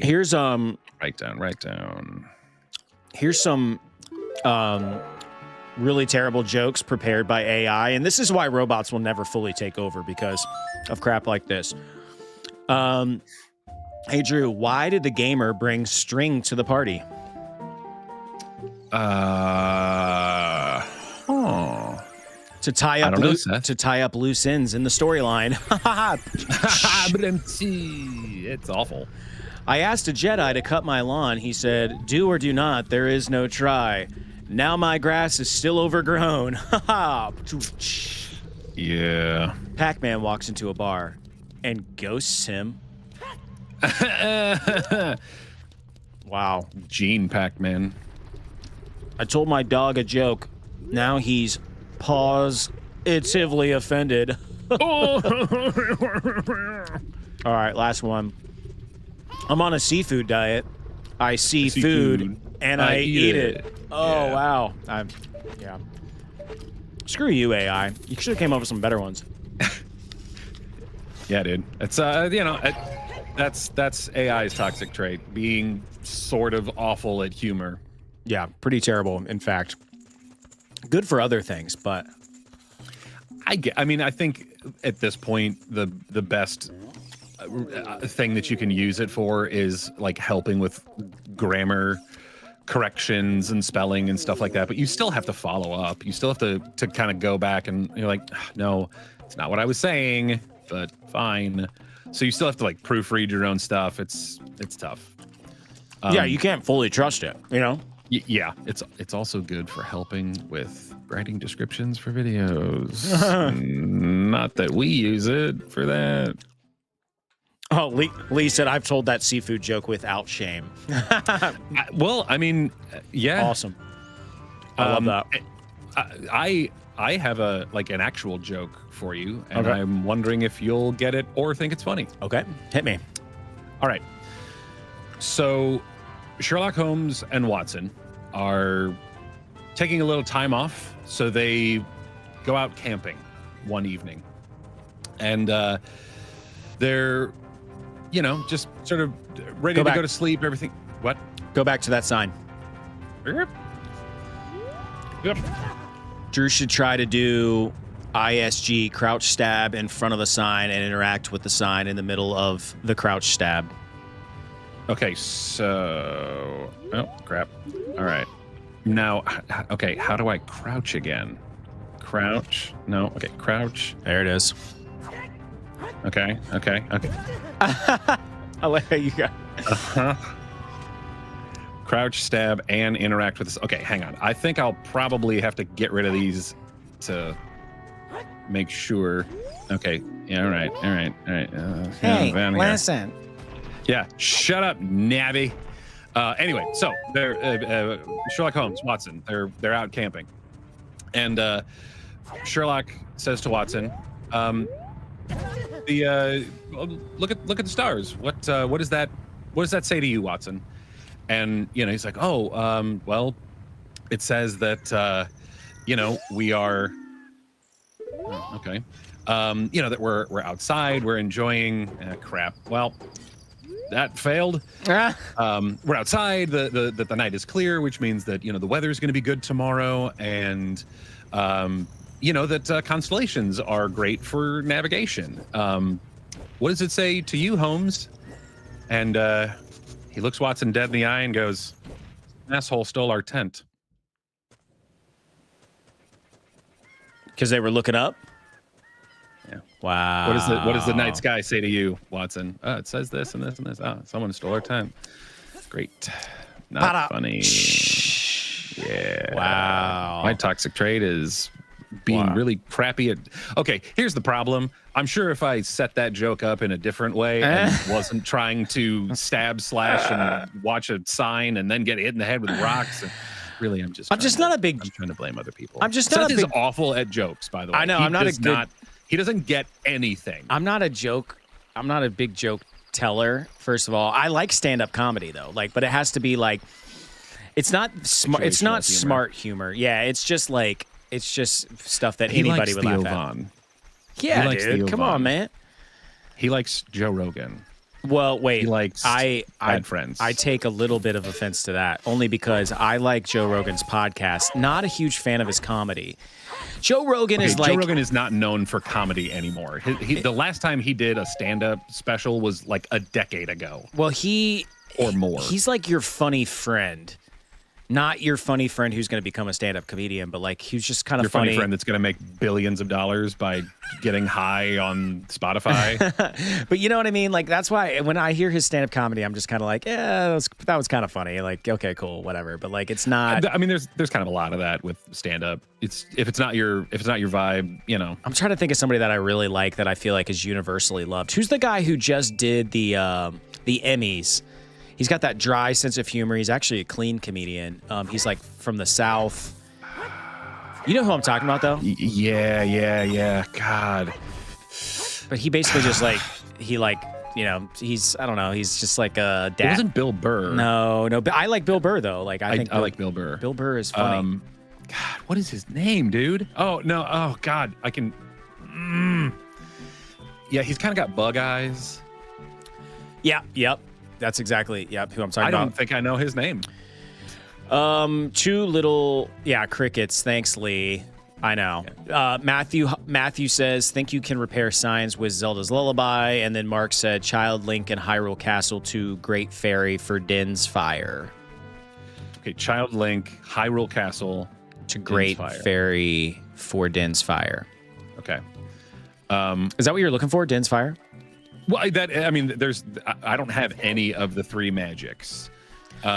Here's Write down. Here's some really terrible jokes prepared by AI, and this is why robots will never fully take over, because of crap like this. Hey Drew, why did the gamer bring string to the party? To tie up loose ends in the storyline. It's awful. I asked a Jedi to cut my lawn. He said, "Do or do not. There is no try. Now my grass is still overgrown." Yeah. Pac-Man walks into a bar and ghosts him. Wow. Gene Pac-Man. I told my dog a joke. Now he's positively offended. All right, last one. I'm on a seafood diet. I see food and I eat it. Oh, yeah. wow. Yeah. Screw you, AI. You should have came up with some better ones. Yeah, dude. It's that's AI's toxic trait, being sort of awful at humor. Yeah, pretty terrible, in fact. Good for other things, but I mean, I think at this point the best thing that you can use it for is like helping with grammar corrections and spelling and stuff like that, but you still have to follow up. You still have to kind of go back and you're like, no, it's not what I was saying, but fine. So you still have to like proofread your own stuff. It's tough. yeah, you can't fully trust it, you know? Yeah, it's also good for helping with writing descriptions for videos. Not that we use it for that. Oh, Lee said, I've told that seafood joke without shame. Well, I mean, yeah. Awesome. I love that. I have an actual joke for you, and Okay. I'm wondering if you'll get it or think it's funny. Okay, hit me. All right. So Sherlock Holmes and Watson are taking a little time off, so they go out camping one evening. And they're, just sort of ready Go to back. go to sleep, everything. What? Go back to that sign. Yep. Drew should try to do ISG, crouch stab in front of the sign and interact with the sign in the middle of the crouch stab. Okay, so... Oh, crap. All right. Now, okay, how do I crouch again? Crouch? No, okay, crouch. There it is. Okay. I like how you got. Uh-huh. Crouch, stab, and interact with this. Okay, hang on. I think I'll probably have to get rid of these to make sure. Okay, yeah, all right. listen. Yeah, shut up, Nabby. Anyway, so they're Sherlock Holmes, Watson. They're out camping, and Sherlock says to Watson, look at the stars. What does that say to you, Watson? And he's like, well, it says that we are okay. That we're outside, we're enjoying. Crap. Well, that failed. We're outside. The night is clear, which means that the weather is going to be good tomorrow, and that constellations are great for navigation. What does it say to you, Holmes? And he looks Watson dead in the eye and goes, "An asshole stole our tent." Because they were looking up? Yeah. Wow. What does the night sky say to you, Watson? It says this and this and this. Someone stole our tent. Great. Not funny. Yeah. Wow. My toxic trait is being really crappy at... Okay, here's the problem. I'm sure if I set that joke up in a different way and wasn't trying to stab, slash, and watch a sign and then get hit in the head with rocks... Really, I'm trying to blame other people. I'm just not Seth is awful at jokes, by the way. I know, He doesn't get anything. I'm not a big joke teller, first of all. I like stand-up comedy, though. But it has to be it's not smart. It's not smart humor. Yeah, it's just stuff that anybody would laugh at. Yeah, dude, come on, man. He likes Joe Rogan. Well, wait. He likes Bad Friends. I take a little bit of offense to that, only because I like Joe Rogan's podcast. Not a huge fan of his comedy. Joe Rogan Joe Rogan is not known for comedy anymore. The last time he did a stand-up special was like a decade ago. Well, or more. He's like your funny friend. Not your funny friend who's going to become a stand-up comedian, but he's just kind of your funny friend that's going to make billions of dollars by getting high on Spotify. But you know what I mean? That's why when I hear his stand-up comedy, I'm just kind of like, yeah, that was kind of funny. Okay, cool, whatever. But it's not. I mean, there's kind of a lot of that with stand-up. If it's not your vibe, I'm trying to think of somebody that I really like that I feel like is universally loved. Who's the guy who just did the Emmys? He's got that dry sense of humor. He's actually a clean comedian. He's like from the South. You know who I'm talking about, though? Yeah. God. But he basically just he's I don't know. He's just like a dad. It wasn't Bill Burr. No. But I like Bill Burr though. Like I think I like Bill Burr. Bill Burr is funny. God, what is his name, dude? Oh no. Oh God, I can. Yeah, he's kind of got bug eyes. Yeah. Yep. That's exactly who I'm talking about. I don't think I know his name. Two little crickets. Thanks, Lee. I know. Matthew says, think you can repair signs with Zelda's Lullaby. And then Mark said, Child Link and Hyrule Castle to Great Fairy for Din's Fire. Okay, Child Link, Hyrule Castle to Great Fairy for Din's Fire. Okay. Is that what you're looking for, Din's Fire? Well, I don't have any of the three magics. So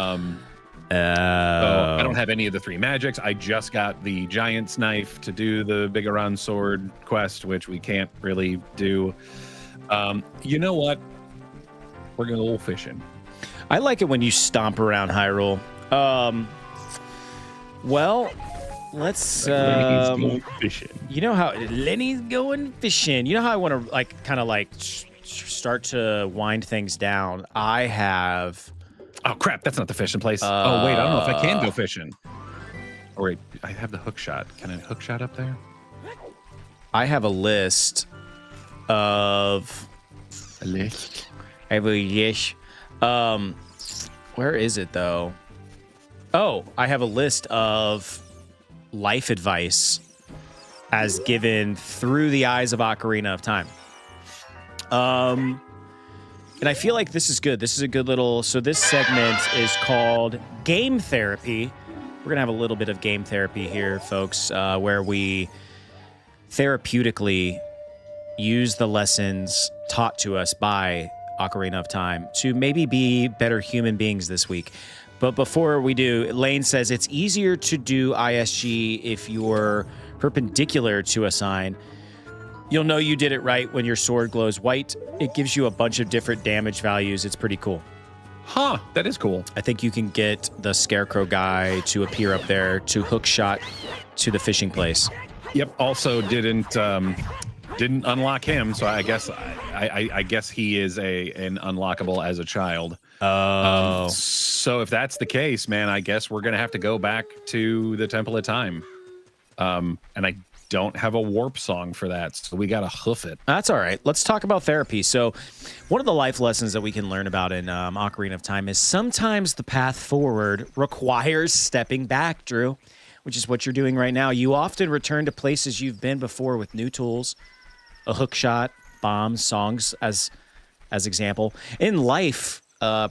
I don't have any of the three magics. I just got the Giant's Knife to do the Bigoron Sword quest, which we can't really do. You know what? We're going to go fishing. I like it when you stomp around Hyrule. Well, let's. Lenny's going fishing. You know how Lenny's going fishing. You know how I want to start to wind things down. I have. Oh crap! That's not the fishing place. Oh wait, I don't know if I can go fishing. Oh wait, I have the hook shot. Can I hook shot up there? I have a list of. A list. I have a list. Where is it though? Oh, I have a list of life advice as given through the eyes of Ocarina of Time. And I feel like this is good. This is a good little... So this segment is called Game Therapy. We're going to have a little bit of game therapy here, folks, where we therapeutically use the lessons taught to us by Ocarina of Time to maybe be better human beings this week. But before we do, Lane says it's easier to do ISG if you're perpendicular to a sign. You'll know you did it right when your sword glows white. It gives you a bunch of different damage values. It's pretty cool. Huh, that is cool. I think you can get the Scarecrow guy to appear up there to hook shot to the fishing place. Yep, also didn't unlock him, so I guess he is an unlockable as a child. Oh. So if that's the case, man, I guess we're going to have to go back to the Temple of Time. And I don't have a warp song for that, so we gotta hoof it. That's all right. Let's talk about therapy. So one of the life lessons that we can learn about in Ocarina of Time is sometimes the path forward requires stepping back, Drew, which is what you're doing right now. You often return to places you've been before with new tools, a hook shot, bombs, songs as example. In life,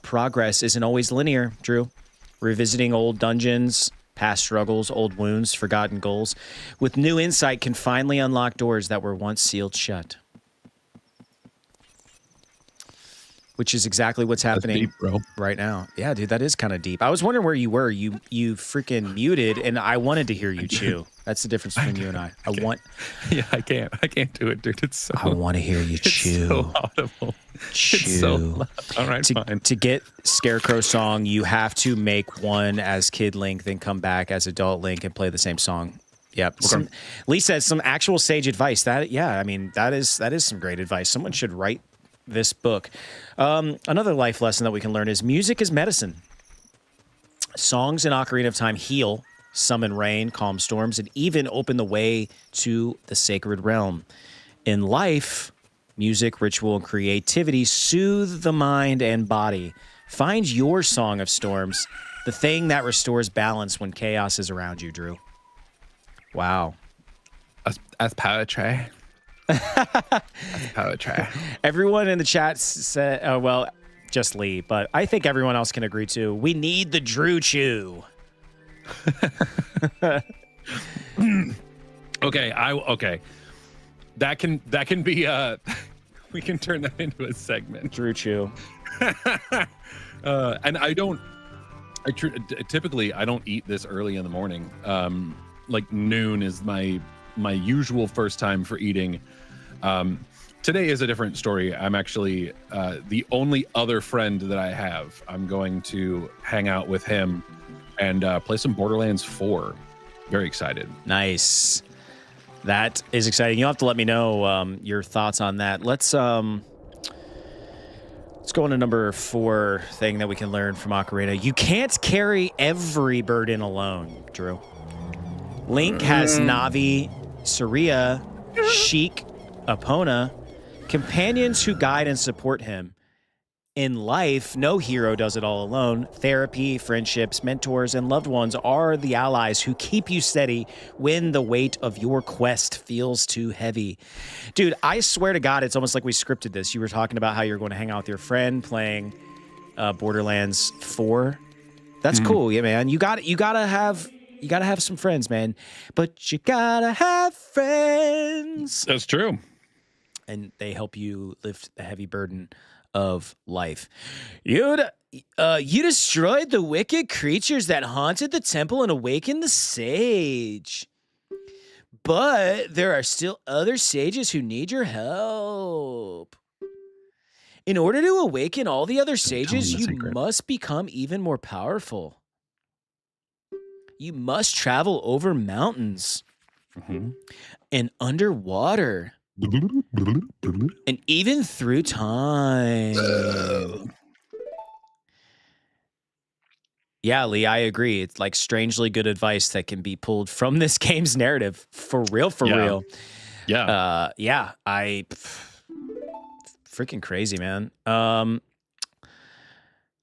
progress isn't always linear, Drew. Revisiting old dungeons, past struggles, old wounds, forgotten goals, with new insight can finally unlock doors that were once sealed shut. Which is exactly what's happening deep, bro. Right now. Yeah, dude, that is kind of deep. I was wondering where you were. You freaking muted, and I wanted to hear you chew. That's the difference between you and I. Yeah, I can't do it, dude. It's so. I want to hear you chew. It's so audible. Chew. It's so loud. All right, fine. To get Scarecrow song, you have to make one as Kid Link, then come back as Adult Link and play the same song. Yep. Okay. Lee says some actual sage advice. That is some great advice. Someone should write this book. Another life lesson that we can learn is music is medicine. Songs in Ocarina of Time heal, summon rain, calm storms, and even open the way to the sacred realm. In life, music, ritual, and creativity soothe the mind and body. Find your song of storms, the thing that restores balance when chaos is around you, Drew. Wow. As poetry. Poetry. Everyone in the chat said, well, just Lee, but I think everyone else can agree too. We need the Drew Chew. Okay. That can be we can turn that into a segment. Drew Chew. And typically I don't eat this early in the morning. Like noon is my usual first time for eating. Today is a different story. I'm actually the only other friend that I have. I'm going to hang out with him and play some Borderlands 4. Very excited. Nice. That is exciting. You'll have to let me know your thoughts on that. Let's go on to number 4 thing that we can learn from Ocarina. You can't carry every burden alone, Drew. Link has Navi, Saria, Sheik, Epona, companions who guide and support him. In life, no hero does it all alone. Therapy, friendships, mentors, and loved ones are the allies who keep you steady when the weight of your quest feels too heavy. Dude, I swear to God, it's almost like we scripted this. You were talking about how you're going to hang out with your friend playing Borderlands 4. That's cool, yeah, man. You gotta have some friends, man. But you gotta have friends. That's true. And they help you lift the heavy burden of life. You destroyed the wicked creatures that haunted the temple and awakened the sage. But there are still other sages who need your help. In order to awaken all the other sages, you must become even more powerful. You must travel over mountains and underwater. And even through time. Yeah, Lee, I agree. It's like strangely good advice that can be pulled from this game's narrative. For real. Yeah. Freaking crazy, man.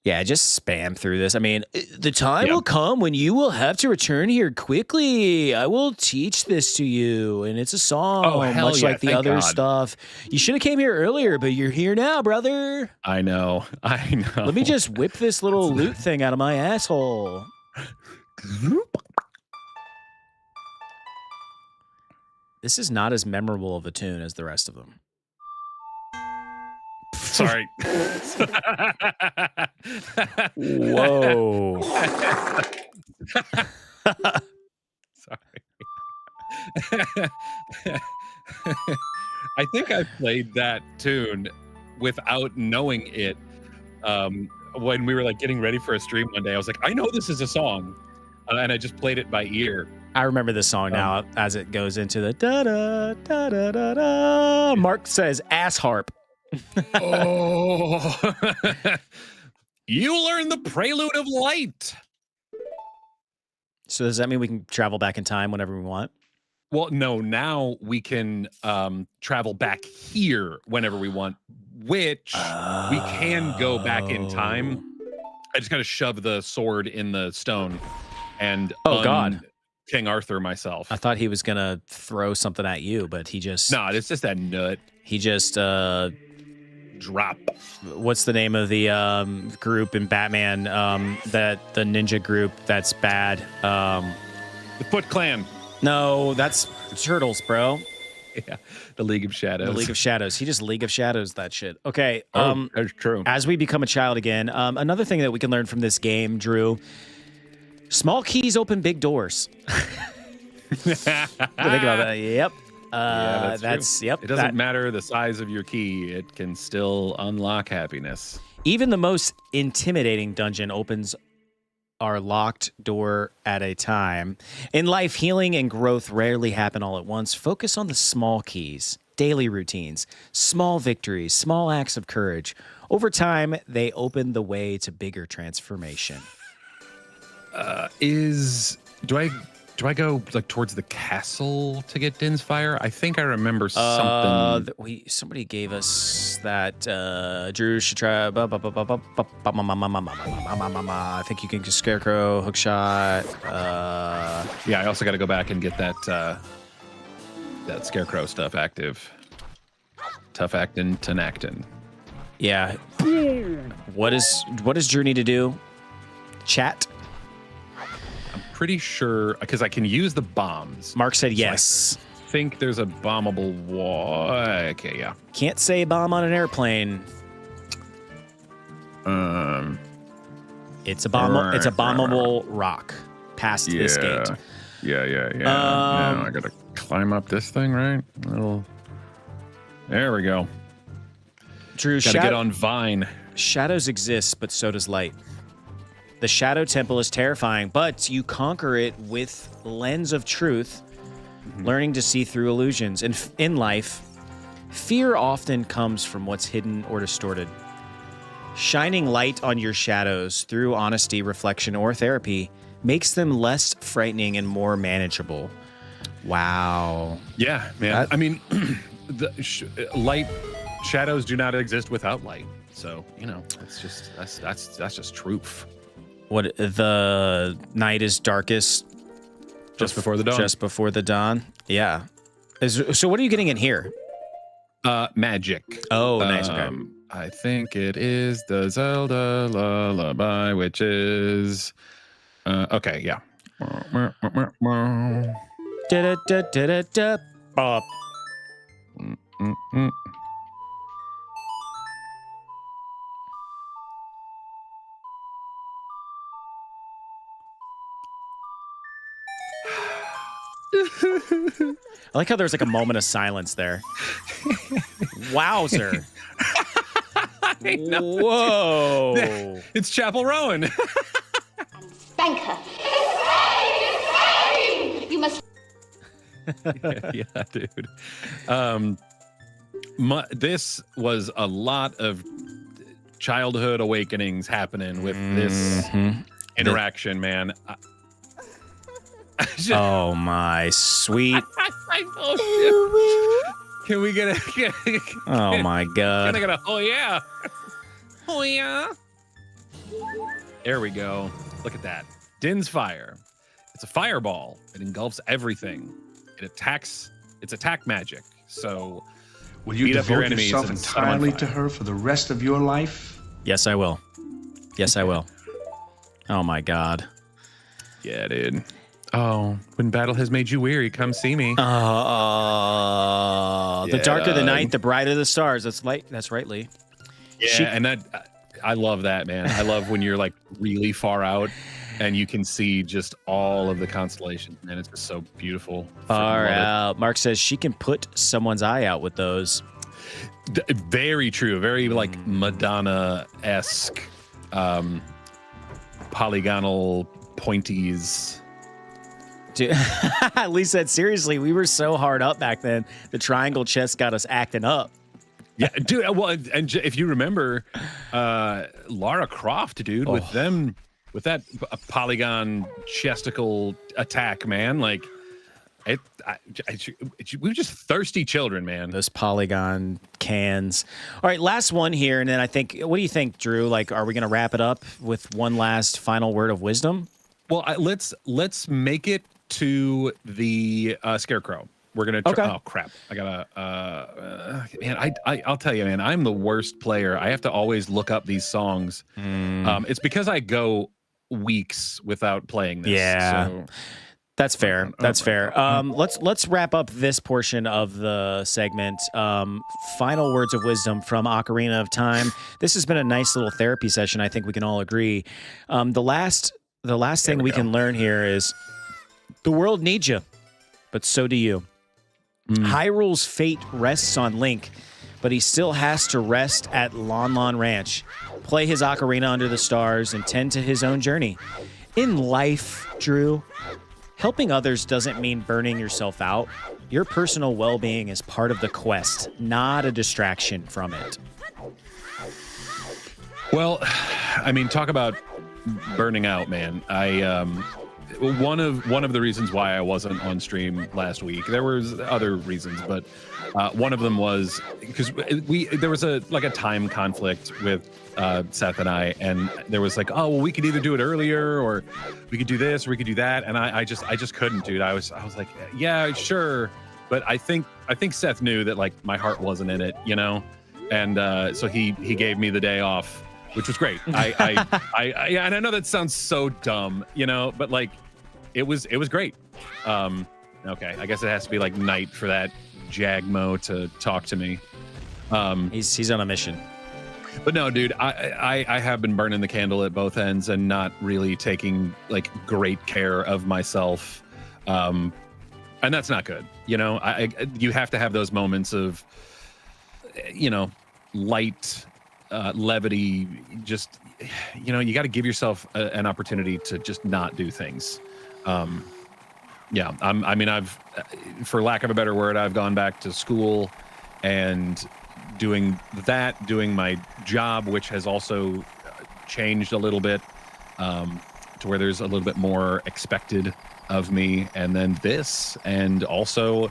Yeah, just spam through this. I mean, the time will come when you will have to return here quickly. I will teach this to you. And it's a song, much like the other stuff. You should have came here earlier, but you're here now, brother. I know. Let me just whip this little loot thing out of my asshole. This is not as memorable of a tune as the rest of them. Sorry. Whoa. Sorry. I think I played that tune without knowing it. When we were like getting ready for a stream one day, I was like, I know this is a song. And I just played it by ear. I remember this song now as it goes into the da-da, da-da, da-da. Mark says ass harp. Oh, you learn the Prelude of Light. So does that mean we can travel back in time whenever we want? Well, no, now we can travel back here whenever we want, which we can go back in time. I just got to shove the sword in the stone and God, King Arthur myself. I thought he was gonna throw something at you, but he just it's just that nut. He just drop. What's the name of the group in Batman? That the ninja group that's bad. The Foot Clan. No, that's Turtles, bro. Yeah, the League of Shadows. The League of Shadows. He just League of Shadows that shit. Okay. That's true. As we become a child again, another thing that we can learn from this game, Drew. Small keys open big doors. Think about that. Yep. Yeah, that's true. Yep. It doesn't matter the size of your key; it can still unlock happiness. Even the most intimidating dungeon opens our locked door at a time. In life, healing and growth rarely happen all at once. Focus on the small keys, daily routines, small victories, small acts of courage. Over time, they open the way to bigger transformation. Do I go like towards the castle to get Din's Fire? I think I remember something. Somebody gave us that. Drew should try. I think you can just Scarecrow, Hookshot. Yeah, I also got to go back and get that that Scarecrow stuff active. Tough actin', Tenactin. Yeah. What does Drew need to do? Chat. Pretty sure because I can use the bombs. Mark said yes. I think there's a bombable wall. Okay, yeah. Can't say bomb on an airplane. It's a bomb. It's a bombable rock past this gate. Yeah. Now I gotta climb up this thing, right? There we go. Drew, Gotta get on Vine. shadows exist, but so does light. The Shadow Temple is terrifying, but you conquer it with lens of truth, learning to see through illusions. And in life, fear often comes from what's hidden or distorted. Shining light on your shadows through honesty, reflection, or therapy makes them less frightening and more manageable. Wow. Yeah, man. I mean, light shadows do not exist without light. So, it's just that's just truth. What the night is darkest Just before the dawn. Just before the dawn. Yeah. So what are you getting in here? Magic. Oh, nice. Okay. I think it is the Zelda lullaby, which is okay, yeah. Da-da-da-da-da-da. Bop. I like how there's like a moment of silence there. Wowzer. Whoa. It's Chapel Rowan. Thank her. You must. yeah, dude. This was a lot of childhood awakenings happening with this interaction, man. Oh my sweet. Can we get a? Oh my god. Can I get a? Oh yeah. Oh yeah. There we go. Look at that. Din's fire. It's a fireball. It engulfs everything. It attacks. It's attack magic. So, will you devote yourself entirely to her for the rest of your life? Yes, I will. Yes, I will. Oh my god. Yeah, dude. Oh, when battle has made you weary, come see me. The darker the night, the brighter the stars. That's right, Lee. Yeah, and I love that, man. I love when you're like really far out and you can see just all of the constellations, man. It's just so beautiful. Far out. Mark says she can put someone's eye out with those. Very true. Very like Madonna-esque, polygonal pointies. Dude, Lee said, seriously, we were so hard up back then. The triangle chest got us acting up. Yeah, dude. Well, and if you remember, Lara Croft, dude, with that polygon chesticle attack, man, like we were just thirsty children, man. Those polygon cans. All right, last one here, and then I think, what do you think, Drew? Like, are we going to wrap it up with one last final word of wisdom? Well, let's make it to the Scarecrow. We're gonna. Oh crap! I gotta. Man, I'll tell you, man. I'm the worst player. I have to always look up these songs. It's because I go weeks without playing this. Yeah. So. That's fair. That's fair. Let's wrap up this portion of the segment. Final words of wisdom from Ocarina of Time. This has been a nice little therapy session. I think we can all agree. The last thing we can learn here is the world needs you, but so do you. Hyrule's fate rests on Link, but he still has to rest at Lon Lon Ranch, play his ocarina under the stars, and tend to his own journey. In life, Drew, helping others doesn't mean burning yourself out. Your personal well-being is part of the quest, not a distraction from it. Well, I mean, talk about burning out, man. One of the reasons why I wasn't on stream last week, there was other reasons, but one of them was because there was a time conflict with Seth and I, and there was like, oh well, we could either do it earlier or we could do this or we could do that, and I just couldn't, dude. I was like, yeah, sure, but I think Seth knew that like my heart wasn't in it, and so he gave me the day off, which was great. I and I know that sounds so dumb, but like it was great. Okay, I guess it has to be like night for that Jagmo to talk to me. He's on a mission. But no, dude, I have been burning the candle at both ends and not really taking like great care of myself. And that's not good. You have to have those moments of light levity. Just, you got to give yourself an opportunity to just not do things. I've, for lack of a better word, I've gone back to school and doing my job, which has also changed a little bit, to where there's a little bit more expected of me. And then this, and also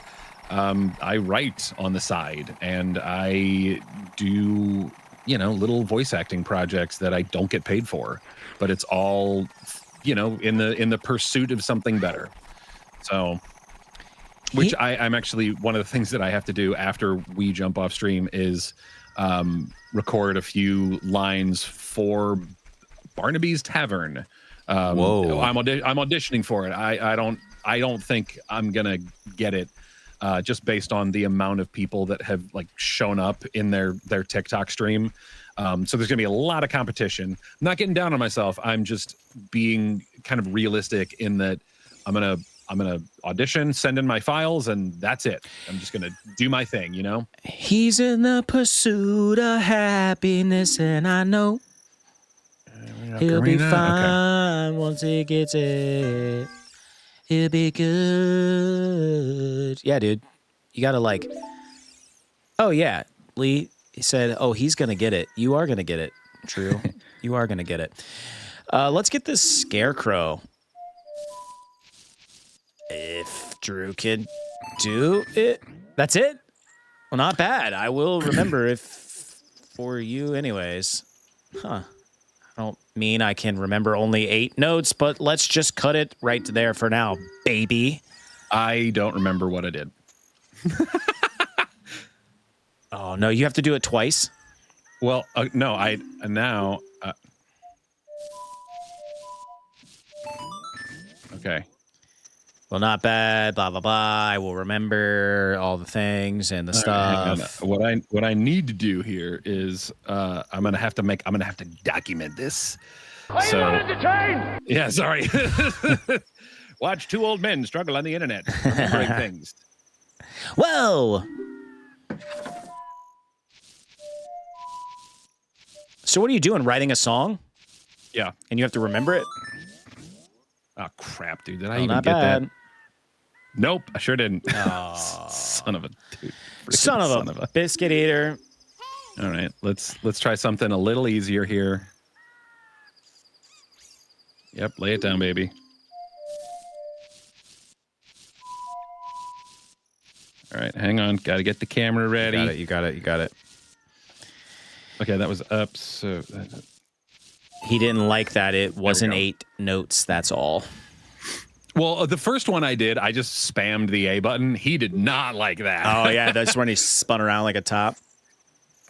I write on the side, and I do, little voice acting projects that I don't get paid for, but it's all, in the pursuit of something better. So, which I'm actually, one of the things that I have to do after we jump off stream is record a few lines for Barnaby's Tavern. Whoa! I'm auditioning for it. I don't think I'm gonna get it, just based on the amount of people that have shown up in their TikTok stream. So there's gonna be a lot of competition. I'm not getting down on myself. I'm just being kind of realistic in that I'm gonna audition, send in my files, and that's it. I'm just gonna do my thing, He's in the pursuit of happiness, and I know he'll be fine once he gets it. He'll be good. Yeah, dude. You gotta oh yeah, Lee said, oh, he's gonna get it. You are gonna get it. True. You are gonna get it. Let's get this scarecrow. If Drew can do it. That's it? Well, not bad. I will remember if for you anyways. Huh. I don't mean I can remember only 8 notes, but let's just cut it right there for now, baby. I don't remember what I did. Oh, no, you have to do it twice? Well, no, okay. Well, not bad, blah, blah, blah. I will remember all the things and the stuff. What I need to do here is I'm gonna have to document this. Are you not entertained? Yeah, sorry. Watch 2 old men struggle on the internet, remembering things. Whoa! So what are you doing? Writing a song? Yeah. And you have to remember it? Oh, crap, dude. Did I even not get bad. that? Nope, I sure didn't. Oh. Son of a dude. Son of a biscuit eater. All right, let's try something a little easier here. Yep, lay it down, baby. All right, hang on. Got to get the camera ready. You got it. Okay, that was up. So he didn't like that. It wasn't 8 notes. That's all. Well, the first one I did, I just spammed the A button. He did not like that. Oh yeah, that's when he spun around like a top.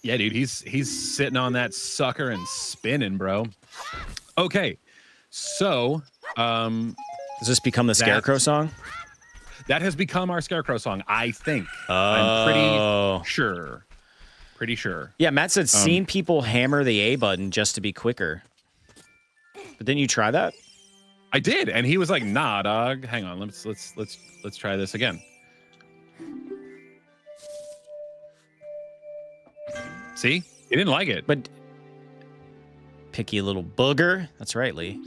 Yeah, dude, he's sitting on that sucker and spinning, bro. Okay, so does this become the Scarecrow song? That has become our Scarecrow song, I think. Oh. I'm pretty sure. Yeah, Matt said seen people hammer the A button just to be quicker. But didn't you try that? I did, and he was like, "Nah, dog. Hang on, let's try this again." See, he didn't like it. But picky little booger. That's right, Lee.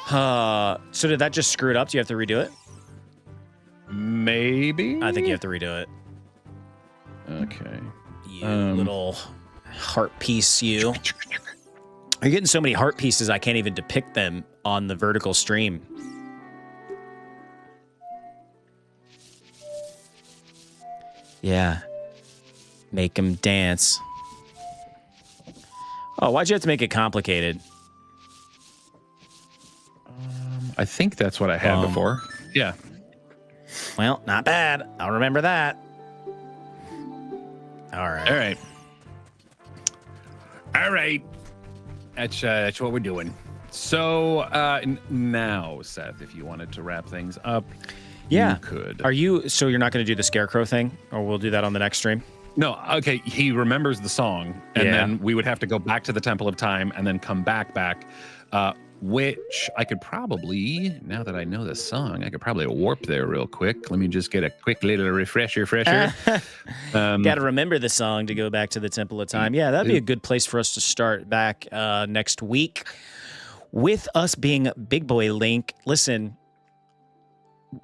So did that just screw it up? Do you have to redo it? Maybe. I think you have to redo it. Okay. You little heart piece, you. You're getting so many heart pieces, I can't even depict them on the vertical stream. Yeah. Make them dance. Oh, why'd you have to make it complicated? I think that's what I had before. Yeah. Well, not bad. I'll remember that. All right. That's what we're doing. So now, Seth, if you wanted to wrap things up, yeah, you could. So you're not going to do the Scarecrow thing, or we'll do that on the next stream? No, okay. He remembers the song, and then we would have to go back to the Temple of Time and then come back. which I could probably, now that I know the song, I could probably warp there real quick. Let me just get a quick little refresher. Got to remember the song to go back to the Temple of Time. Yeah, that'd be a good place for us to start back next week. With us being Big Boy Link, listen,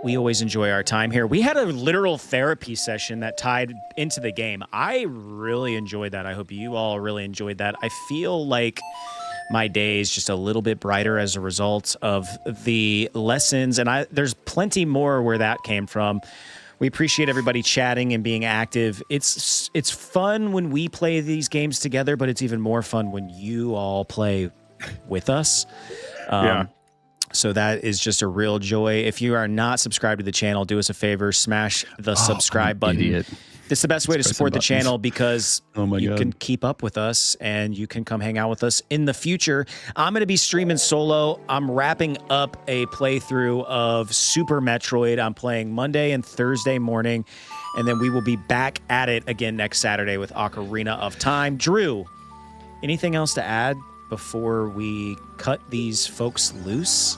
we always enjoy our time here. We had a literal therapy session that tied into the game. I really enjoyed that. I hope you all really enjoyed that. I feel like my day is just a little bit brighter as a result of the lessons, and there's plenty more where that came from. We appreciate everybody chatting and being active. It's fun when we play these games together, but it's even more fun when you all play with us. So that is just a real joy. If you are not subscribed to the channel, do us a favor, smash the subscribe button. Idiot. It's the best way to support the channel because you can keep up with us and you can come hang out with us in the future. I'm going to be streaming solo. I'm wrapping up a playthrough of Super Metroid. I'm playing Monday and Thursday morning, and then we will be back at it again next Saturday with Ocarina of Time. Drew, anything else to add before we cut these folks loose?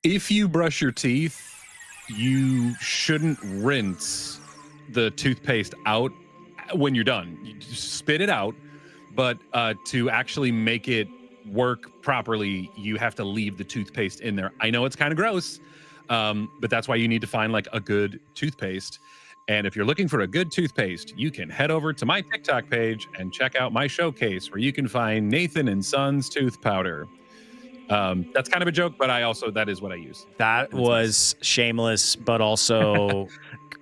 If you brush your teeth, you shouldn't rinse the toothpaste out when you're done. You just spit it out, but to actually make it work properly, you have to leave the toothpaste in there. I know it's kind of gross, but that's why you need to find like a good toothpaste. And if you're looking for a good toothpaste, you can head over to my TikTok page and check out my showcase where you can find Nathan and Sons tooth powder. That's kind of a joke, but that is what I use. That was shameless, but also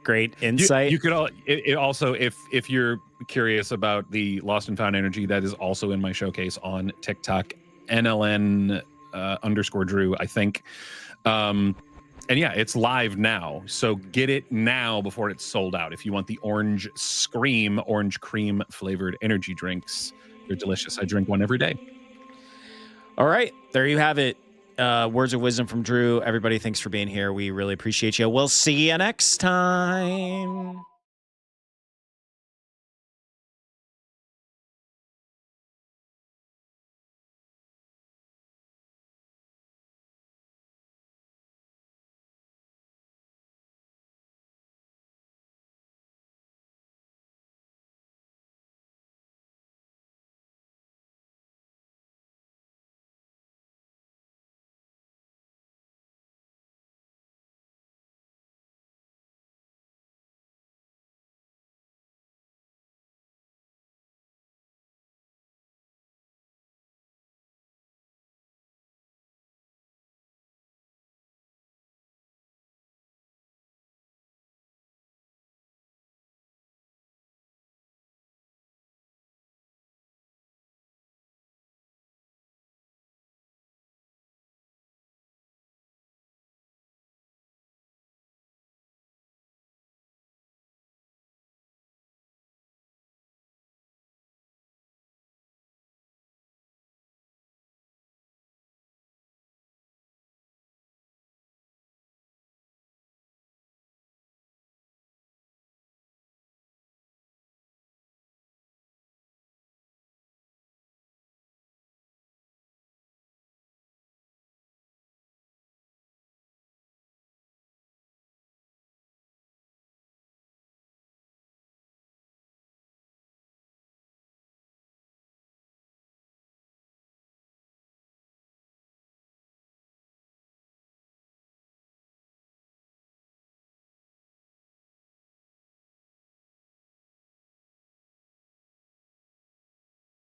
great insight. You could also, if you're curious about the Lost and Found Energy, that is also in my showcase on TikTok, NLN _Drew, I think. And yeah, it's live now. So get it now before it's sold out. If you want the orange cream flavored energy drinks, they're delicious. I drink one every day. All right, there you have it. Words of wisdom from Drew. Everybody, thanks for being here. We really appreciate you. We'll see you next time.